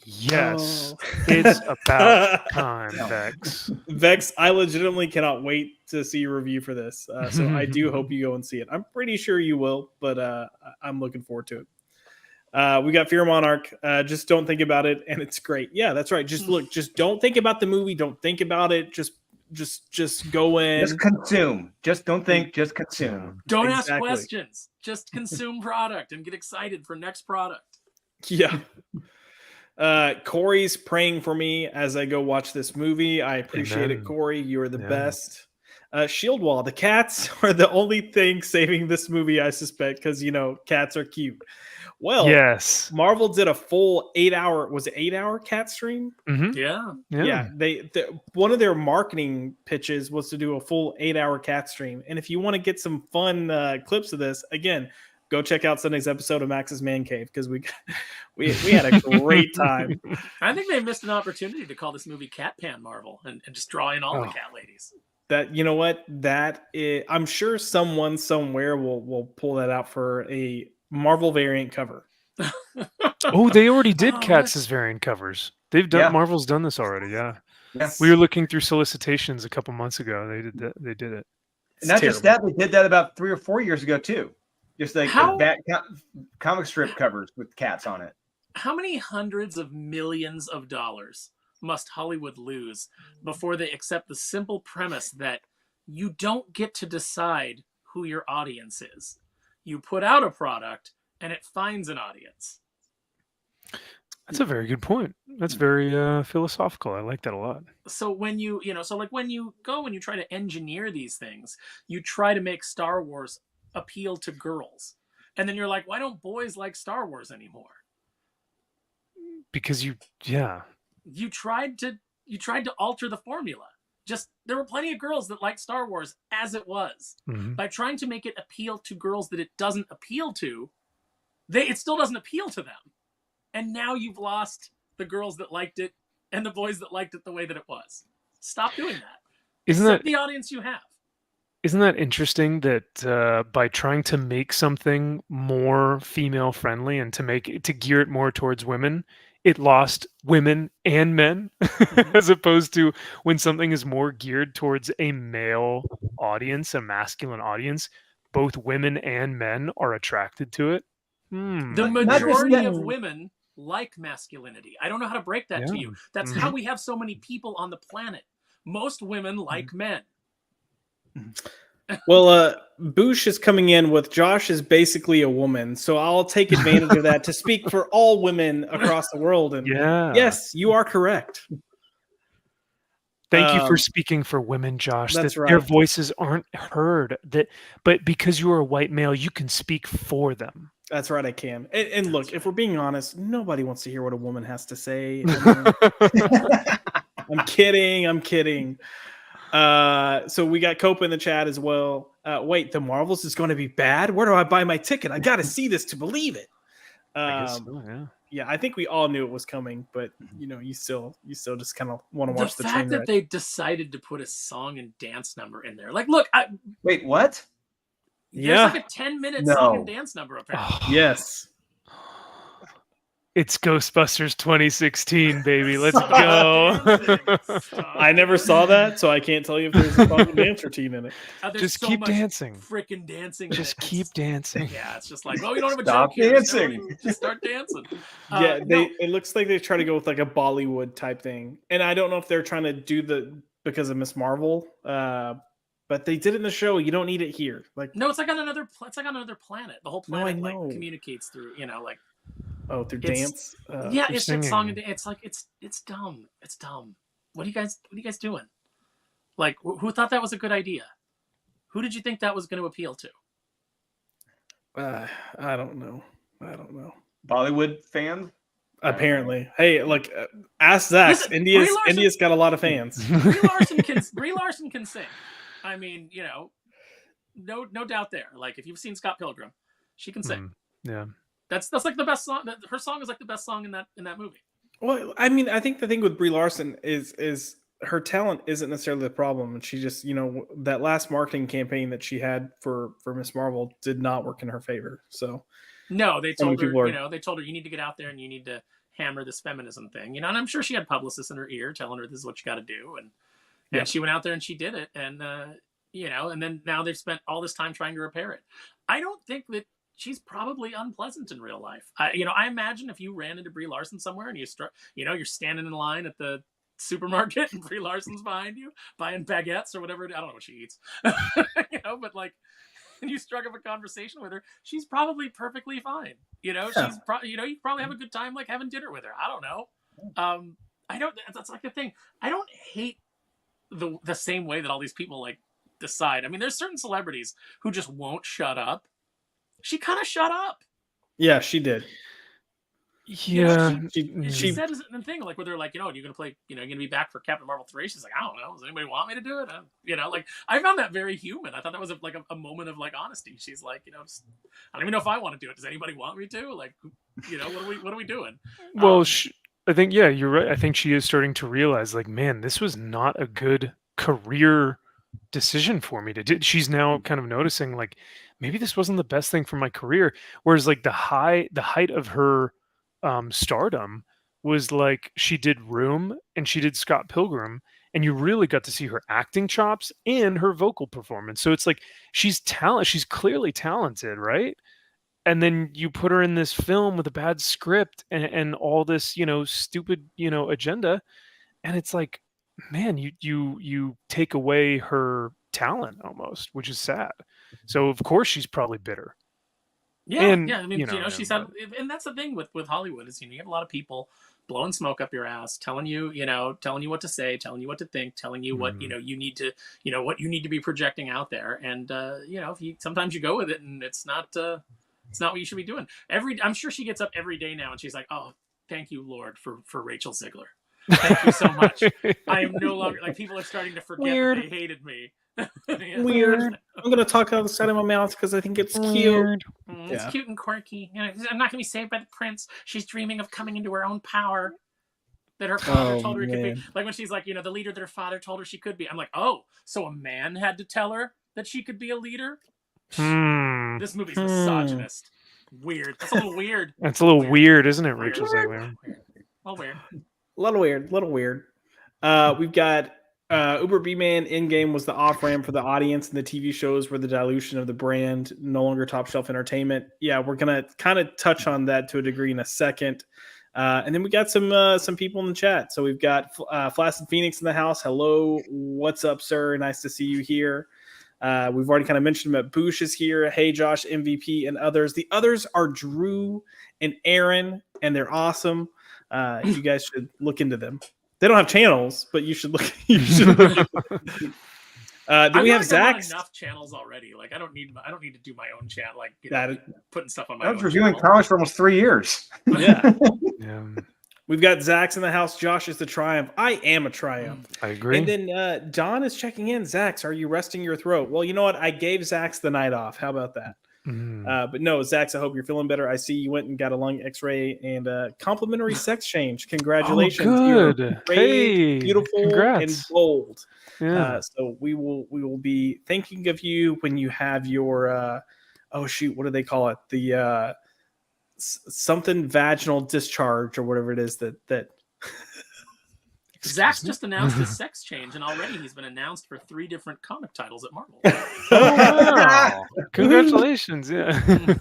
Yes, Oh. it's about time, Vex. Vex, I legitimately cannot wait to see your review for this. So I do hope you go and see it. I'm pretty sure you will, but I'm looking forward to it. We got Fear Monarch. Just don't think about it, and it's great. Yeah, that's right. Just look. Just don't think about the movie. Don't think about it. Just go in. Just consume. Just don't think. Just consume. Don't ask questions. Just consume product and get excited for next product. Yeah. Corey's praying for me as I go watch this movie. I appreciate it, Corey. You are the best. Shield Wall. The cats are the only thing saving this movie, I suspect, because cats are cute. Well, yes. Marvel did a full 8-hour. Was it 8-hour cat stream? Mm-hmm. Yeah. They one of their marketing pitches was to do a full 8-hour cat stream. And if you want to get some fun clips of this, again, go check out Sunday's episode of Max's Man Cave because we had a great time. I think they missed an opportunity to call this movie Cat Pan Marvel and just draw in all the cat ladies. That I'm sure someone somewhere will pull that out for a Marvel variant cover. Oh, they already did Cats as variant covers. They've done Marvel's done this already. Yeah. Yes. We were looking through solicitations a couple months ago. They did it. It's not terrible. Just that, they did that about 3 or 4 years ago too. Just like back comic strip covers with cats on it. How many hundreds of millions of dollars must Hollywood lose before they accept the simple premise that you don't get to decide who your audience is? You put out a product and it finds an audience. That's a very good point. That's very philosophical. I like that a lot. So when you go and you try to engineer these things, you try to make Star Wars appeal to girls. And then you're like, why don't boys like Star Wars anymore? Because you tried to alter the formula. Just there were plenty of girls that liked Star Wars as it was. Mm-hmm. By trying to make it appeal to girls that it doesn't appeal to, it still doesn't appeal to them. And now you've lost the girls that liked it and the boys that liked it the way that it was. Stop doing that. Isn't that the audience you have? Isn't that interesting that by trying to make something more female friendly and to gear it more towards women, it lost women and men, as opposed to when something is more geared towards a male audience, a masculine audience, both women and men are attracted to it. The majority of women like masculinity. I don't know how to break that to you. That's how we have so many people on the planet. Most women like men. Well, Boosh is coming in with Josh is basically a woman, so I'll take advantage of that to speak for all women across the world. And yes, you are correct. Thank you for speaking for women, Josh. That's right. Their voices aren't heard. But because you are a white male, you can speak for them. That's right, I can. And look, if we're being honest, nobody wants to hear what a woman has to say. I'm kidding. So we got Cope in the chat as well. Wait, the Marvels is going to be bad? Where do I buy my ticket? I got to see this to believe it. I guess so, yeah. Yeah, I think we all knew it was coming, but you still just kind of want to watch the train fact that wreck. they decided to put a song and dance number in there. Like, look, wait, what? There's like a 10-minute song and dance number apparently. Yes. It's Ghostbusters 2016, baby. Let's go. I never saw that, so I can't tell you if there's a song and dance routine in it. Just keep dancing. Freaking dancing. Just keep dancing. Yeah, it's just like, well, you don't have a Stop joke here. dancing. Just start dancing. It looks like they try to go with like a Bollywood type thing. And I don't know if they're trying to do because of Miss Marvel. But they did it in the show. You don't need it here. Like no, it's like on another planet. The whole planet communicates through, through dance. It's singing. Song and dance. It's like it's dumb. It's dumb. What are you guys doing? Like, who thought that was a good idea? Who did you think that was going to appeal to? I don't know. Bollywood fans? Apparently. Hey, look, ask Zach. Listen, India's got a lot of fans. Brie Larson can sing. I mean, no doubt there. Like, if you've seen Scott Pilgrim, she can sing. Yeah. That's like the best song. Her song is like the best song in that movie. Well, I mean, I think the thing with Brie Larson is her talent isn't necessarily the problem. And she just, that last marketing campaign that she had for Miss Marvel did not work in her favor. So no, they told her, they told her you need to get out there and you need to hammer this feminism thing, and I'm sure she had publicists in her ear telling her this is what you got to do, and she went out there and she did it, and and then now they've spent all this time trying to repair it. I don't think that she's probably unpleasant in real life. I imagine if you ran into Brie Larson somewhere and you're standing in line at the supermarket and Brie Larson's behind you buying baguettes or whatever. I don't know what she eats, but like, and you struck up a conversation with her, she's probably perfectly fine. She's you probably have a good time like having dinner with her. I don't know. I don't. That's like the thing. I don't hate the same way that all these people like decide. I mean, there's certain celebrities who just won't shut up. She kind of shut up. Yeah, she did. Yeah, she said the thing like where they're like, you're gonna play, you're gonna be back for Captain Marvel 3. She's like, I don't know. Does anybody want me to do it? Like I found that very human. I thought that was a moment of like honesty. She's like, I don't even know if I want to do it. Does anybody want me to? Like, what are we doing? Well, I think you're right. I think she is starting to realize like, man, this was not a good career decision for me to do. She's now kind of noticing like maybe this wasn't the best thing for my career. Whereas like the height of her stardom was like she did Room and she did Scott Pilgrim, and you really got to see her acting chops and her vocal performance. So it's like she's clearly talented, right? And then you put her in this film with a bad script and all this stupid agenda, and it's like, man, you take away her talent almost, which is sad. So of course she's probably bitter. Yeah, and, I mean, she's had, and that's the thing with Hollywood is, you have a lot of people blowing smoke up your ass, telling you what to say, telling you what to think, telling you what, you need to, what you need to be projecting out there. And, if sometimes you go with it and it's not what you should be doing. I'm sure she gets up every day now and she's like, oh, thank you, Lord, for Rachel Ziegler. Thank you so much. I am no longer like people are starting to forget that they hated me. Weird. I'm going to talk out the side of my mouth because I think it's cute. It's cute and quirky. I'm not going to be saved by the prince. She's dreaming of coming into her own power that her father told her it could be. Like when she's like, the leader that her father told her she could be. I'm like, oh, so a man had to tell her that she could be a leader? This movie's misogynist. Weird. That's a little weird. That's a little weird, isn't it, Rachel Ziegler? A little weird. A little weird. We've got Uber B-Man Endgame was the off-ramp for the audience, and the TV shows were the dilution of the brand, no longer top shelf entertainment. Yeah, we're going to kind of touch on that to a degree in a second. And then we got some people in the chat. So we've got Flaccid Phoenix in the house. Hello. What's up, sir? Nice to see you here. We've already kind of mentioned him. Boosh is here. Hey, Josh, MVP, and others. The others are Drew and Aaron, and they're awesome. You guys should look into them. They don't have channels, but you should look. Then we have Zach. Enough channels already. Like I don't need to do my own channel. Like putting stuff on my. I was reviewing comics for almost 3 years. Yeah. We've got Zach's in the house. Josh is the Triumph. I am a Triumph. I agree. And then Don is checking in. Zach's, are you resting your throat? Well, you know what? I gave Zach's the night off. How about that? But no, Zach's, I hope you're feeling better. I see you went and got a lung x-ray and a complimentary sex change. Congratulations. Oh, good. You're great, beautiful, congrats. and bold. Yeah. So we will be thinking of you when you have your what do they call it? The something vaginal discharge or whatever it is that Zach's just announced his sex change, and already he's been announced for 3 different comic titles at Marvel. Wow. Congratulations. Yeah.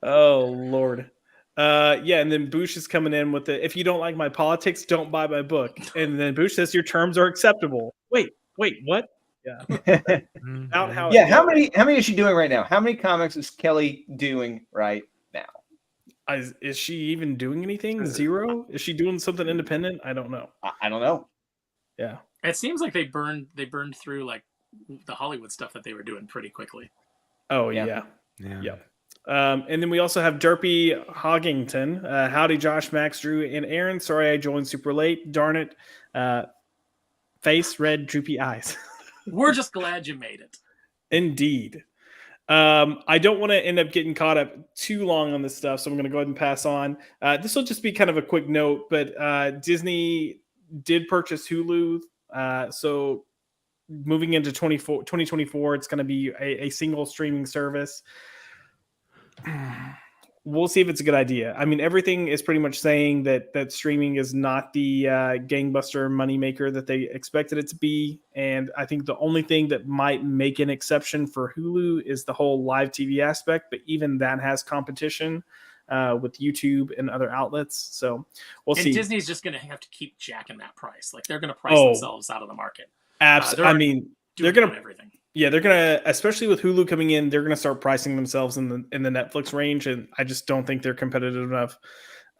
Oh, Lord. And then Boosh is coming in with if you don't like my politics, don't buy my book. And then Boosh says your terms are acceptable. Wait, what? Yeah. How many is she doing right now? How many comics is Kelly doing right now? Is she even doing anything? 0? Is she doing something independent? I don't know. I don't know. Yeah. It seems like they burned through like the Hollywood stuff that they were doing pretty quickly. Oh yeah. And then we also have Derpy Hoggington. Howdy, Josh, Max, Drew, and Aaron. Sorry I joined super late. Darn it. Face, red, droopy eyes. We're just glad you made it. Indeed. I don't want to end up getting caught up too long on this stuff, so I'm going to go ahead and pass on. This will just be kind of a quick note, but Disney did purchase Hulu. So moving into 2024, it's going to be a single streaming service. we'll see if it's a good idea. I mean, everything is pretty much saying that streaming is not the gangbuster moneymaker that they expected it to be. And I think the only thing that might make an exception for Hulu is the whole live TV aspect. But even that has competition with YouTube and other outlets. So we'll see. And Disney's just going to have to keep jacking that price. Like, they're going to price themselves out of the market. Absolutely. I mean, they're going to everything. Yeah, they're gonna, especially with Hulu coming in, they're gonna start pricing themselves in the Netflix range, and I just don't think they're competitive enough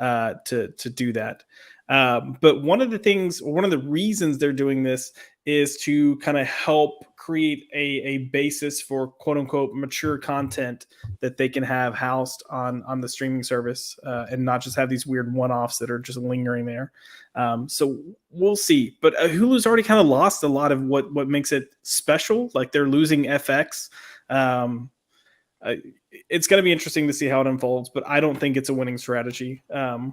to do that. But one of the reasons they're doing this is to kind of help create a basis for quote unquote mature content that they can have housed on the streaming service and not just have these weird one-offs that are just lingering there. So we'll see. But Hulu's already kind of lost a lot of what makes it special. Like, they're losing FX. It's going to be interesting to see how it unfolds, but I don't think it's a winning strategy. I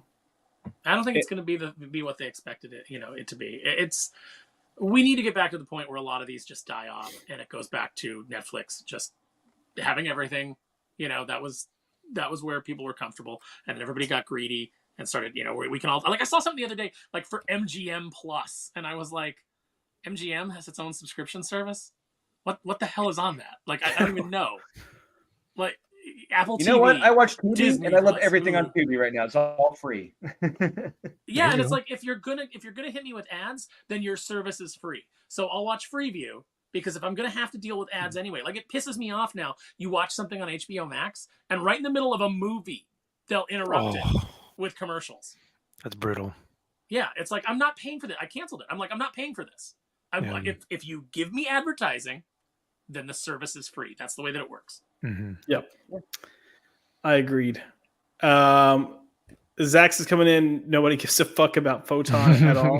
don't think it's going to be what they expected it to be. We need to get back to the point where a lot of these just die off, and it goes back to Netflix just having everything. That was where people were comfortable, and then everybody got greedy and started. We can all, like, I saw something the other day, like, for MGM Plus, and I was like, MGM has its own subscription service. What the hell is on that? Like, I don't even know. Like, Apple TV. You know what? I watch Tubi, Disney and I love Plus, everything Hulu. on Tubi right now. It's all free. Yeah, and it's like, if you're gonna hit me with ads, then your service is free. So I'll watch Freeview, because if I'm gonna have to deal with ads anyway, like, it pisses me off now. You watch something on HBO Max, and right in the middle of a movie, they'll interrupt it with commercials. That's brutal. Yeah, it's like, I'm not paying for that. I canceled it. I'm like, I'm not paying for this. If you give me advertising, then the service is free. That's the way that it works. Mm-hmm. Yep. I agreed. Zax is coming in. Nobody gives a fuck about Photon at all.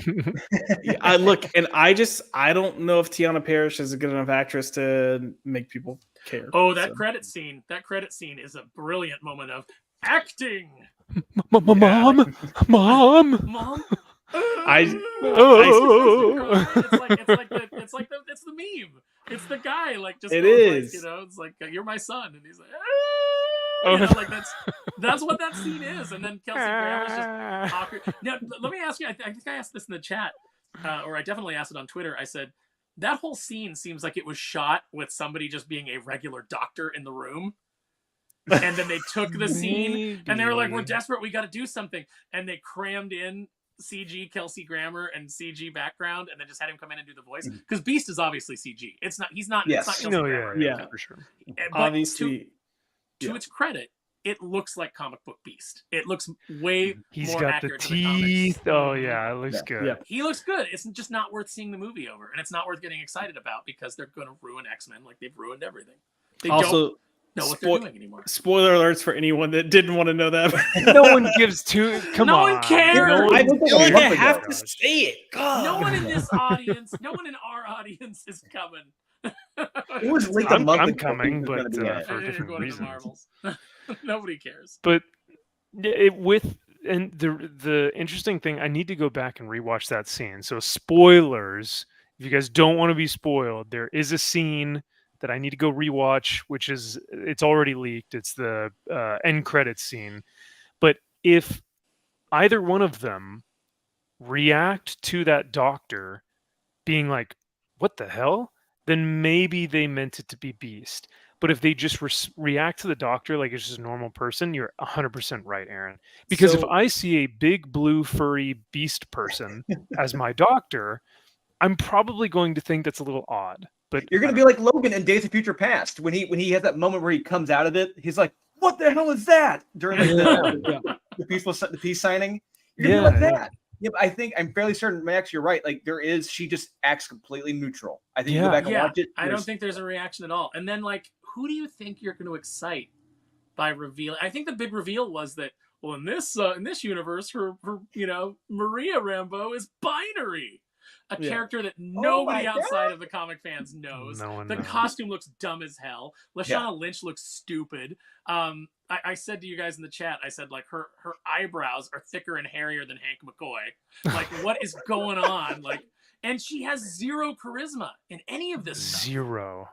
I don't know if Tiana Parrish is a good enough actress to make people care. Oh, that credit scene is a brilliant moment of acting. Mom. It's the meme. It's the guy, like, just it is. Like, it's like, you're my son, and he's like, like, that's what that scene is. And then Kelsey Grammer's just awkward. Now, let me ask you. I think I asked this in the chat, or I definitely asked it on Twitter. I said, that whole scene seems like it was shot with somebody just being a regular doctor in the room. And then they took the scene and they were like, we're desperate, we got to do something. And they crammed in CG Kelsey Grammer and CG background, and then just had him come in and do the voice. Because Beast is obviously CG. It's not Kelsey Grammer. Yeah, for sure. But obviously, to its credit, it looks like comic book Beast. It looks way He's more got accurate the to the comics. teeth. Oh yeah, it looks good. Yeah. He looks good. It's just not worth seeing the movie over, and it's not worth getting excited about, because they're going to ruin X-Men like they've ruined everything. They don't know what they're doing anymore. Spoiler alerts for anyone that didn't want to know that. No one gives two. Come on. No one cares. I feel like I have to say it. God. No one in this audience, no one in our audience is coming. It was leaked a month I'm ago. coming, but for You're different going to reasons. Marvels. Nobody cares. But the interesting thing, I need to go back and rewatch that scene. So spoilers, if you guys don't want to be spoiled, there is a scene that I need to go rewatch, it's already leaked. It's the end credits scene. But if either one of them react to that doctor being like, what the hell? Then maybe they meant it to be Beast. But if they just react to the doctor like it's just a normal person, you're 100% right, Aaron. Because if I see a big blue furry Beast person as my doctor, I'm probably going to think that's a little odd. But you're going to be like Logan in Days of Future Past when he has that moment where he comes out of it. He's like, "What the hell is that?" During the peace signing. You're gonna be like that. Yeah, but I think I'm fairly certain, Max, you're right. Like, she just acts completely neutral. I think you go back and watch it. I don't think there's a reaction at all. And then, like, who do you think you're going to excite by revealing? I think the big reveal was that, well, in this universe, her Maria Rambeau is binary. A character that nobody outside of the comic fans knows. No one knows. Costume looks dumb as hell. Lashana Lynch looks stupid. I said to you guys in the chat, I said, like, her eyebrows are thicker and hairier than Hank McCoy. Like, what is going on? Like, and she has zero charisma in any of this stuff. Zero.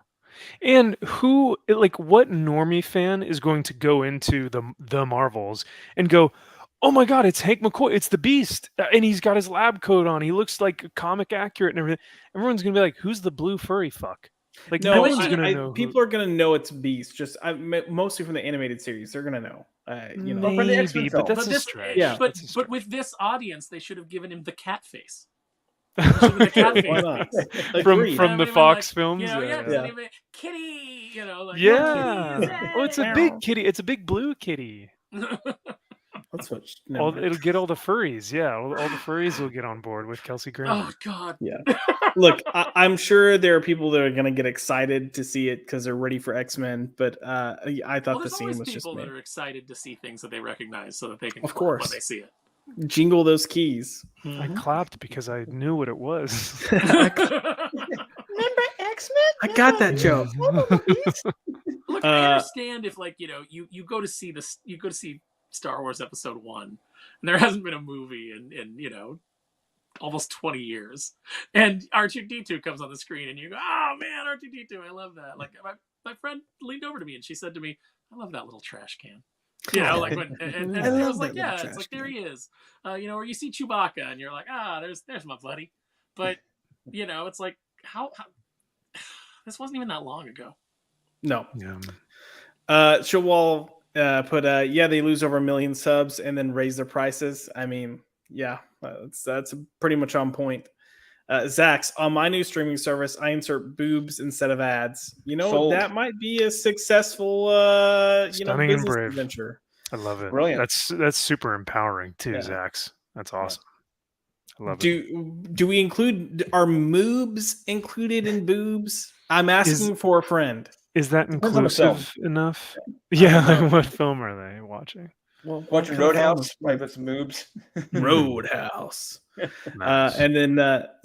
And what normie fan is going to go into the Marvels and go, "Oh my God, it's Hank McCoy, it's the Beast, and he's got his lab coat on. He looks like comic accurate and everything." Everyone's gonna be like, "Who's the blue furry fuck?" Like no one's gonna know. People are gonna know it's Beast. Just mostly from the animated series, they're gonna know. Maybe, but that's a stretch. Yeah, but with this audience, they should have given him the cat face. The cat face. Why not? From the Fox films, kitty, Oh, it's a big kitty. It's a big blue kitty. That's what. It'll get all the furries. Yeah, all the furries will get on board with Kelsey Grammer. Oh God. Yeah. Look, I'm sure there are people that are going to get excited to see it because they're ready for X-Men. But I thought the scene was just. There's people that are excited to see things that they recognize, so that they can. Of course. When they see it. Jingle those keys. I clapped because I knew what it was. Remember X-Men? I got that joke. Look, I understand if you go to see this, you go to see Star Wars Episode 1, and there hasn't been a movie in almost 20 years, and R2-D2 comes on the screen, and you go, "Oh man, R2-D2, I love that." Like my friend leaned over to me and she said to me, "I love that little trash can." And I was like, "Yeah, it's like there he is." Or you see Chewbacca and you're like, there's my buddy. But it's like how this wasn't even that long ago. No. Shawal put they lose over 1 million subs and then raise their prices. I mean, that's pretty much on point. Zax, on my new streaming service, I insert boobs instead of ads. That might be a successful Stunning business and brave adventure. I love it. Brilliant. That's super empowering too, Zax. That's awesome. I love it. Do we include, are moobs included in boobs? I'm asking for a friend. Is that inclusive enough? Yeah, what film are they watching? Well, watching Roadhouse, right? With some moobs. Roadhouse. Nice. And then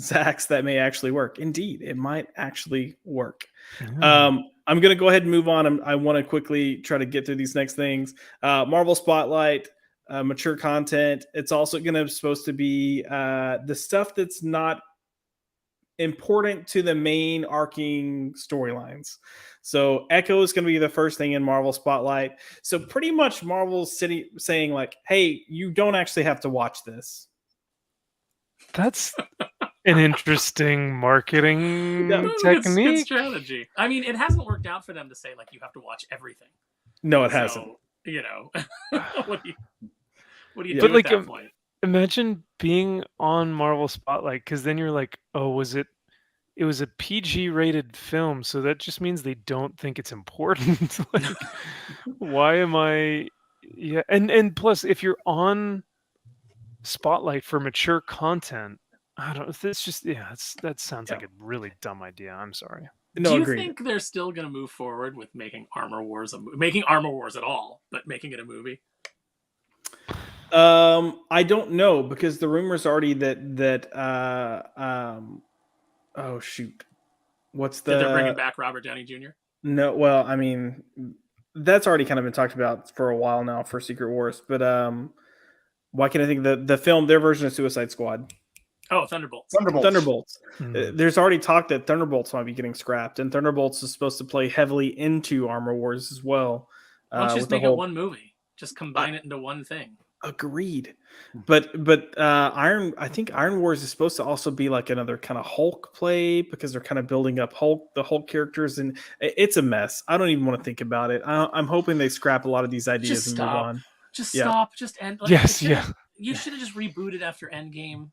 Zax, that may actually work. Indeed, it might actually work. I'm going to go ahead and move on. I want to quickly try to get through these next things. Marvel Spotlight, mature content. It's also supposed to be the stuff that's not important to the main arcing storylines. So Echo is going to be the first thing in Marvel Spotlight. So pretty much Marvel's saying like, "Hey, you don't actually have to watch this." That's an interesting marketing technique. Good strategy. I mean, it hasn't worked out for them to say like you have to watch everything. No, it hasn't. What do you do at that point? Imagine being on Marvel Spotlight, because then you're like, "Oh, it was a PG-rated film, so that just means they don't think it's important." Like, why am I? Yeah, and plus, if you're on Spotlight for mature content, I don't. It's just that sounds like a really dumb idea. I'm sorry. No, do you think they're still going to move forward with making Armor Wars at all, but making it a movie? I don't know, because the rumor's already that oh shoot, what's the? That they're bringing back Robert Downey Jr.? No, well, I mean, that's already kind of been talked about for a while now for Secret Wars, but why can't I think the film, their version of Suicide Squad? Oh, Thunderbolts. Mm-hmm. There's already talk that Thunderbolts might be getting scrapped, and Thunderbolts is supposed to play heavily into Armor Wars as well. Why don't you just make it one movie? Just combine it into one thing. Agreed. But I think Iron Wars is supposed to also be like another kind of Hulk play, because they're kind of building up the Hulk characters, and it's a mess. I don't even want to think about it. I'm hoping they scrap a lot of these ideas and move on. Just stop. Just end. Like, you should have just rebooted after Endgame.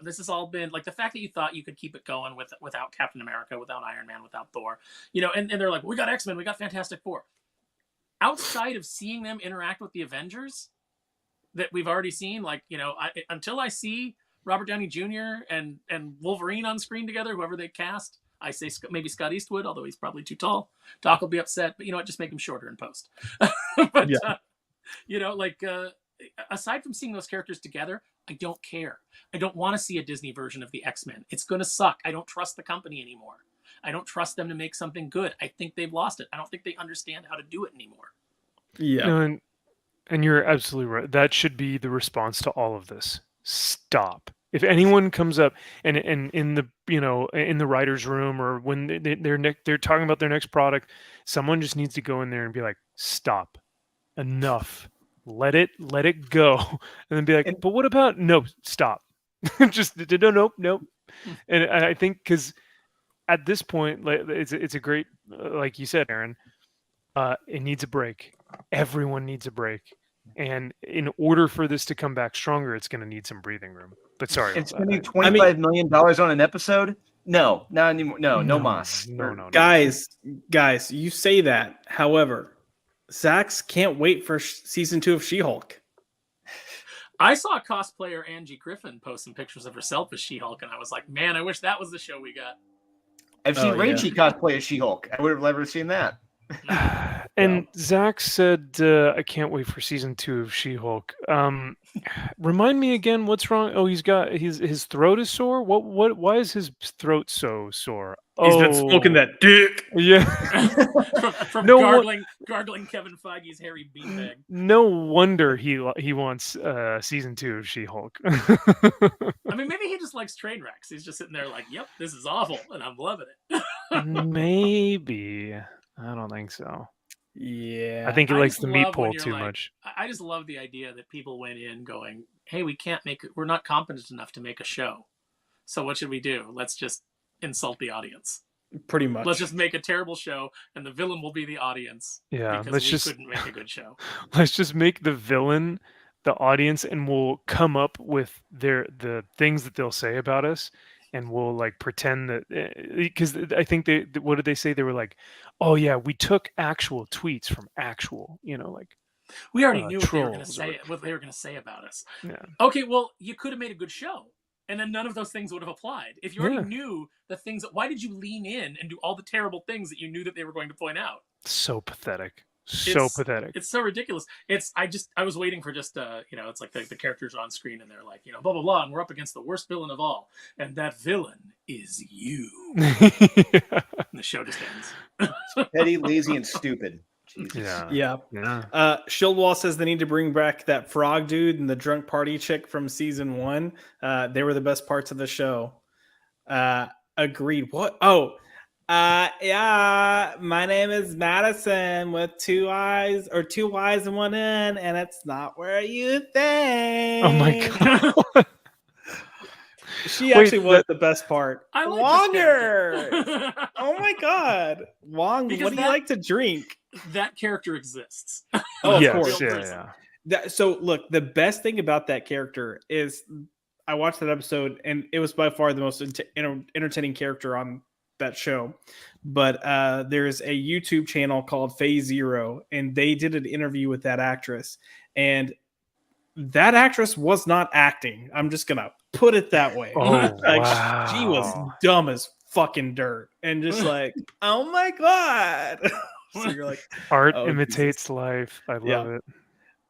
This has all been like the fact that you thought you could keep it going without Captain America, without Iron Man, without Thor. And they're like, we got X-Men, we got Fantastic Four. Outside of seeing them interact with the Avengers that we've already seen, until I see Robert Downey Jr. and Wolverine on screen together, whoever they cast, I say maybe Scott Eastwood, although he's probably too tall. Doc will be upset, but you know what? Just make him shorter in post. But aside from seeing those characters together, I don't care. I don't want to see a Disney version of the X-Men. It's going to suck. I don't trust the company anymore. I don't trust them to make something good. I think they've lost it. I don't think they understand how to do it anymore. Yeah. No, and you're absolutely right. That should be the response to all of this. Stop. If anyone comes up and in the in the writer's room, or when they're talking about their next product, someone just needs to go in there and be like, stop, enough, let it go, and then be like, but what about, no, stop. Just nope. And I think because at this point, it's a great, like you said, Aaron, it needs a break. Everyone needs a break. And in order for this to come back stronger, it's going to need some breathing room. But sorry, and spending $25 million on an episode? No, not anymore. No mas. No. Guys, you say that. However, Zax can't wait for season 2 of She-Hulk. I saw cosplayer Angie Griffin post some pictures of herself as She-Hulk, and I was like, man, I wish that was the show we got. I've seen Rachie cosplay as She-Hulk. I would have never seen that. And Zach said, I can't wait for season 2 of She-Hulk. Remind me again, what's wrong? Oh, he's got his throat is sore. Why is his throat so sore? He's been smoking that dick. Yeah. from gargling Kevin Feige's hairy beanbag. No wonder he wants season 2 of She-Hulk. I mean, maybe he just likes train wrecks. He's just sitting there like, yep, this is awful, and I'm loving it. Maybe. I don't think so. Yeah. I think he likes the meat pull too much. I just love the idea that people went in going, hey, we're not competent enough to make a show. So what should we do? Let's just insult the audience. Pretty much. Let's just make a terrible show, and the villain will be the audience. Yeah, because we couldn't make a good show. Let's just make the villain the audience, and we'll come up with the things that they'll say about us, and we'll like pretend that, because I think what did they say? They were like, oh yeah, we took actual tweets from actual, like. We already knew what they were going to say. What they were going to say about us. Yeah. Okay, well, you could have made a good show, and then none of those things would have applied. If you already knew the things, why did you lean in and do all the terrible things that you knew that they were going to point out? So pathetic. So pathetic. It's so ridiculous. I was waiting for just it's like the characters on screen and they're like, blah blah blah, and we're up against the worst villain of all, and that villain is you. Yeah. And the show just ends. Petty, lazy, and stupid. Jesus. Yeah. Shieldwall says they need to bring back that frog dude and the drunk party chick from season 1. They were the best parts of the show. Agreed. What? Oh, yeah. My name is Madison with 2 eyes or 2 Y's and 1 N, and it's not where you think. Oh my god. She actually was the best part. I like Wonger. Oh my god. Wong, Because what do you like to drink? That character exists. Oh, yes, of course. Yeah. So look, the best thing about that character is I watched that episode, and it was by far the most entertaining character on that show. But there's a YouTube channel called Phase Zero, and they did an interview with that actress, and that actress was not acting. I'm just gonna put it that way. Oh, wow. She was dumb as fucking dirt, and just like, oh my god. So you're like, art imitates life. I love it.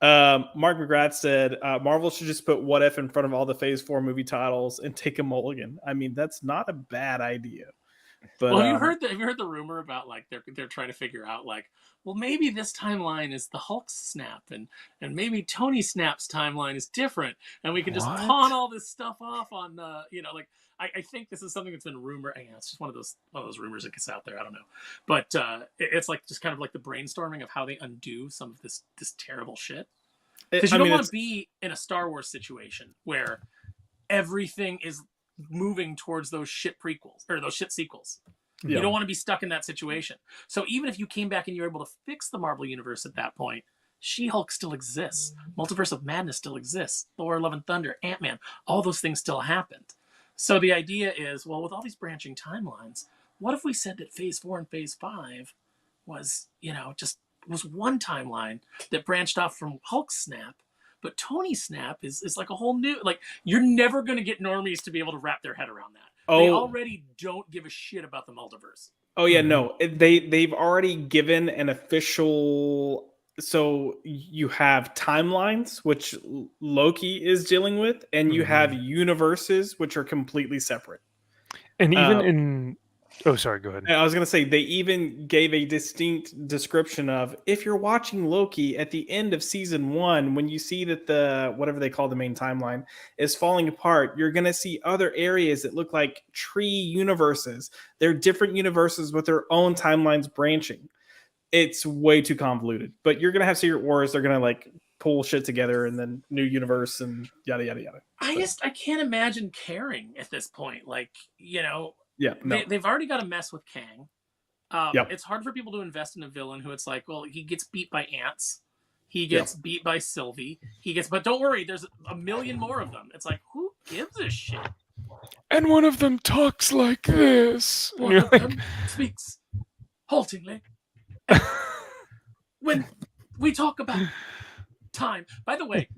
Mark McGrath said Marvel should just put What If in front of all the Phase 4 movie titles and take a mulligan. I mean, that's not a bad idea. But well, have you heard the rumor about like they're trying to figure out like, well, maybe this timeline is the Hulk snap, and maybe Tony Snap's timeline is different, and we can just pawn all this stuff off on like. I think this is something that's been rumored. It's just one of those rumors that gets out there. I don't know, but it's like just kind of like the brainstorming of how they undo some of this terrible shit. Because you don't want to be in a Star Wars situation where everything is moving towards those shit prequels or those shit sequels. Yeah. You don't want to be stuck in that situation. So even if you came back and you were able to fix the Marvel universe at that point, She-Hulk still exists. Multiverse of Madness still exists. Thor: Love and Thunder, Ant-Man, all those things still happened. So the idea is, well, with all these branching timelines, what if we said that Phase 4 and Phase 5 was, was one timeline that branched off from Hulk's snap, but Tony's snap is like a whole new, like, you're never going to get normies to be able to wrap their head around that. Oh. They already don't give a shit about the multiverse. Oh yeah, no, they've already given an official. So you have timelines, which Loki is dealing with, and you have universes, which are completely separate. And even Oh, sorry. Go ahead. I was going to say, they even gave a distinct description of, if you're watching Loki at the end of season 1, when you see that the, whatever they call the main timeline, is falling apart, you're going to see other areas that look like tree universes. They're different universes with their own timelines branching. It's way too convoluted, but you're going to have Secret Wars. They're going to like pull shit together and then new universe and yada, yada, yada. I can't imagine caring at this point. Like, yeah, no. They've already got a mess with Kang. Yep. It's hard for people to invest in a villain who it's like, well, he gets beat by ants. He gets beat by Sylvie. But don't worry, there's a million more of them. It's like, who gives a shit? And one of them talks like this. One of them speaks haltingly. When we talk about time, by the way,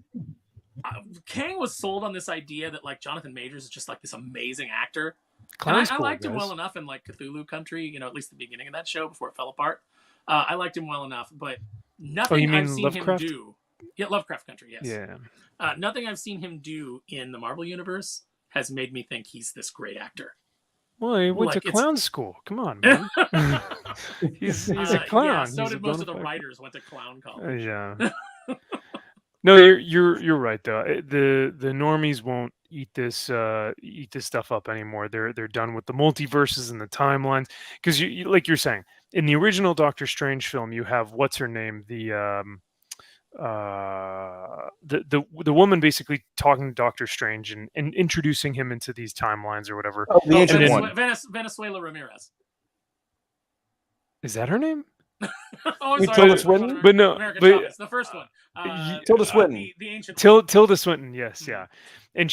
Kang was sold on this idea that like Jonathan Majors is just like this amazing actor. I liked him well enough in like Cthulhu Country, at least the beginning of that show before it fell apart. I liked him well enough, but nothing I've seen Lovecraft? him do. Yeah, Lovecraft Country, yes. Yeah. Nothing I've seen him do in the Marvel Universe has made me think he's this great actor. Well, he went to clown school. Come on, man. he's a clown. Yeah, so did most of the writers went to clown college. Yeah. No, you're right though. The normies won't eat this stuff up anymore. They're done with the multiverses and the timelines, because you like you're saying, in the original Doctor Strange film, you have what's her name, the woman basically talking to Doctor Strange and introducing him into these timelines or whatever. Oh, the ancient one. Venezuela Ramirez. Is that her name? Oh, sorry. Tilda Swinton? But no, Thomas, the first one. Tilda Swinton. The ancient Tilda Swinton, yes, yeah. And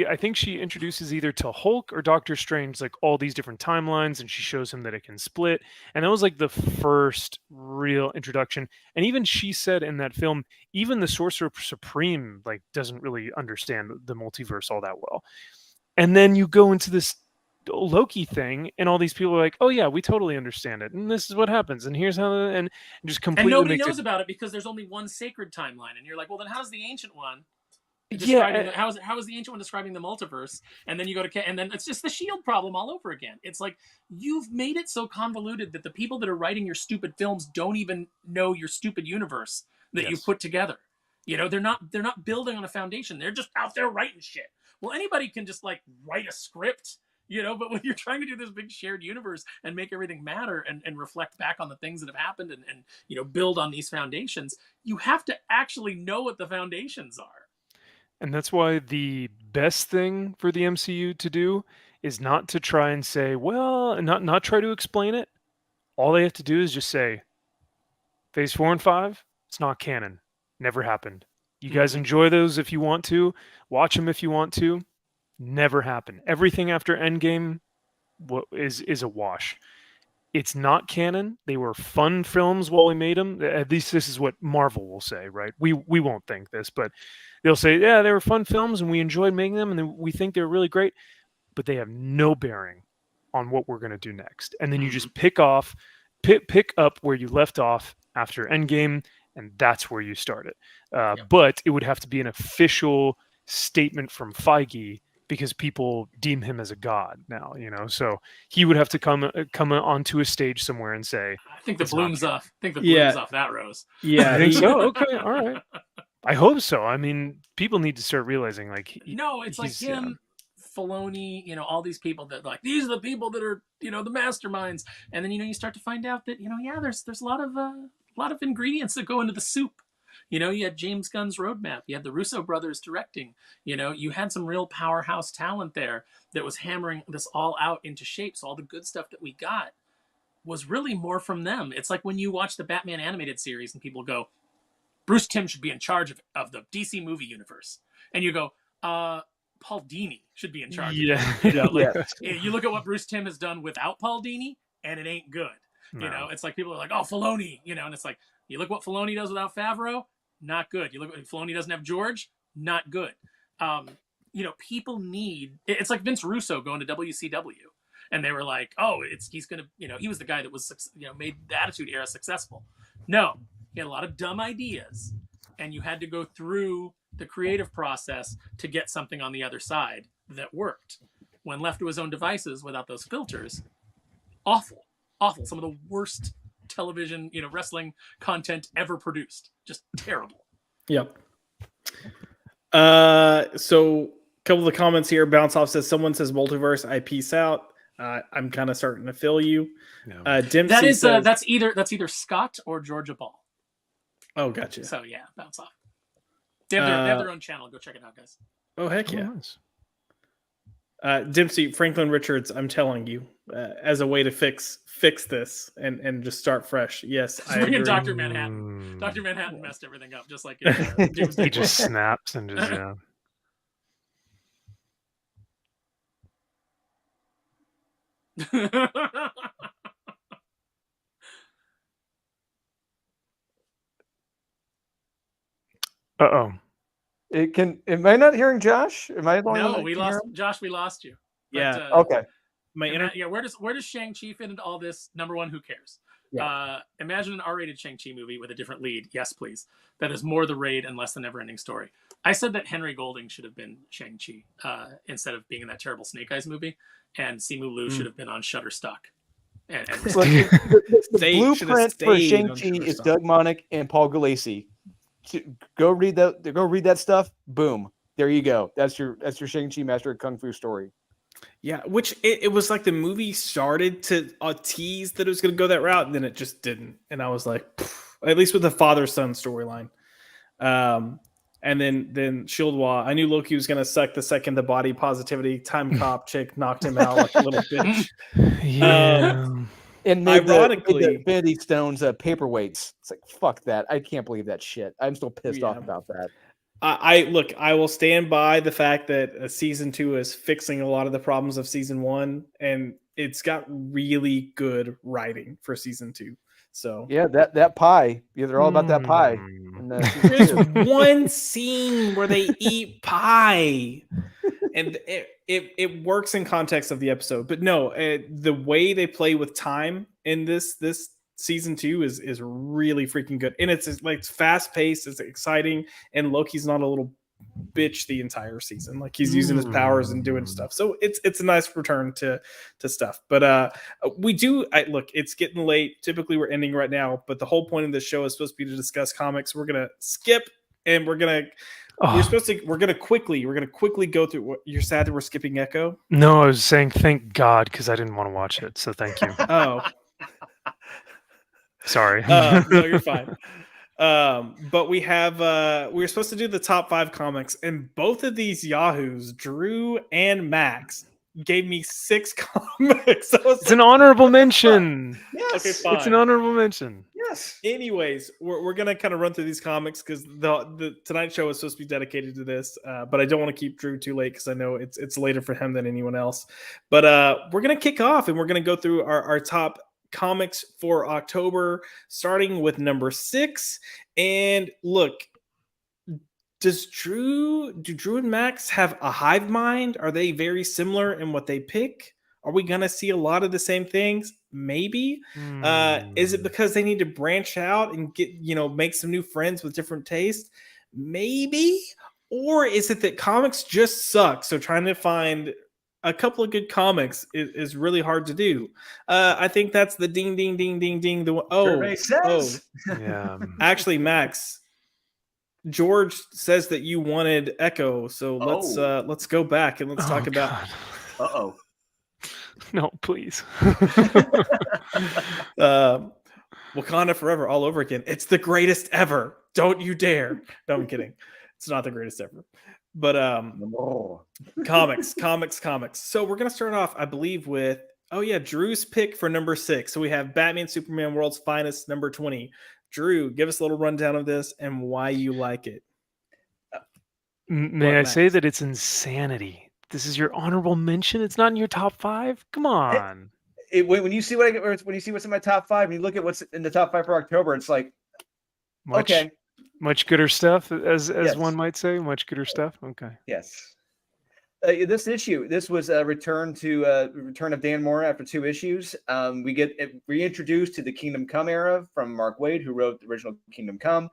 I think she introduces either to Hulk or Doctor Strange like all these different timelines, and she shows him that it can split. And that was like the first real introduction. And even she said in that film, even the Sorcerer Supreme like doesn't really understand the multiverse all that well. And then you go into this Loki thing, and all these people are like, "Oh yeah, we totally understand it, and this is what happens, and here's how," and just completely. And nobody knows about it because there's only one sacred timeline, and you're like, "Well, then how's the ancient one?" How is the ancient one describing the multiverse? And then you go to, and then it's just the Shield problem all over again. It's like you've made it so convoluted that the people that are writing your stupid films don't even know your stupid universe that you've put together. They're not building on a foundation. They're just out there writing shit. Well, anybody can just like write a script. But when you're trying to do this big shared universe and make everything matter and reflect back on the things that have happened and build on these foundations, you have to actually know what the foundations are. And that's why the best thing for the MCU to do is not to try and say, well, not try to explain it. All they have to do is just say, Phase 4 and 5, it's not canon. Never happened. You guys enjoy those if you want to. Watch them if you want to. Never happened. Everything after Endgame is a wash. It's not canon. They were fun films while we made them. At least this is what Marvel will say, right? We won't think this, but they'll say, yeah, they were fun films and we enjoyed making them and we think they're really great, but they have no bearing on what we're going to do next. And then you just pick up where you left off after Endgame, and that's where you started. But it would have to be an official statement from Feige, because people deem him as a god now, so he would have to come onto a stage somewhere and say, I think the bloom's off. Bloom's off that rose. Yeah, I think so. Okay, all right. I hope so. I mean, people need to start realizing, like, it's like him, Filoni, all these people that like, these are the people that are, the masterminds. And then, you start to find out that, there's a lot of ingredients that go into the soup. You had James Gunn's roadmap. You had the Russo brothers directing. You had some real powerhouse talent there that was hammering this all out into shape. So all the good stuff that we got was really more from them. It's like when you watch the Batman animated series and people go, Bruce Timm should be in charge of the DC movie universe. And you go, Paul Dini should be in charge. Yeah. You look at what Bruce Timm has done without Paul Dini, and it ain't good. No. It's like people are like, oh, Filoni, and it's like, you look what Filoni does without Favreau, not good. You look what Filoni doesn't have George, not good. People need, it's like Vince Russo going to WCW. And they were like, oh, he's going to, he was the guy that was, made the Attitude Era successful. No, he had a lot of dumb ideas. And you had to go through the creative process to get something on the other side that worked. When left to his own devices without those filters, awful. Some of the worst television, wrestling content ever produced. Just terrible. Yep. So a couple of the comments here. Bounce Off says, someone says multiverse, I peace out. I'm kind of starting to feel you. No. Dempsey says, that's either Scott or Georgia Ball. Oh, gotcha. So yeah, Bounce Off. They have their own channel. Go check it out, guys. Oh, heck yeah. Nice. Dempsey, Franklin Richards, I'm telling you, as a way to fix this and just start fresh. Yes, I agree. Dr. Manhattan. Dr. Manhattan messed everything up, just like he just snaps and just Uh-oh. Am I not hearing Josh? Am I the only one? No, we lost Josh. We lost you. Yeah. Okay. Where does Shang-Chi fit into all this? Number one, who cares? Yeah. Imagine an R-rated Shang-Chi movie with a different lead. Yes, please. That is more the raid and less the never-ending story. I said that Henry Golding should have been Shang-Chi instead of being in that terrible Snake Eyes movie, and Simu Liu should have been on Shutterstock. And the blueprint for Shang-Chi is Doug Monk and Paul Gulacy. Go read that stuff. Boom. There you go. That's your Shang-Chi Master of Kung Fu story. Yeah, which it was like the movie started to tease that it was going to go that route, and then it just didn't. And I was like, at least with the father-son storyline. And then Shieldwa, I knew Loki was going to suck the second the body positivity time cop chick knocked him out like a little bitch. Yeah. And ironically, the Infinity Stones paperweights. It's like, fuck that. I can't believe that shit. I'm still pissed off about that. I will stand by the fact that season 2 is fixing a lot of the problems of season 1, and it's got really good writing for season 2. So yeah, that pie. Yeah, they're all about that pie. There's one scene where they eat pie, and it works in context of the episode. But no, the way they play with time in this season 2 is really freaking good, and it's like fast paced, it's exciting, and Loki's not a little bitch the entire season. Like he's using his powers and doing stuff. So it's a nice return to stuff. But look, it's getting late. Typically we're ending right now, but the whole point of this show is supposed to be to discuss comics. We're gonna skip, and we're gonna quickly go through. What, you're sad that we're skipping Echo? No, I was saying thank God, because I didn't want to watch it. So thank you. Oh. Sorry. No, you're fine. But we were supposed to do the top 5 comics, and both of these yahoos, Drew and Max, gave me 6 comics. It's an honorable mention. Yes. Okay, fine. It's an honorable mention. Yes. Anyways, we're gonna kind of run through these comics because the tonight's show is supposed to be dedicated to this. But I don't want to keep Drew too late because I know it's later for him than anyone else. But we're gonna kick off, and we're gonna go through our top comics for October, starting with number 6. And look, do Drew and Max have a hive mind? Are they very similar in what they pick? Are we gonna see a lot of the same things? Maybe. Is it because they need to branch out and get, make some new friends with different tastes? Maybe. Or is it that comics just suck, so trying to find a couple of good comics is really hard to do? I think that's the ding, ding, ding, ding, ding. Yeah. Actually, Max, George says that you wanted Echo, so let's go back and let's talk about. Uh-oh. No, please. Wakanda Forever all over again. It's the greatest ever. Don't you dare. No, I'm kidding. It's not the greatest ever. But comics. So we're gonna start off, I believe, with Drew's pick for number 6. So we have Batman Superman World's Finest, number 20. Drew, give us a little rundown of this and why you like it. May I say that it's insanity? This is your honorable mention. It's not in your top 5. Come on. When you see when you see what's in my top 5, and you look at what's in the top 5 for October, it's like, okay. Much gooder stuff, as yes. One might say. Much gooder stuff. Okay. Yes. This was a return of Dan Mora after 2 issues. We get reintroduced to the Kingdom Come era from Mark Waid, who wrote the original Kingdom Come,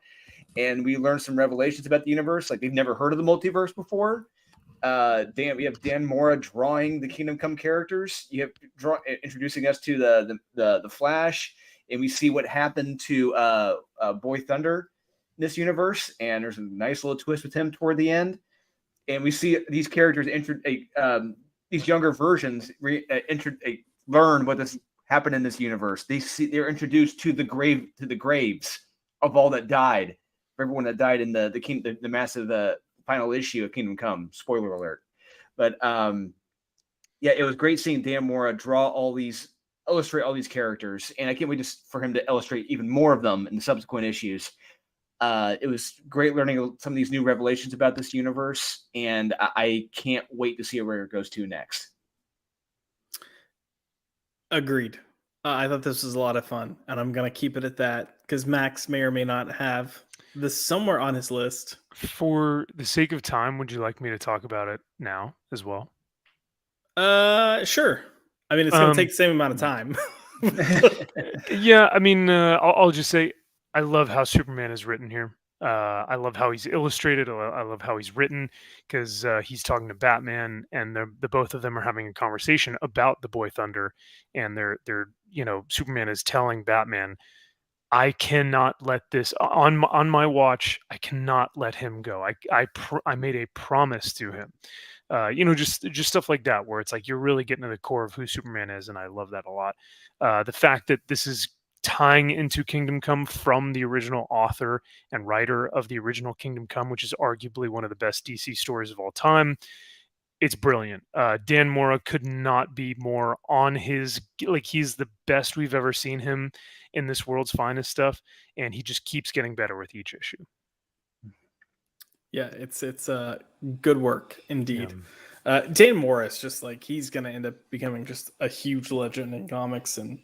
and we learn some revelations about the universe. Like, they've never heard of the multiverse before. we have Dan Mora drawing the Kingdom Come characters. You have introducing us to the Flash, and we see what happened to Boy Thunder in this universe. And there's a nice little twist with him toward the end. And we see these characters these younger versions learn what this happened in this universe. They're introduced to the graves of all that died, everyone that died in the massive final issue of Kingdom Come. Spoiler alert. But it was great seeing Dan Mora illustrate all these characters, and I can't wait for him to illustrate even more of them in the subsequent issues. It was great learning some of these new revelations about this universe, and I can't wait to see where it goes to next. Agreed. I thought this was a lot of fun, and I'm going to keep it at that because Max may or may not have this somewhere on his list. For the sake of time, would you like me to talk about it now as well? Sure. I mean, it's going to take the same amount of time. Yeah, I mean, I'll just say I love how Superman is written here. I love how he's illustrated. I love how he's written because he's talking to Batman, and the both of them are having a conversation about the Boy Thunder, and they're Superman is telling Batman, I cannot let this on my watch. I cannot let him go. I made a promise to him. Just stuff like that, where it's like you're really getting to the core of who Superman is, and I love that a lot. The fact that this is tying into Kingdom Come from the original author and writer of the original Kingdom Come, which is arguably one of the best DC stories of all time. It's brilliant. Dan Mora could not be more on his, he's the best we've ever seen him in this world's finest stuff, and he just keeps getting better with each issue. Yeah, it's good work indeed. Yeah. Dan Morris, just he's going to end up becoming just a huge legend in comics, and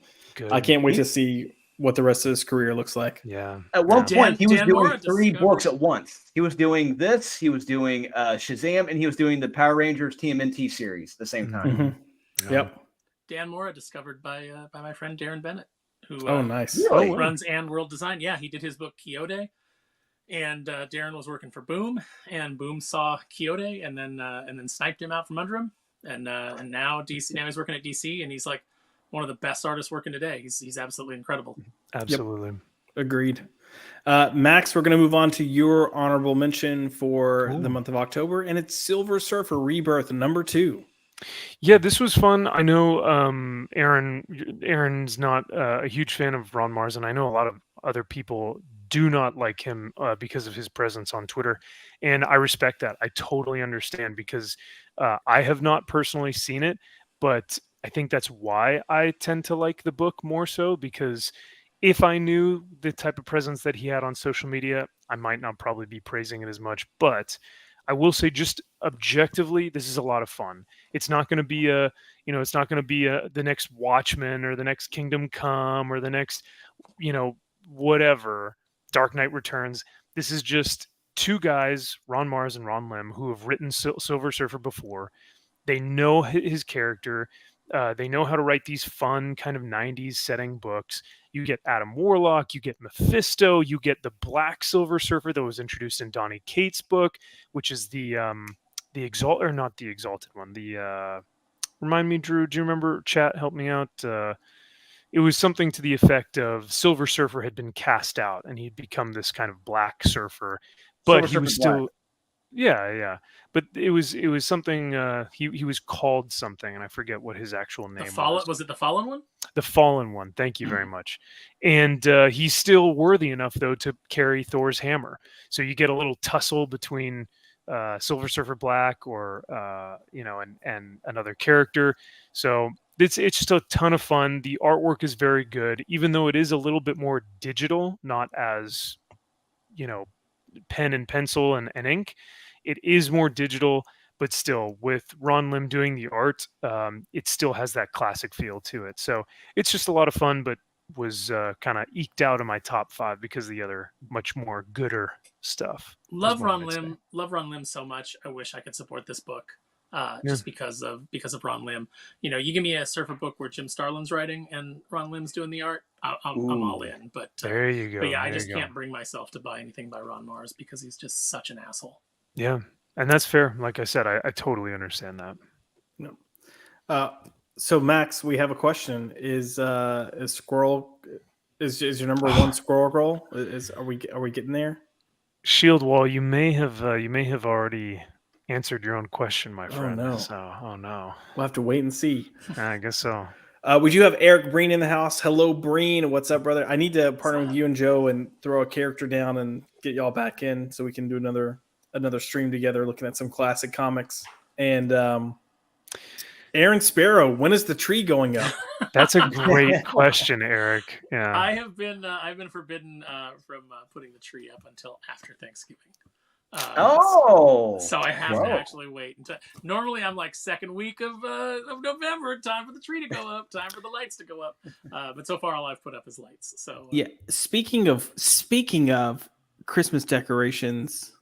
I can't wait to see what the rest of his career looks like. Yeah. At one point, he was doing 3 books at once. He was doing this, he was doing Shazam, and he was doing the Power Rangers TMNT series at the same time. Mm-hmm. Yep. Dan Mora, discovered by my friend Darren Bennett, who nice. Really? Runs And World Design. Yeah, he did his book Quixote, and Darren was working for Boom, and Boom saw Quixote and then sniped him out from under him, and now DC. Now he's working at DC, and he's like one of the best artists working today. He's absolutely incredible. Absolutely. Yep. Agreed. Max, we're going to move on to your honorable mention for the month of October, and it's Silver Surfer Rebirth #2. Yeah, this was fun. I know Aaron's not a huge fan of Ron Mars, and I know a lot of other people do not like him because of his presence on Twitter, and I respect that. I totally understand because I have not personally seen it, but I think that's why I tend to like the book more so, because if I knew the type of presence that he had on social media, I might not probably be praising it as much. But I will say, just objectively, this is a lot of fun. It's not going to be the next Watchmen or the next Kingdom Come or the next, whatever, Dark Knight Returns. This is just 2 guys, Ron Mars and Ron Lim, who have written Silver Surfer before. They know his character. They know how to write these fun kind of 90s setting books. You get Adam Warlock, you get Mephisto, you get the Black Silver Surfer that was introduced in Donny Cates' book, which is the Exalted, or not the Exalted one. Remind me, Drew, do you remember? Chat, help me out. It was something to the effect of Silver Surfer had been cast out and he'd become this kind of Black Surfer, but he was still... Yeah. But it was something, he was called something, and I forget what his actual name was. Was it the Fallen one? The Fallen one. Thank you very much. And he's still worthy enough, though, to carry Thor's hammer. So you get a little tussle between Silver Surfer Black or, and another character. So it's just a ton of fun. The artwork is very good, even though it is a little bit more digital, not as, pen and pencil and ink. It is more digital, but still, with Ron Lim doing the art, it still has that classic feel to it. So it's just a lot of fun, but was kind of eked out of my top 5 because of the other much more gooder stuff. Love Ron Lim so much. I wish I could support this book just because of Ron Lim. You give me a Surfer book where Jim Starlin's writing and Ron Lim's doing the art, I'm all in. But there you go. But yeah, I just can't bring myself to buy anything by Ron Mars because he's just such an asshole. Yeah. And that's fair. Like I said, I totally understand that. No. So Max, we have a question. Is Squirrel is your number one Squirrel Girl? Are we getting there? Shield Wall, you may have already answered your own question, my friend. Oh no. So, no. We'll have to wait and see. I guess so. We do have Eric Breen in the house. Hello, Breen. What's up, brother? I need to partner with you and Joe and throw a character down and get y'all back in so we can do another stream together looking at some classic comics. And Aaron Sparrow, when is the tree going up? That's a great question, Eric. Yeah. I've been forbidden from putting the tree up until after Thanksgiving. So I have to actually wait until. Normally, I'm like second week of November. Time for the tree to go up. Time for the lights to go up. But so far, all I've put up is lights. So yeah. Speaking of Christmas decorations,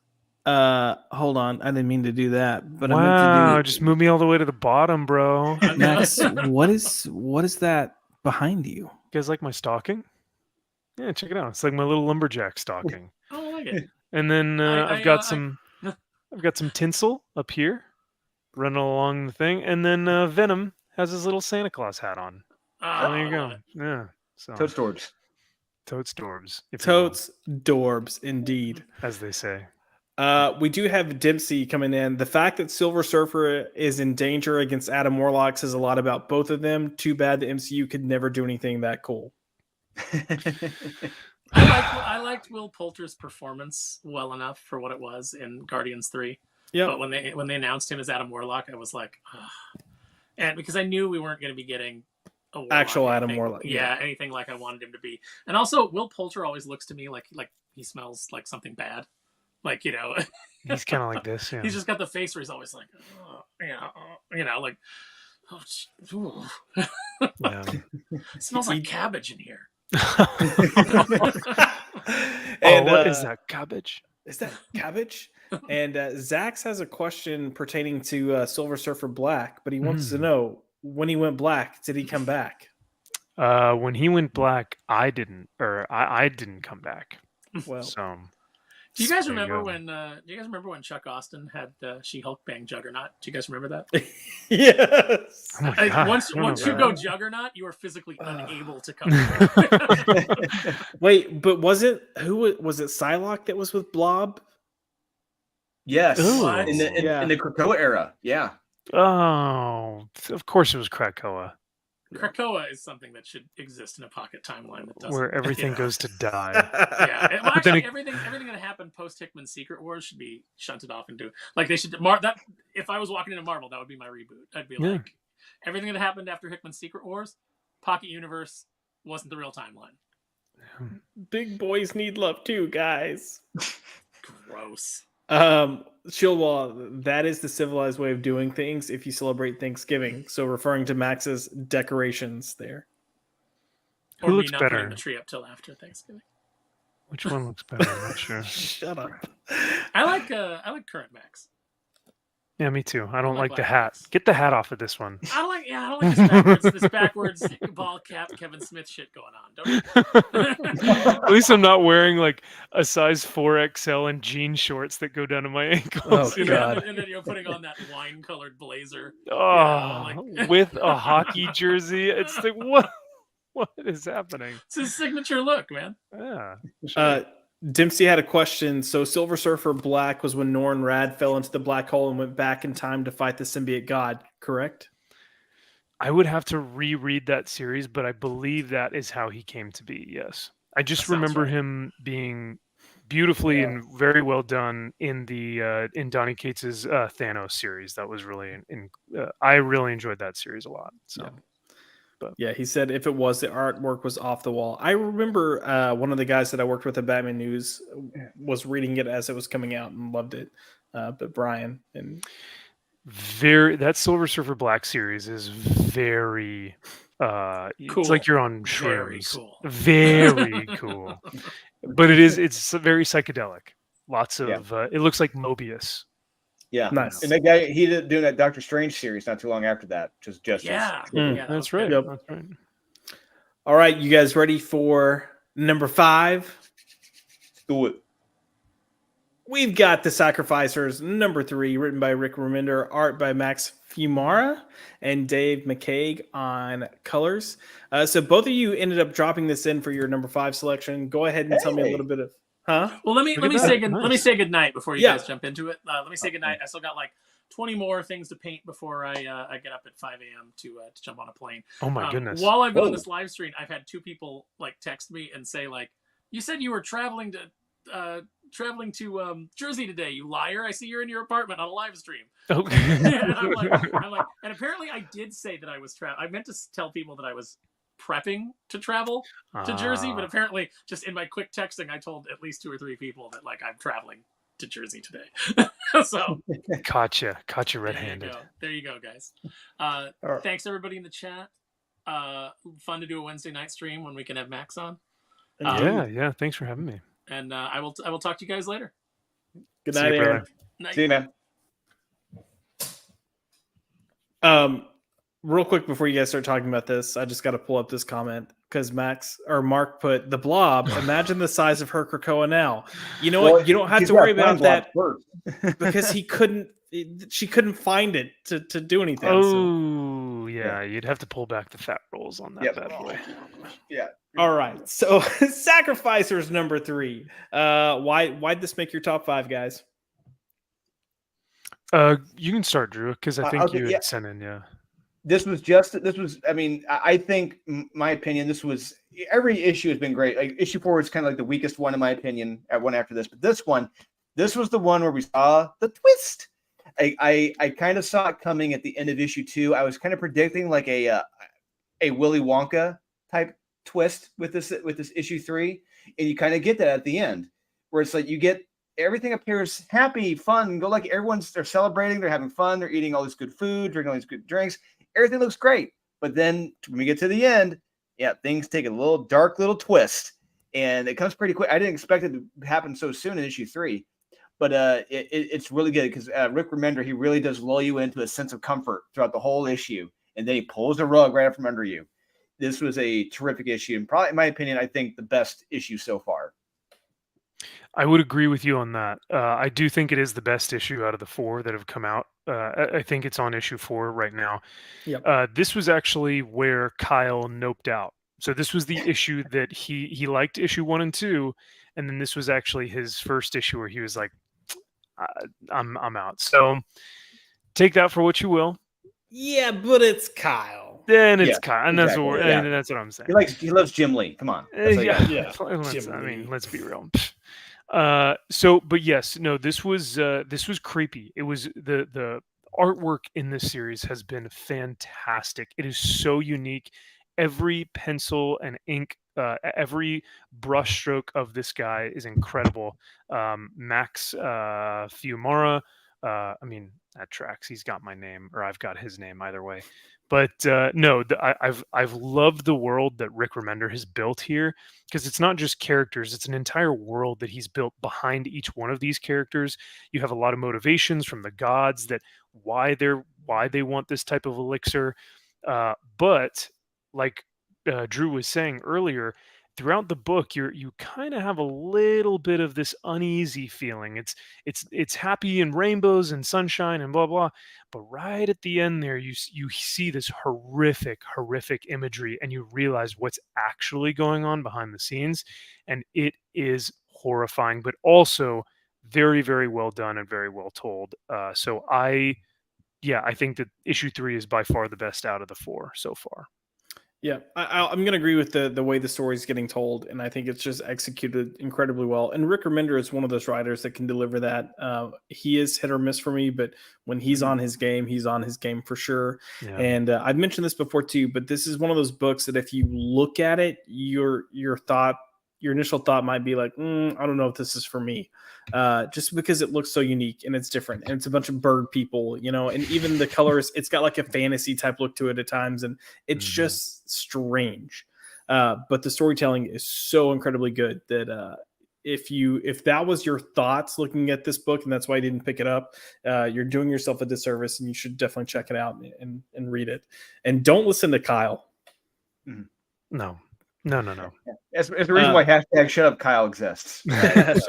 hold on. I didn't mean to do that, but I meant to just move me all the way to the bottom, bro. Max, what is that behind you? You guys like my stocking? Yeah, check it out. It's like my little lumberjack stocking. Oh, I like it. And then I've got some tinsel up here running along the thing, and then Venom has his little Santa Claus hat on. Oh, there you go. Yeah. So Totes Dorbs. Totes Dorbs. Totes Dorbs, indeed, as they say. We do have Dempsey coming in. The fact that Silver Surfer is in danger against Adam Warlock says a lot about both of them. Too bad the MCU could never do anything that cool. I liked Will Poulter's performance well enough for what it was in Guardians 3. Yeah. But when they announced him as Adam Warlock, I was like, ugh. And because I knew we weren't going to be getting a Warlock, actual Adam Warlock. Yeah, anything like I wanted him to be. And also, Will Poulter always looks to me like he smells like something bad. Like, he's kind of like this. Yeah. He's just got the face where he's always like, like, yeah. It smells like cabbage in here. And what is that, cabbage? Is that cabbage? And Zax has a question pertaining to Silver Surfer Black, but he wants to know, when he went black, did he come back? When he went black, I didn't come back. Well, so do you guys remember when Chuck Austin had She-Hulk bang Juggernaut? Do you guys remember that? Yes. Oh my God, once you go Juggernaut, you are physically unable to come back. Wait, but was it Psylocke that was with Blob? Yes. Ooh. In the Krakoa era. Yeah. Oh, of course it was Krakoa. Krakoa is something that should exist in a pocket timeline that doesn't. Where everything goes to die. Yeah. Well, actually, everything that happened post Hickman's Secret Wars should be shunted off into they should that. If I was walking into Marvel, that would be my reboot. I'd be like, everything that happened after Hickman's Secret Wars, Pocket Universe wasn't the real timeline. Big boys need love too, guys. Gross. Shieldwall, that is the civilized way of doing things if you celebrate Thanksgiving. So referring to Max's decorations there. Who looks better? Putting the tree up till after Thanksgiving. Which one looks better? I'm not sure. Shut up. I like current Max. Yeah, me too. I don't like the hat. Get the hat off of this one. I don't like this backwards ball cap Kevin Smith shit going on. At least I'm not wearing like a size 4XL and jean shorts that go down to my ankles. Oh, God. And then you're putting on that wine-colored blazer. With a hockey jersey. It's like, what is happening? It's his signature look, man. Yeah. Sure. Dempsey had a question. So Silver Surfer Black was when Norrin Rad fell into the black hole and went back in time to fight the symbiote god, correct? I would have to reread that series, but I believe that is how he came to be, yes. I just remember him being beautifully and very well done in the in Donny Cates's Thanos series. That was really I really enjoyed that series a lot. So But yeah, he said if it was, the artwork was off the wall. I remember one of the guys that I worked with at Batman News was reading it as it was coming out and loved it. But Brian and that Silver Surfer Black series is very cool. It's like you're on shrooms. Very cool. But it's very psychedelic. Lots of it looks like Mobius. Yeah, nice. And that guy, he did doing that Doctor Strange series not too long after that, which was Justice. Yeah, that's right. Yep. That's right. All right, you guys ready for number 5? Do it. We've got The Sacrificers #3, written by Rick Remender, art by Max Fiumara and Dave McCaig on colors. So both of you ended up dropping this in for your #5 selection. Go ahead and tell me a little bit of, Well, let me say good night before you guys jump into it. Let me say good night. I still got like 20 more things to paint before I get up at 5 a.m. to jump on a plane. Oh my goodness! While I've been on this live stream, I've had 2 people like text me and say like, "You said you were traveling to Jersey today, you liar! I see you're in your apartment on a live stream." Oh. And I'm like, and apparently I did say that I was I meant to tell people that I was prepping to travel to Jersey, but apparently just in my quick texting, I told at least 2 or 3 people that like I'm traveling to Jersey today. So caught you red-handed. There you go, guys. Thanks everybody in the chat. Fun to do a Wednesday night stream when we can have Max on. Yeah. Thanks for having me. And I will talk to you guys later. Good night, Aaron. See you, man. Real quick before you guys start talking about this, I just got to pull up this comment because Mark put the Blob. Imagine the size of her Krakoa now. You know what? You don't have to worry about that because she couldn't find it to do anything. Oh, yeah. You'd have to pull back the fat rolls on that bad boy. Yeah. All right. So Sacrificers #3. Why'd this make your top 5, guys? You can start, Drew, because I think you had sent in, I think, my opinion, every issue has been great. Like issue 4 is kind of like the weakest one in my opinion, at one after this. But this was the one where we saw the twist. I kind of saw it coming at the end of issue 2. I was kind of predicting like a Willy Wonka type twist with this issue 3, and you kind of get that at the end, where it's like you get everything appears happy, fun, go like they're celebrating, they're having fun, they're eating all this good food, drinking all these good drinks, everything looks great. But then when we get to the end, things take a dark little twist, and it comes pretty quick. I didn't expect it to happen so soon in issue 3, but it's really good because Rick Remender, he really does lull you into a sense of comfort throughout the whole issue, and then he pulls the rug right out from under you. This was a terrific issue, and probably, in my opinion, I think the best issue so far. I would agree with you on that. I do think it is the best issue out of the 4 that have come out. I think it's on issue 4 right now. Yep. This was actually where Kyle noped out. So this was the issue that he liked issue 1 and 2, and then this was actually his first issue where he was like, I'm out. So take that for what you will. Yeah, but it's Kyle. Then it's Kyle, and that's what I'm saying. He loves Jim Lee. Come on. Let's be real. But yes, no, this was creepy. It was the artwork in this series has been fantastic. It is so unique. Every pencil and ink, every brushstroke of this guy is incredible. Max Fiumara. That tracks. He's got my name, or I've got his name, either way. But I've loved the world that Rick Remender has built here, because it's not just characters; it's an entire world that he's built behind each one of these characters. You have a lot of motivations from the gods that why they want this type of elixir, but like Drew was saying earlier, throughout the book, you kind of have a little bit of this uneasy feeling. It's happy and rainbows and sunshine and blah blah, but right at the end there, you see this horrific imagery, and you realize what's actually going on behind the scenes, and it is horrifying, but also very, very well done and very well told. So I think that issue 3 is by far the best out of the 4 so far. Yeah, I'm going to agree with the way the story's getting told, and I think it's just executed incredibly well. And Rick Remender is one of those writers that can deliver that. He is hit or miss for me, but when he's on his game, he's on his game for sure. Yeah. And I've mentioned this before too, but this is one of those books that if you look at it, your initial thought might be like, I don't know if this is for me, just because it looks so unique and it's different, and it's a bunch of bird people, and even the colors, it's got like a fantasy type look to it at times, and it's just strange. But the storytelling is so incredibly good that if that was your thoughts looking at this book, and that's why I didn't pick it up, you're doing yourself a disservice, and you should definitely check it out and read it. And don't listen to Kyle. No. No. It's the reason why hashtag Shut Up Kyle exists.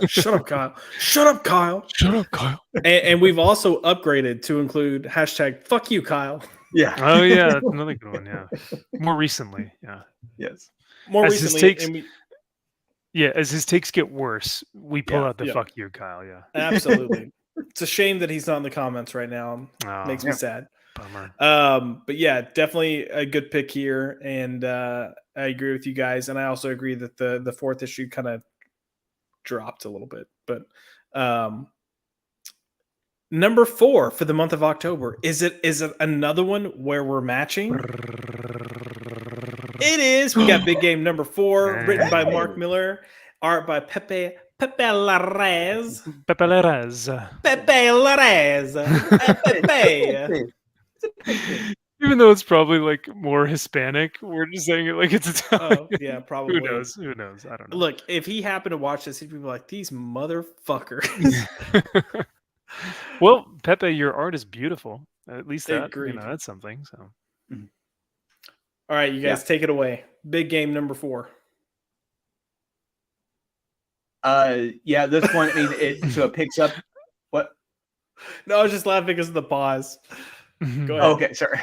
Shut up, Kyle. Shut up, Kyle. Shut up, Kyle. And we've also upgraded to include hashtag Fuck you, Kyle. Yeah. Oh yeah, that's another good one. Yeah. More recently, yeah. Yes. More As recently, as his takes get worse, we pull out the yeah. fuck you, Kyle. Yeah. Absolutely. It's a shame that he's not in the comments right now. Makes me sad. Bummer. But yeah, definitely a good pick here, and I agree with you guys. And I also agree that the fourth issue kind of dropped a little bit. But number 4 for the month of October, is it another one where we're matching? It is. We got Big Game number 4, written by Mark Miller, art by Pepe Larraz. Pepe Larraz. Even though it's probably like more Hispanic, we're just saying it like it's Italian. Oh, yeah, probably. Who knows? I don't know. Look, if he happened to watch this, he'd be like, these motherfuckers. Well, Pepe, your art is beautiful. At least Agreed. that's something. So, all right, you guys take it away. Big Game number 4. This one. I mean, it picks up. What? No, I was just laughing because of the pause. Go ahead. Okay, sorry.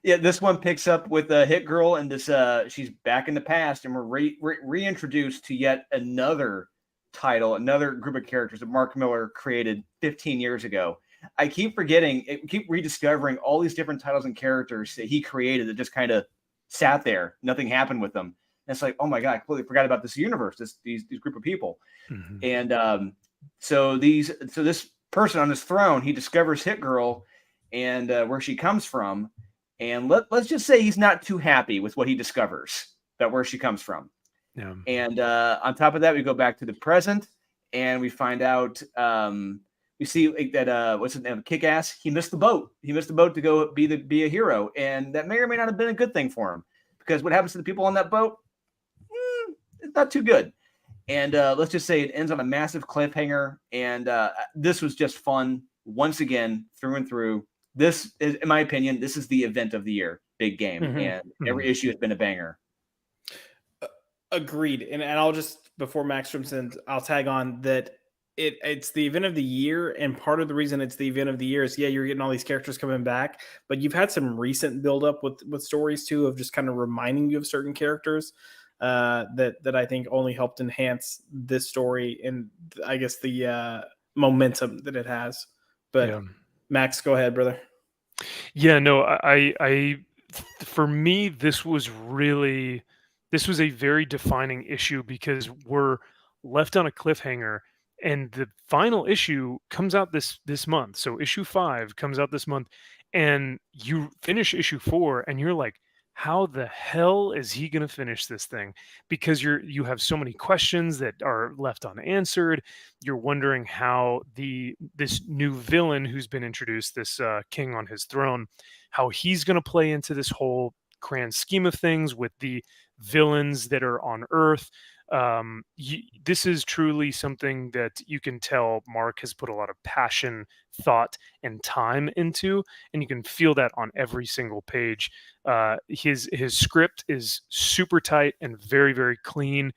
Yeah, this one picks up with a Hit Girl, and this she's back in the past, and we're reintroduced to yet another title, another group of characters that Mark Miller created 15 years ago. I keep keep rediscovering all these different titles and characters that he created that just kind of sat there. Nothing happened with them. And it's like, oh my God, I completely forgot about this universe, these group of people. Mm-hmm. And so this person on this throne, he discovers Hit Girl and where she comes from. And let's just say he's not too happy with what he discovers, where she comes from. Yeah. And on top of that, we go back to the present and we find out, we see that, what's his name? Kick-Ass. He missed the boat. He missed the boat to go be a hero. And that may or may not have been a good thing for him, because what happens to the people on that boat? It's not too good. And let's just say it ends on a massive cliffhanger. And this was just fun once again, through and through. This is, in my opinion, this is the event of the year, Big Game. Mm-hmm. And every issue has been a banger. Agreed. And I'll just, before Max jumps in, I'll tag on that it's the event of the year. And part of the reason it's the event of the year is, you're getting all these characters coming back, but you've had some recent buildup with stories too, of just kind of reminding you of certain characters that I think only helped enhance this story and I guess the momentum that it has. But Max, go ahead, brother. Yeah, no, I for me, this was a very defining issue, because we're left on a cliffhanger, and the final issue comes out this month. So issue 5 comes out this month, and you finish issue 4 and you're like, how the hell is he going to finish this thing? Because you have so many questions that are left unanswered. You're wondering how this new villain who's been introduced, this king on his throne, how he's going to play into this whole grand scheme of things with the villains that are on Earth. This is truly something that you can tell Mark has put a lot of passion, thought, and time into, and you can feel that on every single page. His script is super tight and very, very clean.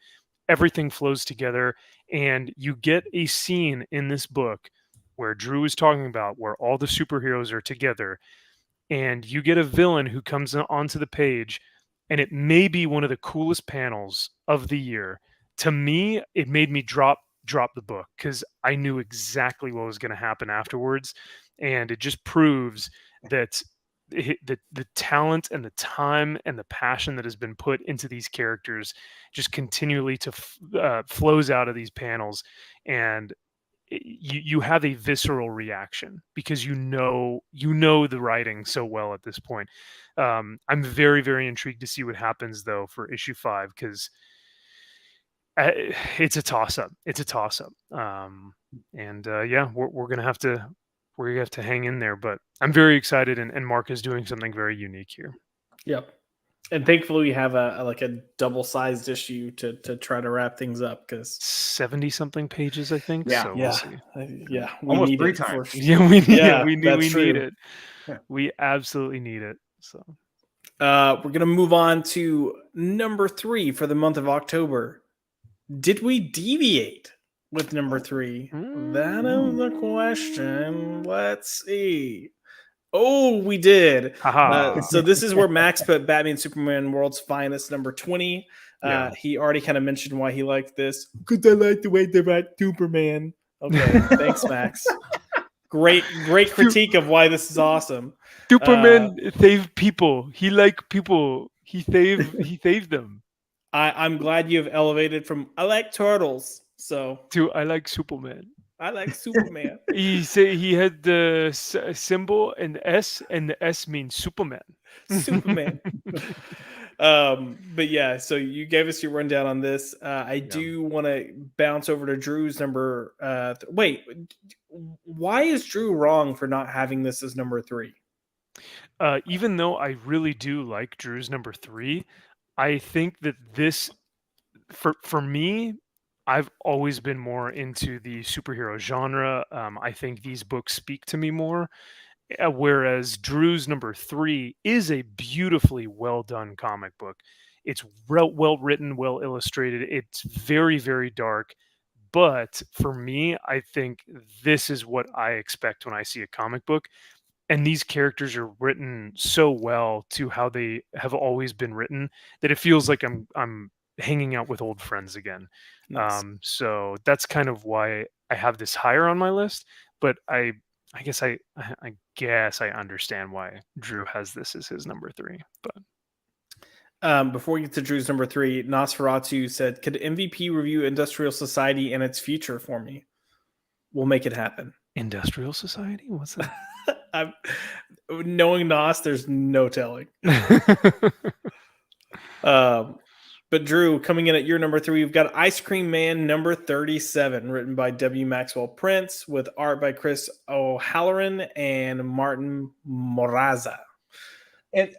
Everything flows together, and you get a scene in this book where Drew is talking about where all the superheroes are together, and you get a villain who comes onto the page, and it may be one of the coolest panels of the year. To me, it made me drop the book, because I knew exactly what was going to happen afterwards, and it just proves that the talent and the time and the passion that has been put into these characters just continually flows out of these panels, and you have a visceral reaction because you know the writing so well at this point. I'm very, very intrigued to see what happens though for issue 5, because it's a toss up. We're gonna have to hang in there, but I'm very excited, and Mark is doing something very unique here. Yep. And thankfully we have a double-sized issue to try to wrap things up, because 70 something pages, I think. Yeah. So yeah. We'll see. Yeah. Almost 3 times. Yeah, we need Yeah, it. We that's need true. it. Yeah. We absolutely need it. So We're gonna move on to number 3 for the month of October. Did we deviate with number 3? That is the question. Let's see. Oh, we did. So this is where Max put Batman Superman World's Finest, number 20. He already kind of mentioned why he liked this. Because I like the way they write Superman. Okay, thanks, Max. Great critique of why this is awesome. Superman save people. He like people. He saved them. I'm glad you have elevated from I like turtles to I like Superman. I like Superman. He had the symbol and S, and the S means Superman. Superman. But yeah, so you gave us your rundown on this. I do want to bounce over to Drew's number. Wait, why is Drew wrong for not having this as number 3? Even though I really do like Drew's number 3, I think that this, for me, I've always been more into the superhero genre. I think these books speak to me more. Whereas Drew's number 3 is a beautifully well done comic book. It's well written, well illustrated. It's very, very dark. But for me, I think this is what I expect when I see a comic book. And these characters are written so well to how they have always been written that it feels like I'm hanging out with old friends again. Nice. So that's kind of why I have this higher on my list. But I guess I understand why Drew has this as his number 3. But before we get to Drew's number 3, Nosferatu said, "Could MVP review Industrial Society and its future for me? We'll make it happen." Industrial Society? What's that? Knowing Nos, there's no telling. But Drew, coming in at your number 3, we've got Ice Cream Man number 37, written by W. Maxwell Prince, with art by Chris O'Halloran and Martin Moraza. And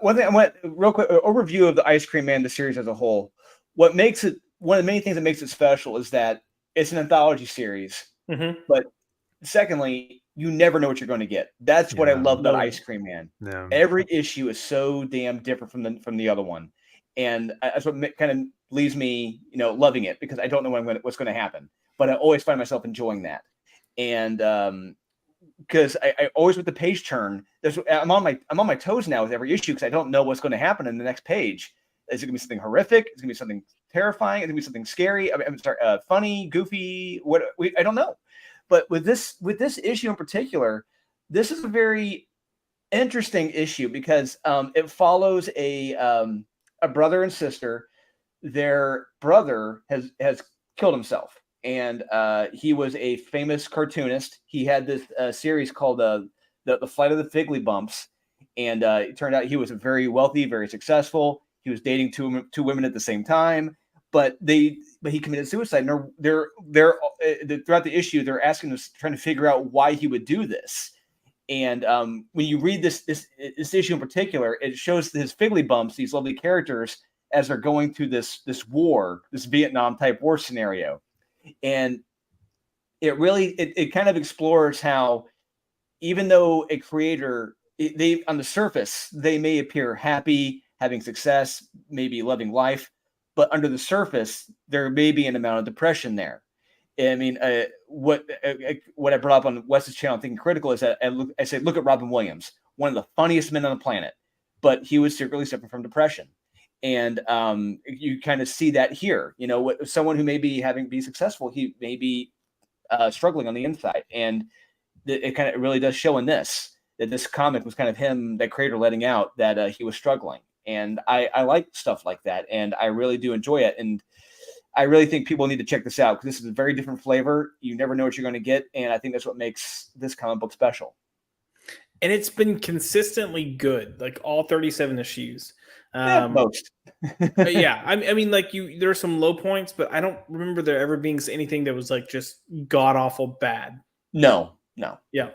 one thing I want real quick overview of the Ice Cream Man, the series as a whole. What makes it one of the main things that makes it special is that it's an anthology series. Mm-hmm. But secondly, you never know what you're going to get. That's what I love about Ice Cream Man. Yeah. Every issue is so damn different from the other one, and that's what kind of leaves me, loving it, because I don't know what's going to happen, but I always find myself enjoying that. And because I always, with the page turn, I'm on my toes now with every issue because I don't know what's going to happen in the next page. Is it going to be something horrific? Is it going to be something terrifying? Is it going to be something scary? I'm sorry, funny, goofy? I don't know. But with this issue in particular, this is a very interesting issue because it follows a brother and sister. Their brother has killed himself, and he was a famous cartoonist. He had this series called the Flight of the Figgly Bumps, and it turned out he was very wealthy, very successful. He was dating two women at the same time. But he committed suicide, and they're throughout the issue they're trying to figure out why he would do this. And when you read this issue in particular, it shows his Figgly Bumps, these lovely characters, as they're going through this war, this Vietnam type war scenario, and it really kind of explores how, even though a creator, they on the surface they may appear happy, having success, maybe loving life. But under the surface, there may be an amount of depression there. I mean, what I brought up on Wes's channel, Thinking Critical, is that I said, look at Robin Williams, one of the funniest men on the planet, but he was secretly suffering from depression. And you kind of see that here. Someone who may be be successful, he may be struggling on the inside. And it really does show in this, that this comic was kind of him, that creator, letting out that he was struggling. And I like stuff like that, and I really do enjoy it. And I really think people need to check this out, because this is a very different flavor. You never know what you're going to get, and I think that's what makes this comic book special. And it's been consistently good, like all 37 issues. Most. Yeah, I mean, like there are some low points, but I don't remember there ever being anything that was like just god awful bad. No. Yeah.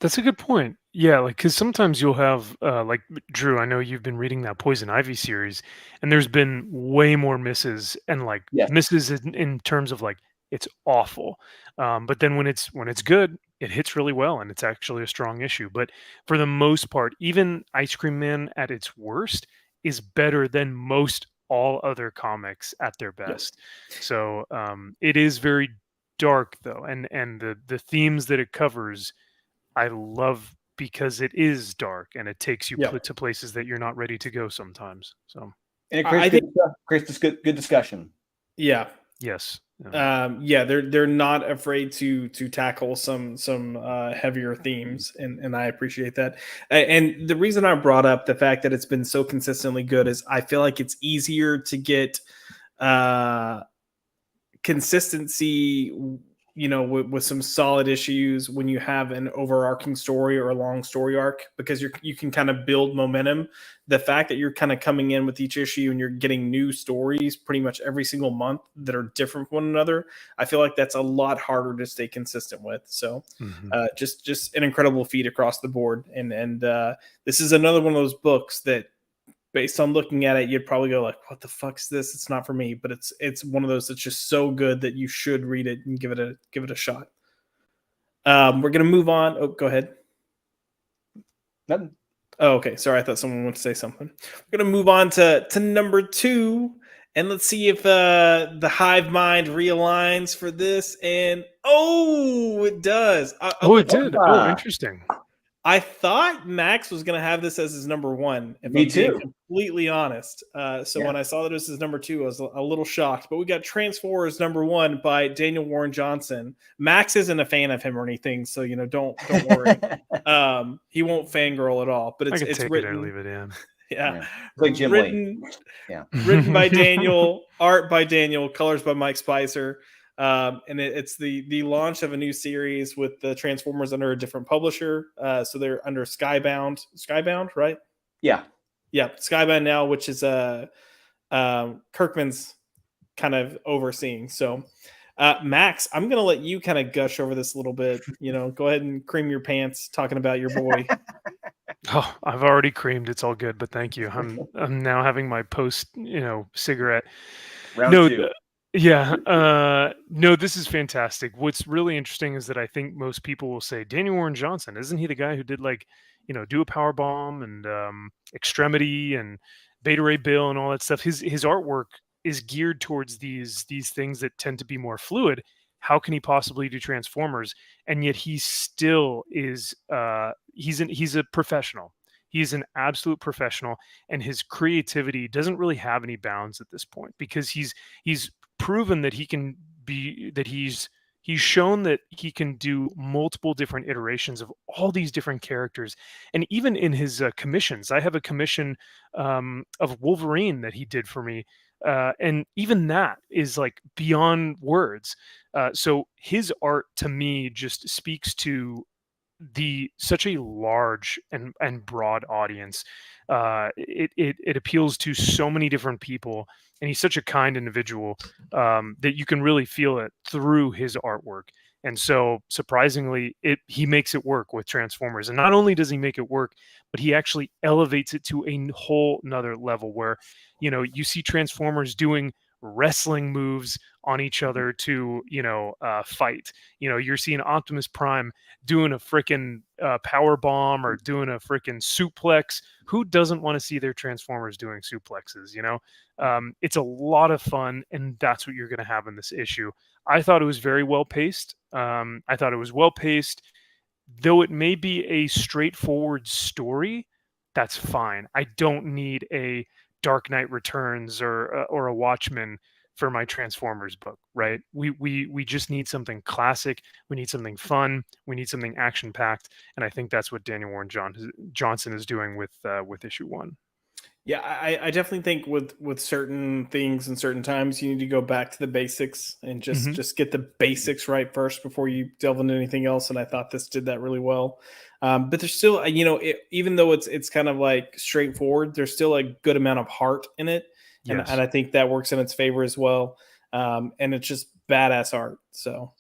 That's a good point. Yeah, because sometimes you'll have, like, Drew, I know you've been reading that Poison Ivy series, and there's been way more misses, and misses in terms of, like, it's awful. But then when it's good, it hits really well, and it's actually a strong issue. But for the most part, even Ice Cream Man at its worst is better than most all other comics at their best. So it is very dark though, and the themes that it covers, I love, because it is dark and it takes you to places that you're not ready to go sometimes. So and it creates good discussion. Yeah. Yes. They're not afraid to tackle some heavier themes, and I appreciate that. And the reason I brought up the fact that it's been so consistently good is I feel like it's easier to get consistency, with some solid issues when you have an overarching story or a long story arc, because you can kind of build momentum. The fact that you're kind of coming in with each issue and you're getting new stories pretty much every single month that are different from one another, I feel like that's a lot harder to stay consistent with. So just an incredible feat across the board. And this is another one of those books that, based on looking at it, you'd probably go like, what the fuck's this? It's not for me, but it's one of those that's just so good that you should read it and give it a shot. We're going to move on. Oh, go ahead. Nothing. Oh, okay. Sorry. I thought someone wanted to say something. We're going to move on to number 2, and let's see if the hive mind realigns for this. And it does. It did. Oh, interesting. I thought Max was going to have this as his number 1. If Me I'm too. being completely honest. When I saw that it was his number 2, I was a little shocked. But we got Transformers number 1 by Daniel Warren Johnson. Max isn't a fan of him or anything, so don't worry. He won't fangirl at all. But it's take written. It or leave it in. Yeah. Like Jim written, Lee. Written by Daniel, art by Daniel, colors by Mike Spicer. And it's the launch of a new series with the Transformers under a different publisher. So they're under Skybound, right? Yeah. Skybound now, which is Kirkman's kind of overseeing. So Max, I'm gonna let you kind of gush over this a little bit. Go ahead and cream your pants talking about your boy. Oh, I've already creamed. It's all good, but thank you. I'm now having my post cigarette. Round 2. No, this is fantastic. What's really interesting is that I think most people will say, Daniel Warren Johnson, isn't he the guy who did Do a Power Bomb and Extremity and Beta Ray Bill and all that stuff? His artwork is geared towards these things that tend to be more fluid. How can he possibly do Transformers? And yet he still is he's a professional. He's an absolute professional, and his creativity doesn't really have any bounds at this point, because he's proven that he can be, that he's shown that he can do multiple different iterations of all these different characters. And even in his commissions, I have a commission of Wolverine that he did for me, and even that is like beyond words. So his art to me just speaks to such a large and broad audience. It appeals to so many different people, and he's such a kind individual that you can really feel it through his artwork. And so surprisingly, he makes it work with Transformers. And not only does he make it work, but he actually elevates it to a whole nother level where, you see Transformers doing wrestling moves on each other to fight. You're seeing Optimus Prime doing a freaking power bomb or doing a freaking suplex. Who doesn't want to see their Transformers doing suplexes? It's a lot of fun, and that's what you're going to have in this issue. I thought it was very well paced. Though it may be a straightforward story, that's fine. I don't need a Dark Knight Returns or a Watchmen for my Transformers book, right? We just need something classic. We need something fun. We need something action packed, and I think that's what Daniel Warren Johnson is doing with issue 1. Yeah, I definitely think with certain things and certain times, you need to go back to the basics and just get the basics right first before you delve into anything else. And I thought this did that really well. But there's still, even though it's kind of like straightforward, there's still a good amount of heart in it. Yes. And I think that works in its favor as well. And it's just badass art. So,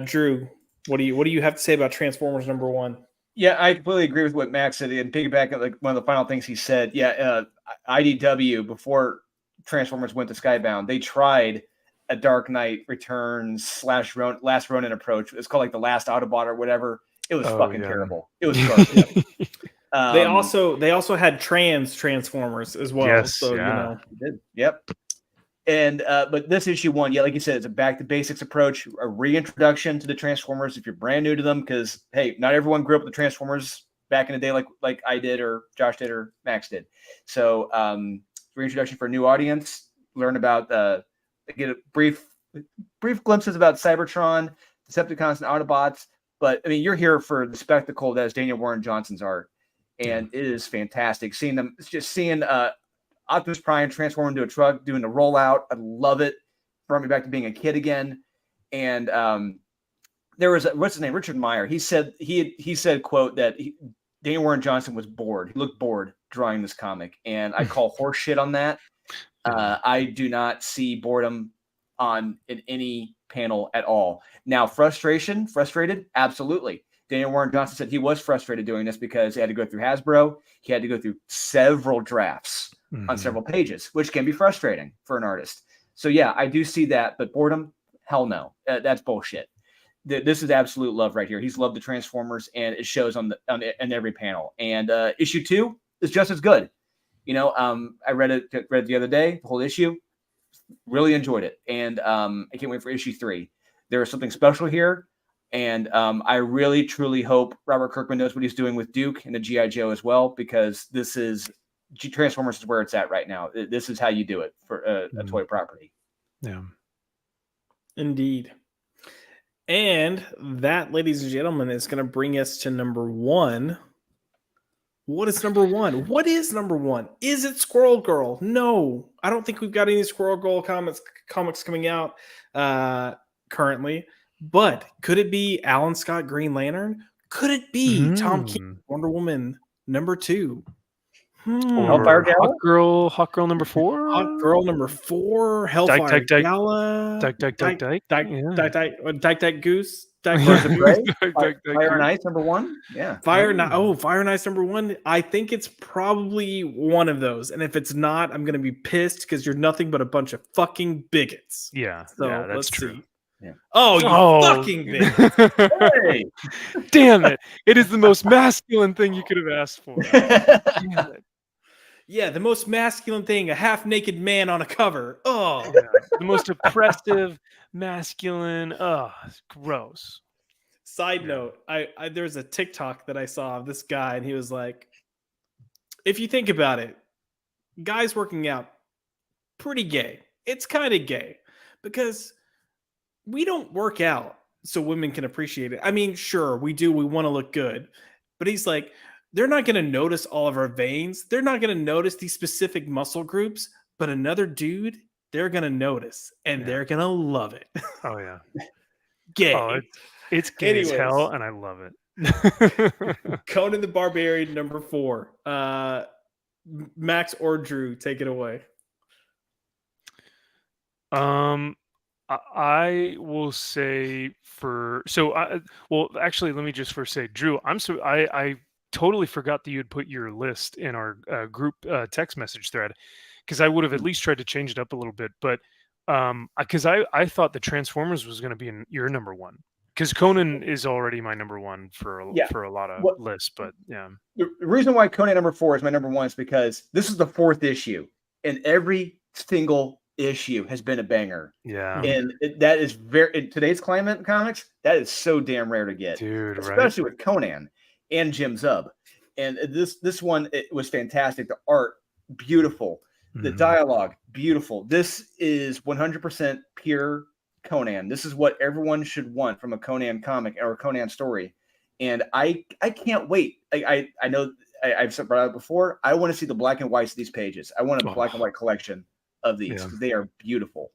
Drew, what do you have to say about Transformers number 1? Yeah, I completely agree with what Max said. And piggyback at one of the final things he said. Yeah, IDW, before Transformers went to Skybound, they tried a Dark Knight Returns / Last Ronin approach. It's called like the Last Autobot or whatever. It was fucking terrible. It was garbage. They also had Transformers as well. Yes, so yeah. Yep. And but this issue 1, like you said, it's a back to basics approach, a reintroduction to the Transformers if you're brand new to them, because hey, not everyone grew up with the Transformers back in the day like I did, or Josh did, or Max did. So reintroduction for a new audience. Learn about get a brief glimpses about Cybertron, Decepticons, and Autobots. But I mean, you're here for the spectacle that is Daniel Warren Johnson's art, and it is fantastic. Seeing Optimus Prime transform into a truck, doing the rollout. I love it. Brought me back to being a kid again. And there was what's his name, Richard Meyer. He said quote that Daniel Warren Johnson was bored. He looked bored drawing this comic, and I call horse shit on that. I do not see boredom in any panel at all. Now, frustrated, absolutely. Daniel Warren Johnson said he was frustrated doing this because he had to go through Hasbro. He had to go through several drafts on several pages, which can be frustrating for an artist. So yeah, I do see that, but boredom, hell no. That's bullshit. This is absolute love right here. He's loved the Transformers, and it shows in every panel. And issue 2 is just as good. I read it the other day, the whole issue. Really enjoyed it, and I can't wait for issue 3. There is something special here, and I really truly hope Robert Kirkman knows what he's doing with Duke and the G.I. Joe as well, because this is Transformers is where it's at right now. This is how you do it for a toy property. Yeah, indeed. And that, ladies and gentlemen, is going to bring us to number 1. What is number 1? What is number 1? Is it Squirrel Girl? No, I don't think we've got any Squirrel Girl comics coming out currently. But could it be Alan Scott Green Lantern? Could it be Tom King Wonder Woman number 2? Hellfire Gala? Hawk Girl number 4? Hawk Girl number 4. Hellfire Gala. Dyke Goose. Birds of Prey. Fire and Ice number 1. Yeah. Fire and Ice number 1. I think it's probably one of those. And if it's not, I'm gonna be pissed because you're nothing but a bunch of fucking bigots. Yeah. So that's let's true. see. Yeah. Oh, you fucking bigots. Hey. Damn it. It is the most masculine thing you could have asked for. Damn it. Yeah, the most masculine thing, a half-naked man on a cover. Oh, yeah. The most oppressive, masculine. Oh, gross. Side note, I there's a TikTok that I saw of this guy, and he was like, if you think about it, guys working out, pretty gay. It's kind of gay because we don't work out so women can appreciate it. I mean, sure, we do. We want to look good. But he's like, they're not going to notice all of our veins. They're not going to notice these specific muscle groups. But another dude, they're going to notice. And they're going to love it. Oh, yeah. Gay. Oh, it's gay as hell, and I love it. Conan the Barbarian number 4. Max or Drew, take it away. I will say actually, let me just first say, Drew, I totally forgot that you had put your list in our group text message thread, because I would have at least tried to change it up a little bit, but because I thought the Transformers was going to be in your number 1, because Conan is already my number 1 for a lot of lists, but yeah. The reason why Conan number 4 is my number 1 is because this is the 4th issue, and every single issue has been a banger. Yeah. And that is in today's climate in comics, that is so damn rare to get. Dude, especially with Conan and Jim Zub. And this one, it was fantastic. The art, beautiful. The dialogue, beautiful. This is 100% pure Conan. This is what everyone should want from a Conan comic or a Conan story. And I can't wait. I know I've brought it up before. I want to see the black and whites of these pages. I want a black and white collection of these because they are beautiful.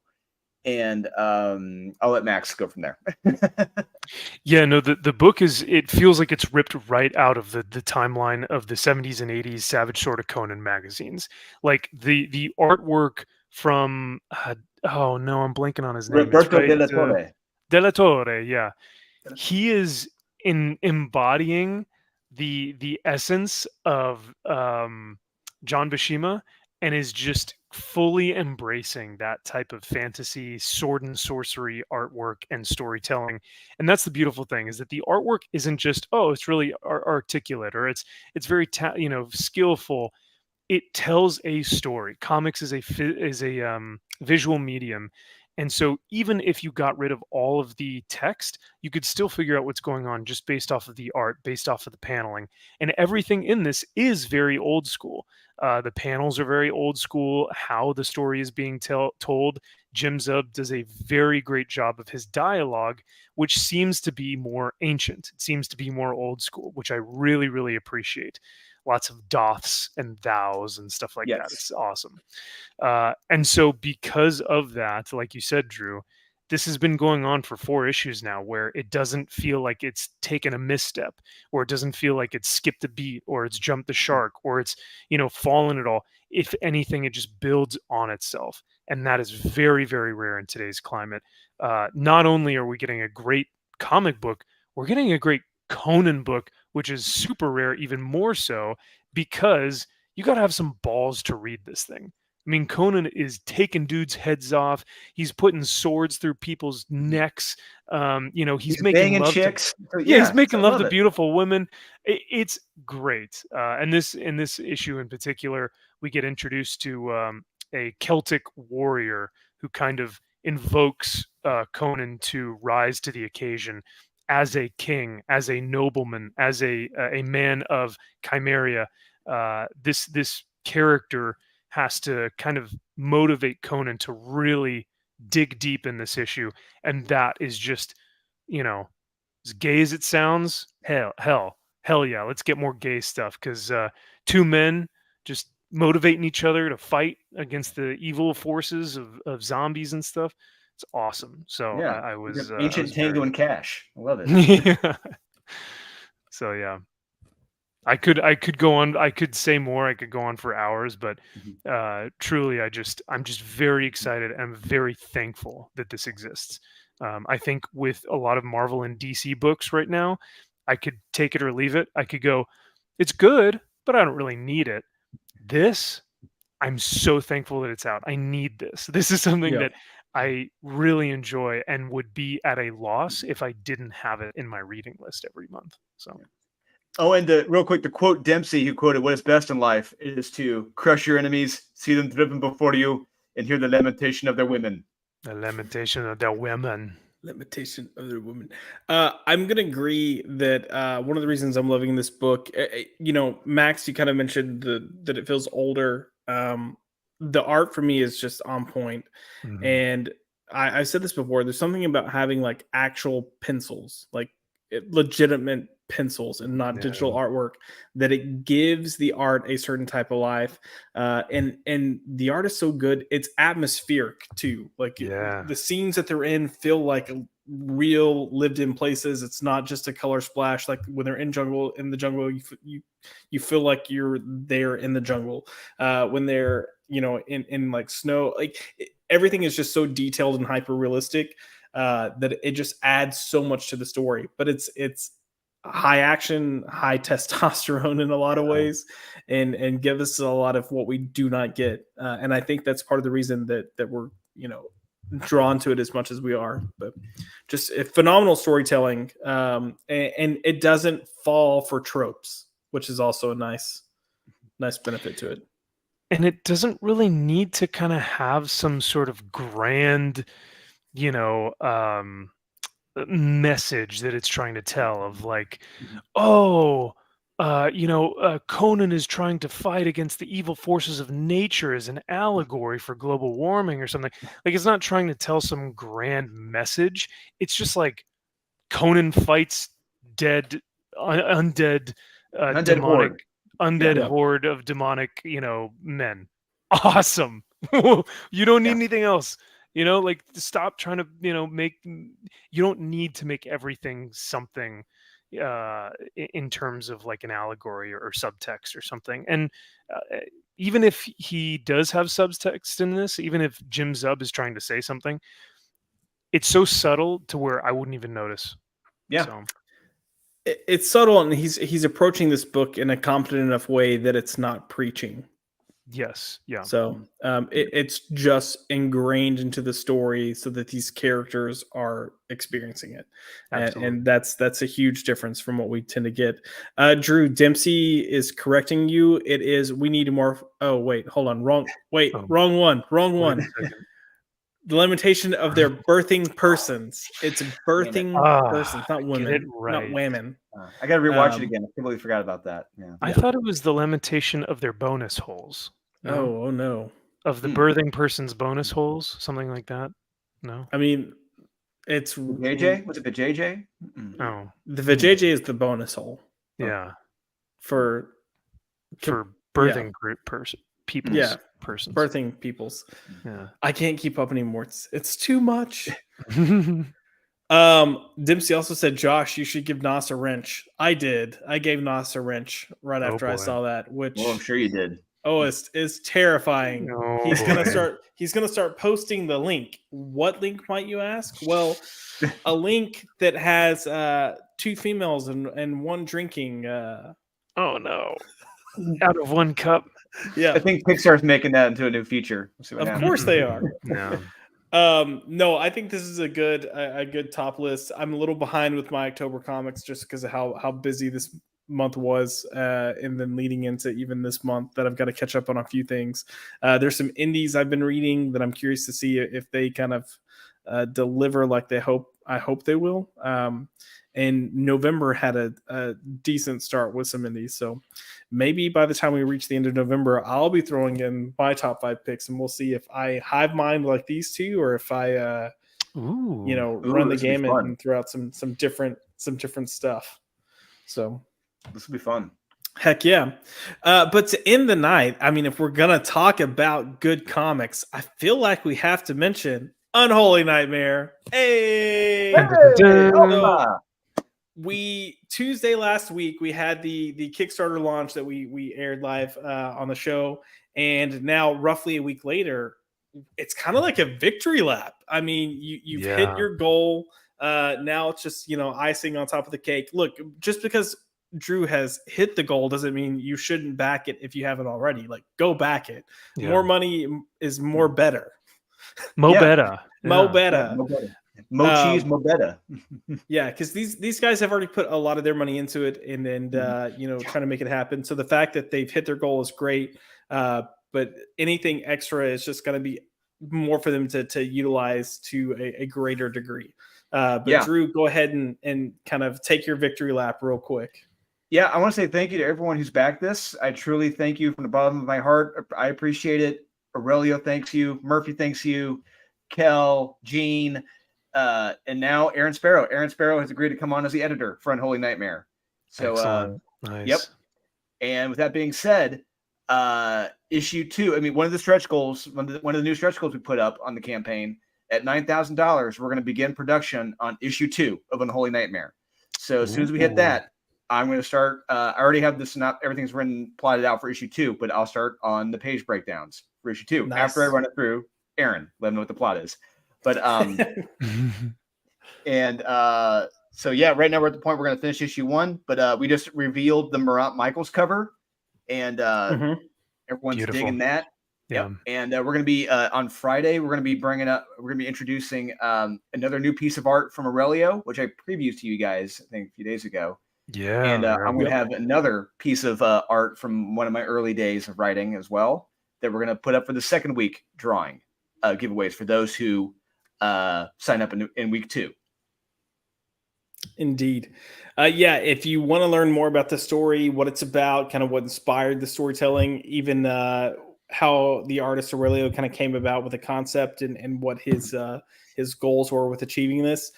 And I'll let Max go from there. Yeah, no, the book it feels like it's ripped right out of the timeline of the 70s and 80s Savage Sword of Conan magazines. Like the artwork from oh no, I'm blanking on his name. Roberto de la Torre. De la Torre, yeah. He is embodying the essence of John Buscema, and is just fully embracing that type of fantasy, sword and sorcery artwork and storytelling. And that's the beautiful thing, is that the artwork isn't just, oh, it's really articulate, or it's very skillful. It tells a story. Comics is a visual medium, and so even if you got rid of all of the text, you could still figure out what's going on just based off of the art, based off of the paneling, and everything in this is very old school. The panels are very old school. How the story is being told, Jim Zub does a very great job of his dialogue, which seems to be more ancient. It seems to be more old school, which I really, really appreciate. Lots of doths and thous and stuff like that. It's awesome. And so because of that, like you said, Drew, this has been going on for 4 issues now, where it doesn't feel like it's taken a misstep, or it doesn't feel like it's skipped a beat, or it's jumped the shark, or it's, fallen at all. If anything, it just builds on itself. And that is very, very rare in today's climate. Not only are we getting a great comic book, we're getting a great Conan book, which is super rare, even more so, because you got to have some balls to read this thing. I mean, Conan is taking dudes' heads off. He's putting swords through people's necks. He's making love chicks. He's making love to beautiful women. It's great. And in this issue in particular, we get introduced to a Celtic warrior who kind of invokes Conan to rise to the occasion as a king, as a nobleman, as a man of Chimeria. This character has to kind of motivate Conan to really dig deep in this issue. And that is just, as gay as it sounds, hell yeah, let's get more gay stuff, because 2 men just motivating each other to fight against the evil forces of zombies and stuff. It's awesome. So yeah, I was ancient Tango and Cash. I love it. Yeah. So yeah. I could go on. I could say more. I could go on for hours, but truly, I'm just very excited and very thankful that this exists. I think with a lot of Marvel and DC books right now, I could take it or leave it. I could go, it's good, but I don't really need it. This, I'm so thankful that it's out. I need this. This is something that I really enjoy and would be at a loss if I didn't have it in my reading list every month. So. Yeah. Oh, and real quick, to quote Dempsey, who quoted, "What is best in life is to crush your enemies, see them driven before you, and hear the lamentation of their women." The lamentation of their women. Limitation of their women. I'm gonna agree that one of the reasons I'm loving this book, Max, you kind of mentioned that it feels older. The art for me is just on point. Mm-hmm. And I said this before. There's something about having like actual pencils, like legitimate pencils and not digital artwork, that it gives the art a certain type of life. And the art is so good. It's atmospheric too. Like the scenes that they're in feel like real lived in places. It's not just a color splash. Like when they're in the jungle, you feel like you're there in the jungle. When they're, in like snow, everything is just so detailed and hyper realistic that it just adds so much to the story. But it's high action, high testosterone in a lot of ways, and give us a lot of what we do not get. And I think that's part of the reason that we're, drawn to it as much as we are. But just a phenomenal storytelling. And it doesn't fall for tropes, which is also a nice benefit to it. And it doesn't really need to kind of have some sort of grand, message that it's trying to tell, of like, Conan is trying to fight against the evil forces of nature as an allegory for global warming or something. Like, it's not trying to tell some grand message. It's just like Conan fights undead demonic horde of demonic, men. Awesome. You don't need anything else. Stop trying to, you don't need to make everything something in terms of like an allegory or subtext or something. And even if he does have subtext in this, even if Jim Zub is trying to say something, it's so subtle to where I wouldn't even notice. Yeah. So. It's subtle, and he's approaching this book in a competent enough way that it's not preaching. Yes. Yeah. So it's just ingrained into the story so that these characters are experiencing it. And that's a huge difference from what we tend to get. Drew, Dempsey is correcting you. It is, we need more. Oh, wait, hold on. Wrong one. The limitation of their birthing persons. It's birthing persons, not women, not women. I got to rewatch it again. I completely forgot about that. Yeah. I thought it was the limitation of their bonus holes. No? Oh no. Of the birthing person's bonus holes, something like that. No. I mean, it's JJ. Was it the JJ? Oh, the JJ is the bonus hole. Yeah. For birthing group people's. Yeah. Persons. Birthing people's. Yeah. I can't keep up anymore. It's too much. Dempsey also said, Josh, you should give Nas a wrench. I did. I gave Nas a wrench right after I saw that, which I'm sure you did. Oh, it's terrifying. He's gonna start posting the link. What link, might you ask? Well, a link that has 2 females and one drinking. Oh no! Out of one cup. Yeah, I think Pixar's making that into a new feature. Of course they are. Yeah. No, I think this is a good top list. I'm a little behind with my October comics just because of how busy this month was, and then leading into even this month that I've got to catch up on a few things. There's some indies I've been reading that I'm curious to see if they kind of deliver like I hope they will. And November had a decent start with some indies, so maybe by the time we reach the end of November, I'll be throwing in my top 5 picks, and we'll see if I hive mind like these two, or if I run the gamut and throw out some different stuff. So this will be fun. Heck yeah. But to end the night, I mean, if we're gonna talk about good comics, I feel like we have to mention Unholy Nightmare. Hey! Tuesday last week we had the Kickstarter launch that we aired live on the show, and now roughly a week later, it's kind of like a victory lap. I mean, you've hit your goal. Now it's just icing on top of the cake. Look, just because Drew has hit the goal doesn't mean you shouldn't back it if you haven't already. Like, go back it. Yeah. More money is more better. Mo better. Mo cheese, mo better. Yeah, because these guys have already put a lot of their money into it, and trying to make it happen. So the fact that they've hit their goal is great. But anything extra is just going to be more for them to utilize to a greater degree. Drew, go ahead and kind of take your victory lap real quick. Yeah, I want to say thank you to everyone who's backed this. I truly thank you from the bottom of my heart. I appreciate it. Aurelio thanks you. Murphy thanks you. Kel, Gene, and now Aaron Sparrow. Aaron Sparrow has agreed to come on as the editor for Unholy Nightmare. So, nice. Yep. And with that being said, issue 2. I mean, one of the stretch goals, one of the new stretch goals we put up on the campaign at $9,000, we're going to begin production on issue 2 of Unholy Nightmare. So as soon as we hit that, I'm going to start. I already have this. Not everything's plotted out for issue 2, but I'll start on the page breakdowns for issue 2 after I run it through. Aaron, let him know what the plot is. But so yeah, right now we're at the point we're going to finish issue 1. But we just revealed the Morant Michaels cover, and everyone's Beautiful. digging that. Yeah. Yep. And we're going to be on Friday. We're going to be introducing another new piece of art from Aurelio, which I previewed to you guys, I think, a few days ago. Yeah. And I'm going to have another piece of art from one of my early days of writing as well that we're going to put up for the second week drawing giveaways for those who sign up in week 2. Indeed. If you want to learn more about the story, what it's about, kind of what inspired the storytelling, even how the artist Aurelio kind of came about with the concept and what his goals were with achieving this,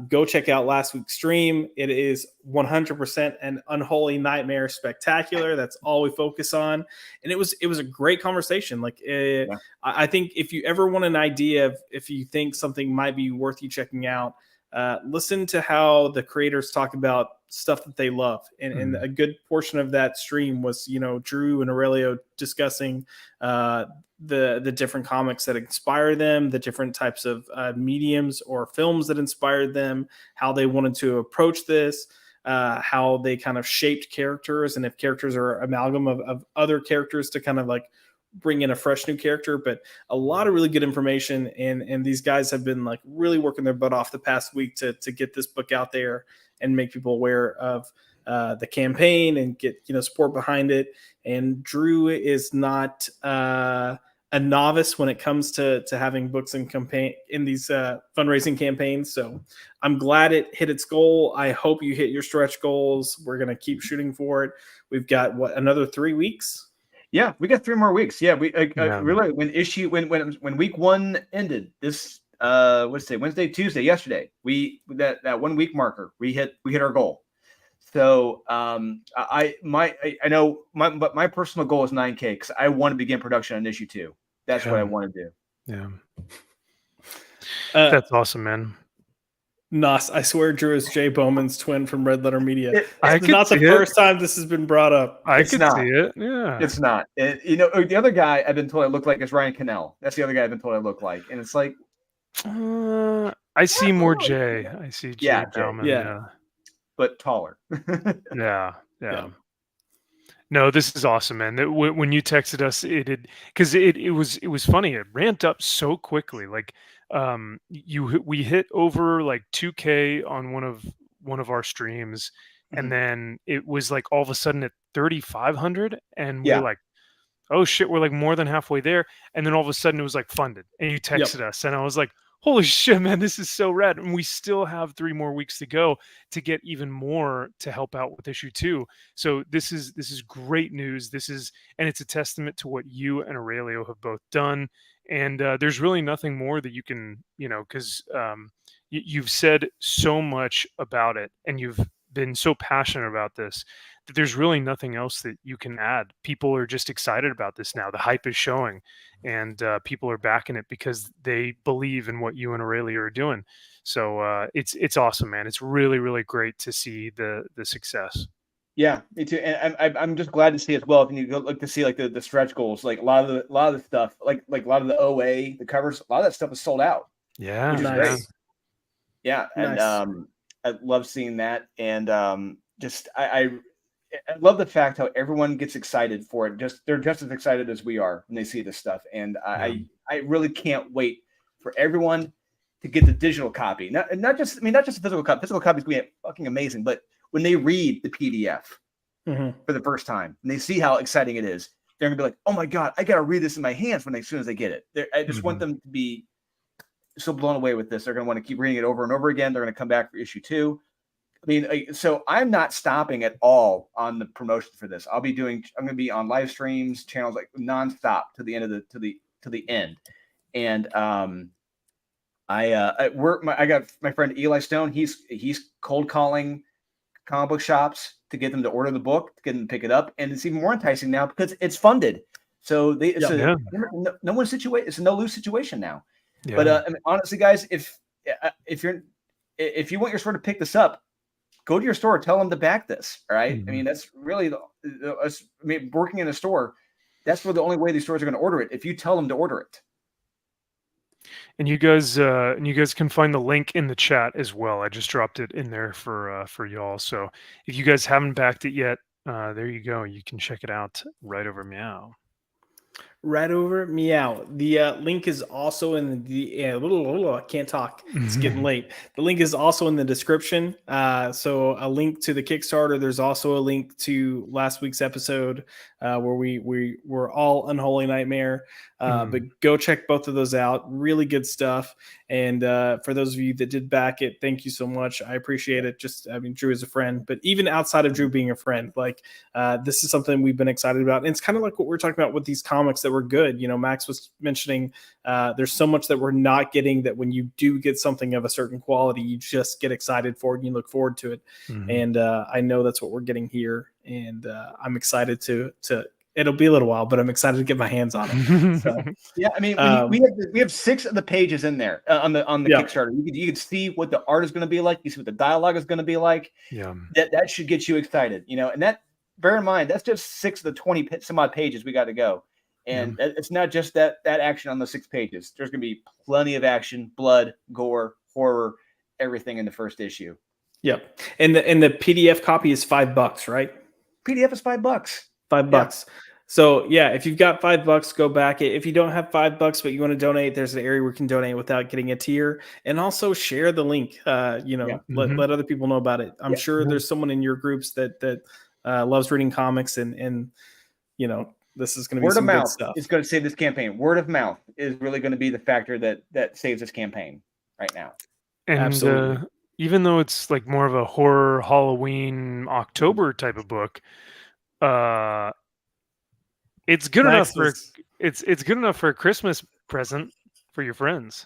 go check out last week's stream. It is 100% an Unholy Nightmare spectacular. That's all we focus on. And it was a great conversation. I think if you ever want an idea of if you think something might be worth you checking out, listen to how the creators talk about stuff that they love. And a good portion of that stream was, Drew and Aurelio discussing the different comics that inspire them, the different types of mediums or films that inspired them, how they wanted to approach this, how they kind of shaped characters, and if characters are amalgam of other characters to kind of like bring in a fresh new character, but a lot of really good information. And these guys have been like really working their butt off the past week to get this book out there and make people aware of the campaign and get, support behind it. And Drew is not a novice when it comes to having books in these fundraising campaigns. So I'm glad it hit its goal. I hope you hit your stretch goals. We're going to keep shooting for it. We've got another 3 weeks. Yeah, we got 3 more weeks. Yeah, we really when week 1 ended this Wednesday, Tuesday, yesterday, that 1 week marker, we hit our goal. So I know my personal goal is 9K because I want to begin production on issue 2. That's what I want to do. Yeah, that's awesome, man. Nos, I swear Drew is Jay Bowman's twin from Red Letter Media. It's not the first time this has been brought up. I could see it. Yeah, it's not. The other guy I've been told I look like is Ryan Cannell. That's the other guy I've been told I look like, and it's like I see more Jay. I see Jay Bowman. Yeah, but taller. Yeah. No, this is awesome, man. When you texted us, it was funny. It ramped up so quickly. Like, we hit over like 2K on one of our streams, and then it was like all of a sudden at 3,500, and we're like, oh shit, we're like more than halfway there. And then all of a sudden it was like funded, and you texted us, and I was like, holy shit, man, this is so rad. And we still have 3 more weeks to go to get even more to help out with issue 2. So this is great news. And it's a testament to what you and Aurelio have both done. And there's really nothing more that you can, because you've said so much about it, and you've been so passionate about this, that there's really nothing else that you can add. People are just excited about this now. The hype is showing, and people are backing it because they believe in what you and Aurelio are doing. So it's awesome, man. It's really, really great to see the success. Yeah, me too. And I'm just glad to see as well. If you go look to see like the stretch goals, like a lot of the stuff, like a lot of the OA, the covers, a lot of that stuff is sold out. Yeah, which is great. Yeah, and nice. I love seeing that, and I love the fact how everyone gets excited for it. They're just as excited as we are when they see this stuff, and I really can't wait for everyone to get the digital copy. Not just the physical copy. Physical copy is going to be fucking amazing, but when they read the PDF for the first time and they see how exciting it is, they're gonna be like, "Oh my god, I gotta read this in my hands!" As soon as they get it. I just want them to be so blown away with this. They're gonna want to keep reading it over and over again. They're gonna come back for issue 2. I mean, so I'm not stopping at all on the promotion for this. I'm gonna be on live streams, channels like nonstop to the end of to the end. And I got my friend Eli Stone. He's cold calling comic book shops to get them to order the book, to get them to pick it up, and it's even more enticing now because it's funded. So it's a no-win situation. It's a no-lose situation now. Yeah. But I mean, honestly, guys, if you want your store to pick this up, go to your store. Tell them to back this. All right. I mean, that's really working in a store. That's really the only way these stores are going to order it. If you tell them to order it. And you guys can find the link in the chat as well. I just dropped it in there for y'all. So if you guys haven't backed it yet, there you go. You can check it out right over Meow. Right over Meow. The link is also in the I can't talk. It's getting late. The link is also in the description. So a link to the Kickstarter. There's also a link to last week's episode where we were all Unholy Nightmare. But go check both of those out. Really good stuff. And for those of you that did back it, thank you so much. I appreciate it. Drew is a friend, but even outside of Drew being a friend, like this is something we've been excited about. And it's kind of like what we're talking about with these comics that were good. Max was mentioning there's so much that we're not getting that when you do get something of a certain quality, you just get excited for it and you look forward to it. And I know that's what we're getting here. And I'm excited to it'll be a little while, but I'm excited to get my hands on it. So, yeah, I mean, we have 6 of the pages in there on the Kickstarter. You can see what the art is going to be like. You see what the dialogue is going to be like. Yeah, that should get you excited, And that, bear in mind, that's just 6 of the 20 some odd pages we got to go. And it's not just that action on the 6 pages. There's going to be plenty of action, blood, gore, horror, everything in the first issue. Yep, and the PDF copy is $5, right? PDF is $5. $5. So yeah, if you've got $5, go back it. If you don't have $5, but you want to donate, there's an area where you can donate without getting a tier, and also share the link. Let other people know about it. I'm sure there's someone in your groups that loves reading comics, and this is going to be some good stuff. It's going to save this campaign. Word of mouth is really going to be the factor that saves this campaign right now. And absolutely. Even though it's like more of a horror Halloween October type of book, it's good enough for it's good enough for a Christmas present for your friends.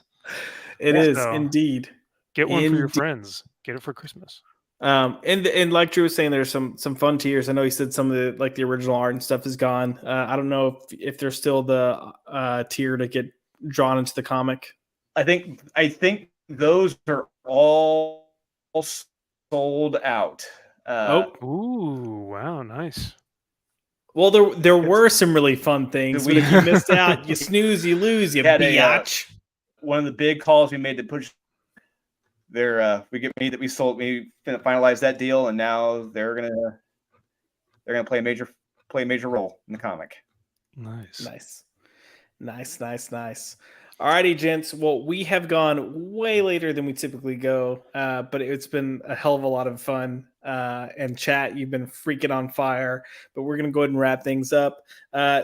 It is indeed. Get one for your friends. Get it for Christmas. And like Drew was saying, there's some fun tiers. I know he said some of the original art and stuff is gone. I don't know if there's still the tier to get drawn into the comic. I think those are all sold out. Ooh, wow, nice. Well, there were some really fun things. But if you missed out, you snooze, you lose, you biatch. One of the big calls we made to push there, we finalized that deal, and now they're gonna play a major role in the comic. Nice. Alrighty, gents. Well, we have gone way later than we typically go, but it's been a hell of a lot of fun. And chat, you've been freaking on fire, but we're going to go ahead and wrap things up.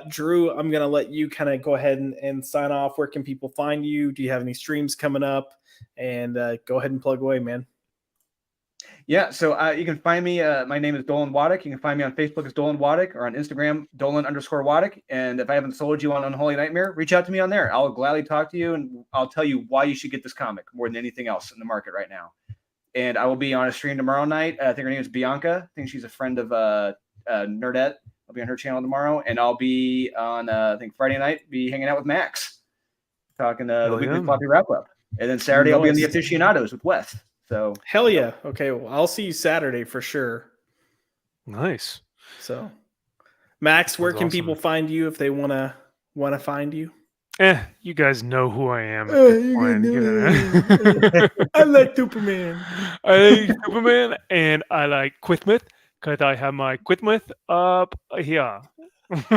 Drew, I'm going to let you kind of go ahead and sign off. Where can people find you? Do you have any streams coming up? And go ahead and plug away, man. Yeah, so you can find me. My name is Dolan Waddick. You can find me on Facebook as Dolan Waddick, or on Instagram, Dolan_Waddick. And if I haven't sold you on Unholy Nightmare, reach out to me on there. I'll gladly talk to you, and I'll tell you why you should get this comic more than anything else in the market right now. And I will be on a stream tomorrow night. I think her name is Bianca. I think she's a friend of Nerdette. I'll be on her channel tomorrow. And I'll be on, I think, Friday night, be hanging out with Max, talking the weekly floppy wrap-up. And then Saturday, I'll be on the Aficionados with Wes. So hell yeah. Okay, well, I'll see you Saturday for sure. Nice. So, Max, where can people find you if they want to find you? You guys know who I am. I like Superman. And I like Quithmith because I have my Quithmith up here. I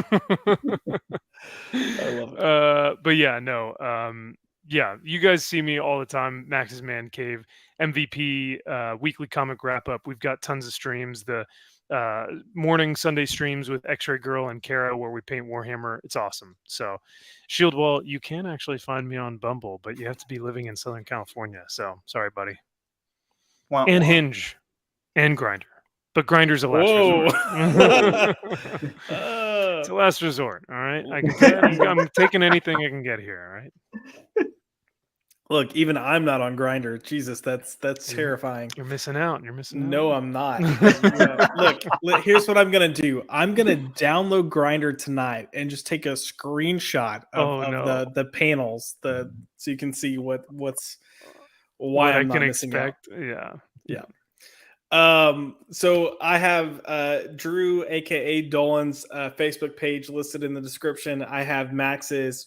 love it. But yeah, no. Yeah, you guys see me all the time. Max's Man Cave, MVP, weekly comic wrap up. We've got tons of streams. The morning Sunday streams with X-Ray Girl and Kara where we paint Warhammer. It's awesome. So Shieldwall, you can actually find me on Bumble, but you have to be living in Southern California. So sorry, buddy. Wow. And Hinge and Grindr. But Grindr's a last resort. It's a last resort. All right. I'm taking anything I can get here. All right. Look, even I'm not on Grindr. Jesus, that's terrifying. You're missing out. No, I'm not. Look, here's what I'm gonna do. I'm gonna download Grindr tonight and just take a screenshot of the panels, so you can see what's why I'm not missing out. Yeah. So I have Drew, aka Dolan's Facebook page listed in the description. I have Max's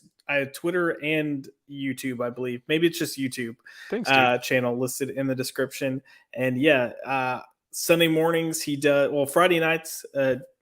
Twitter and YouTube, I believe. Maybe it's just YouTube. Thanks, channel listed in the description. And Sunday mornings he does. Well, Friday nights,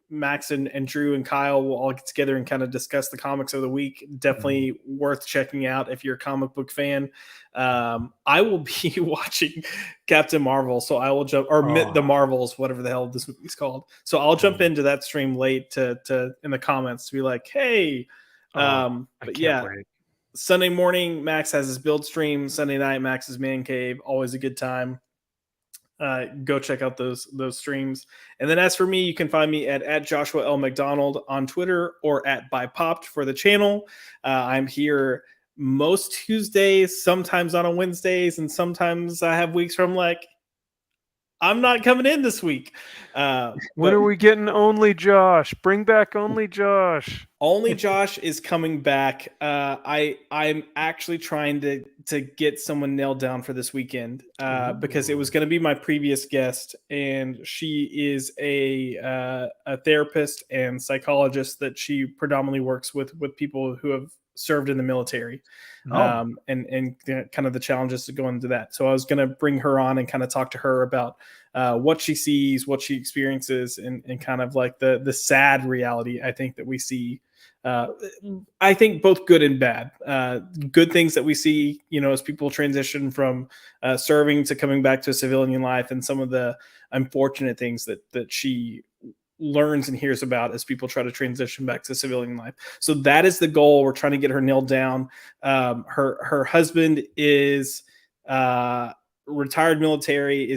Max and Drew and Kyle will all get together and kind of discuss the comics of the week. Definitely worth checking out if you're a comic book fan. I will be watching Captain Marvel, so I will jump the Marvels, whatever the hell this movie's called. So I'll jump into that stream late to in the comments to be like, hey. But yeah, wait. Sunday morning Max has his build stream. Sunday night Max's Man Cave, always a good time. Go check out those streams. And then as for me, you can find me at Joshua L. McDonald on Twitter or at ByPopped for the channel. I'm here most Tuesdays, sometimes on Wednesdays, and sometimes I have weeks where I'm like, I'm not coming in this week. When are we getting Only Josh? Bring back Only Josh. Only Josh is coming back. I'm actually trying to get someone nailed down for this weekend because it was going to be my previous guest, and she is a therapist and psychologist that she predominantly works with people who have served in the military. And kind of the challenges to go into that. So I was going to bring her on and kind of talk to her about what she sees, what she experiences, and kind of like the sad reality I think that we see. I think both good and bad. Good things that we see, as people transition from serving to coming back to a civilian life, and some of the unfortunate things that she learns and hears about as people try to transition back to civilian life. So that is the goal. We're trying to get her nailed down. Her husband is retired military,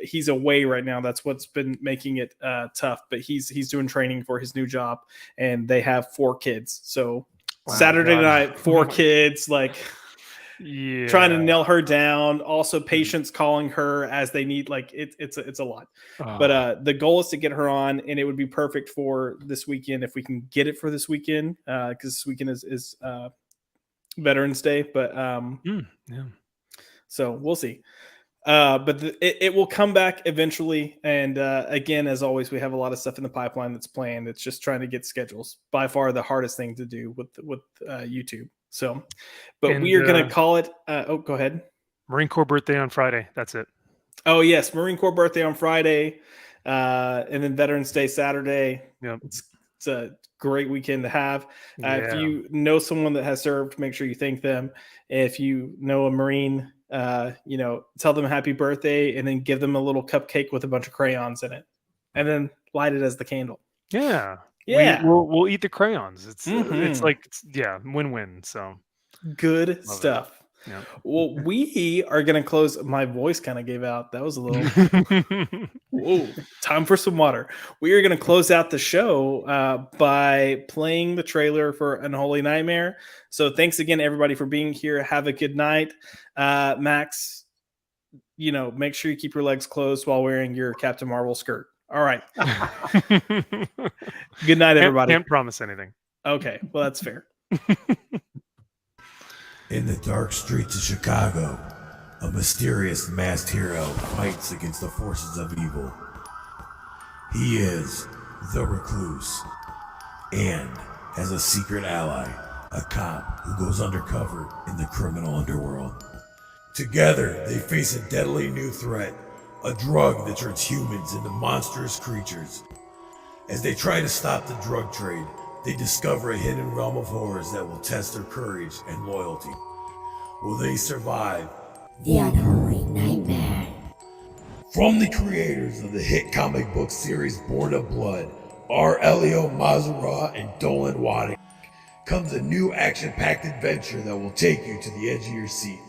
he's away right now. That's what's been making it tough, but he's doing training for his new job, and they have 4 kids. So Saturday night, 4 kids, like trying to nail her down. Also patients calling her as they need, like it's a lot. But the goal is to get her on, and it would be perfect for this weekend if we can get it for this weekend, because this weekend is Veterans Day. But so we'll see. But it will come back eventually. And again, as always, we have a lot of stuff in the pipeline that's planned. It's just trying to get schedules. By far the hardest thing to do with YouTube. So, but we are going to call it. Go ahead. Marine Corps birthday on Friday. That's it. Oh yes, Marine Corps birthday on Friday, and then Veterans Day Saturday. Yep. It's a great weekend to have. If you know someone that has served, make sure you thank them. If you know a Marine, tell them happy birthday, and then give them a little cupcake with a bunch of crayons in it, and then light it as the candle. Yeah. We'll eat the crayons. It's win-win. So good stuff. Yeah. Well, we are going to close. My voice kind of gave out. That was a little. Whoa! Time for some water. We are going to close out the show by playing the trailer for Unholy Nightmare. So thanks again, everybody, for being here. Have a good night, Max. Make sure you keep your legs closed while wearing your Captain Marvel skirt. All right. Good night, everybody. Can't promise anything. Okay, well that's fair. In the dark streets of Chicago, a mysterious masked hero fights against the forces of evil. He is the Recluse, and as a secret ally, a cop who goes undercover in the criminal underworld. Together, they face a deadly new threat, a drug that turns humans into monstrous creatures. As they try to stop the drug trade, they discover a hidden realm of horrors that will test their courage and loyalty. Will they survive? The Unholy Nightmare. From the creators of the hit comic book series Born of Blood, R. Elio Mazara and Dolan Wadding, comes a new action-packed adventure that will take you to the edge of your seat.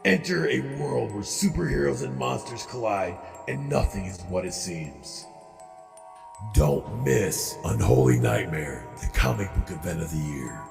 Enter a world where superheroes and monsters collide, and nothing is what it seems. Don't miss Unholy Nightmare, the comic book event of the year.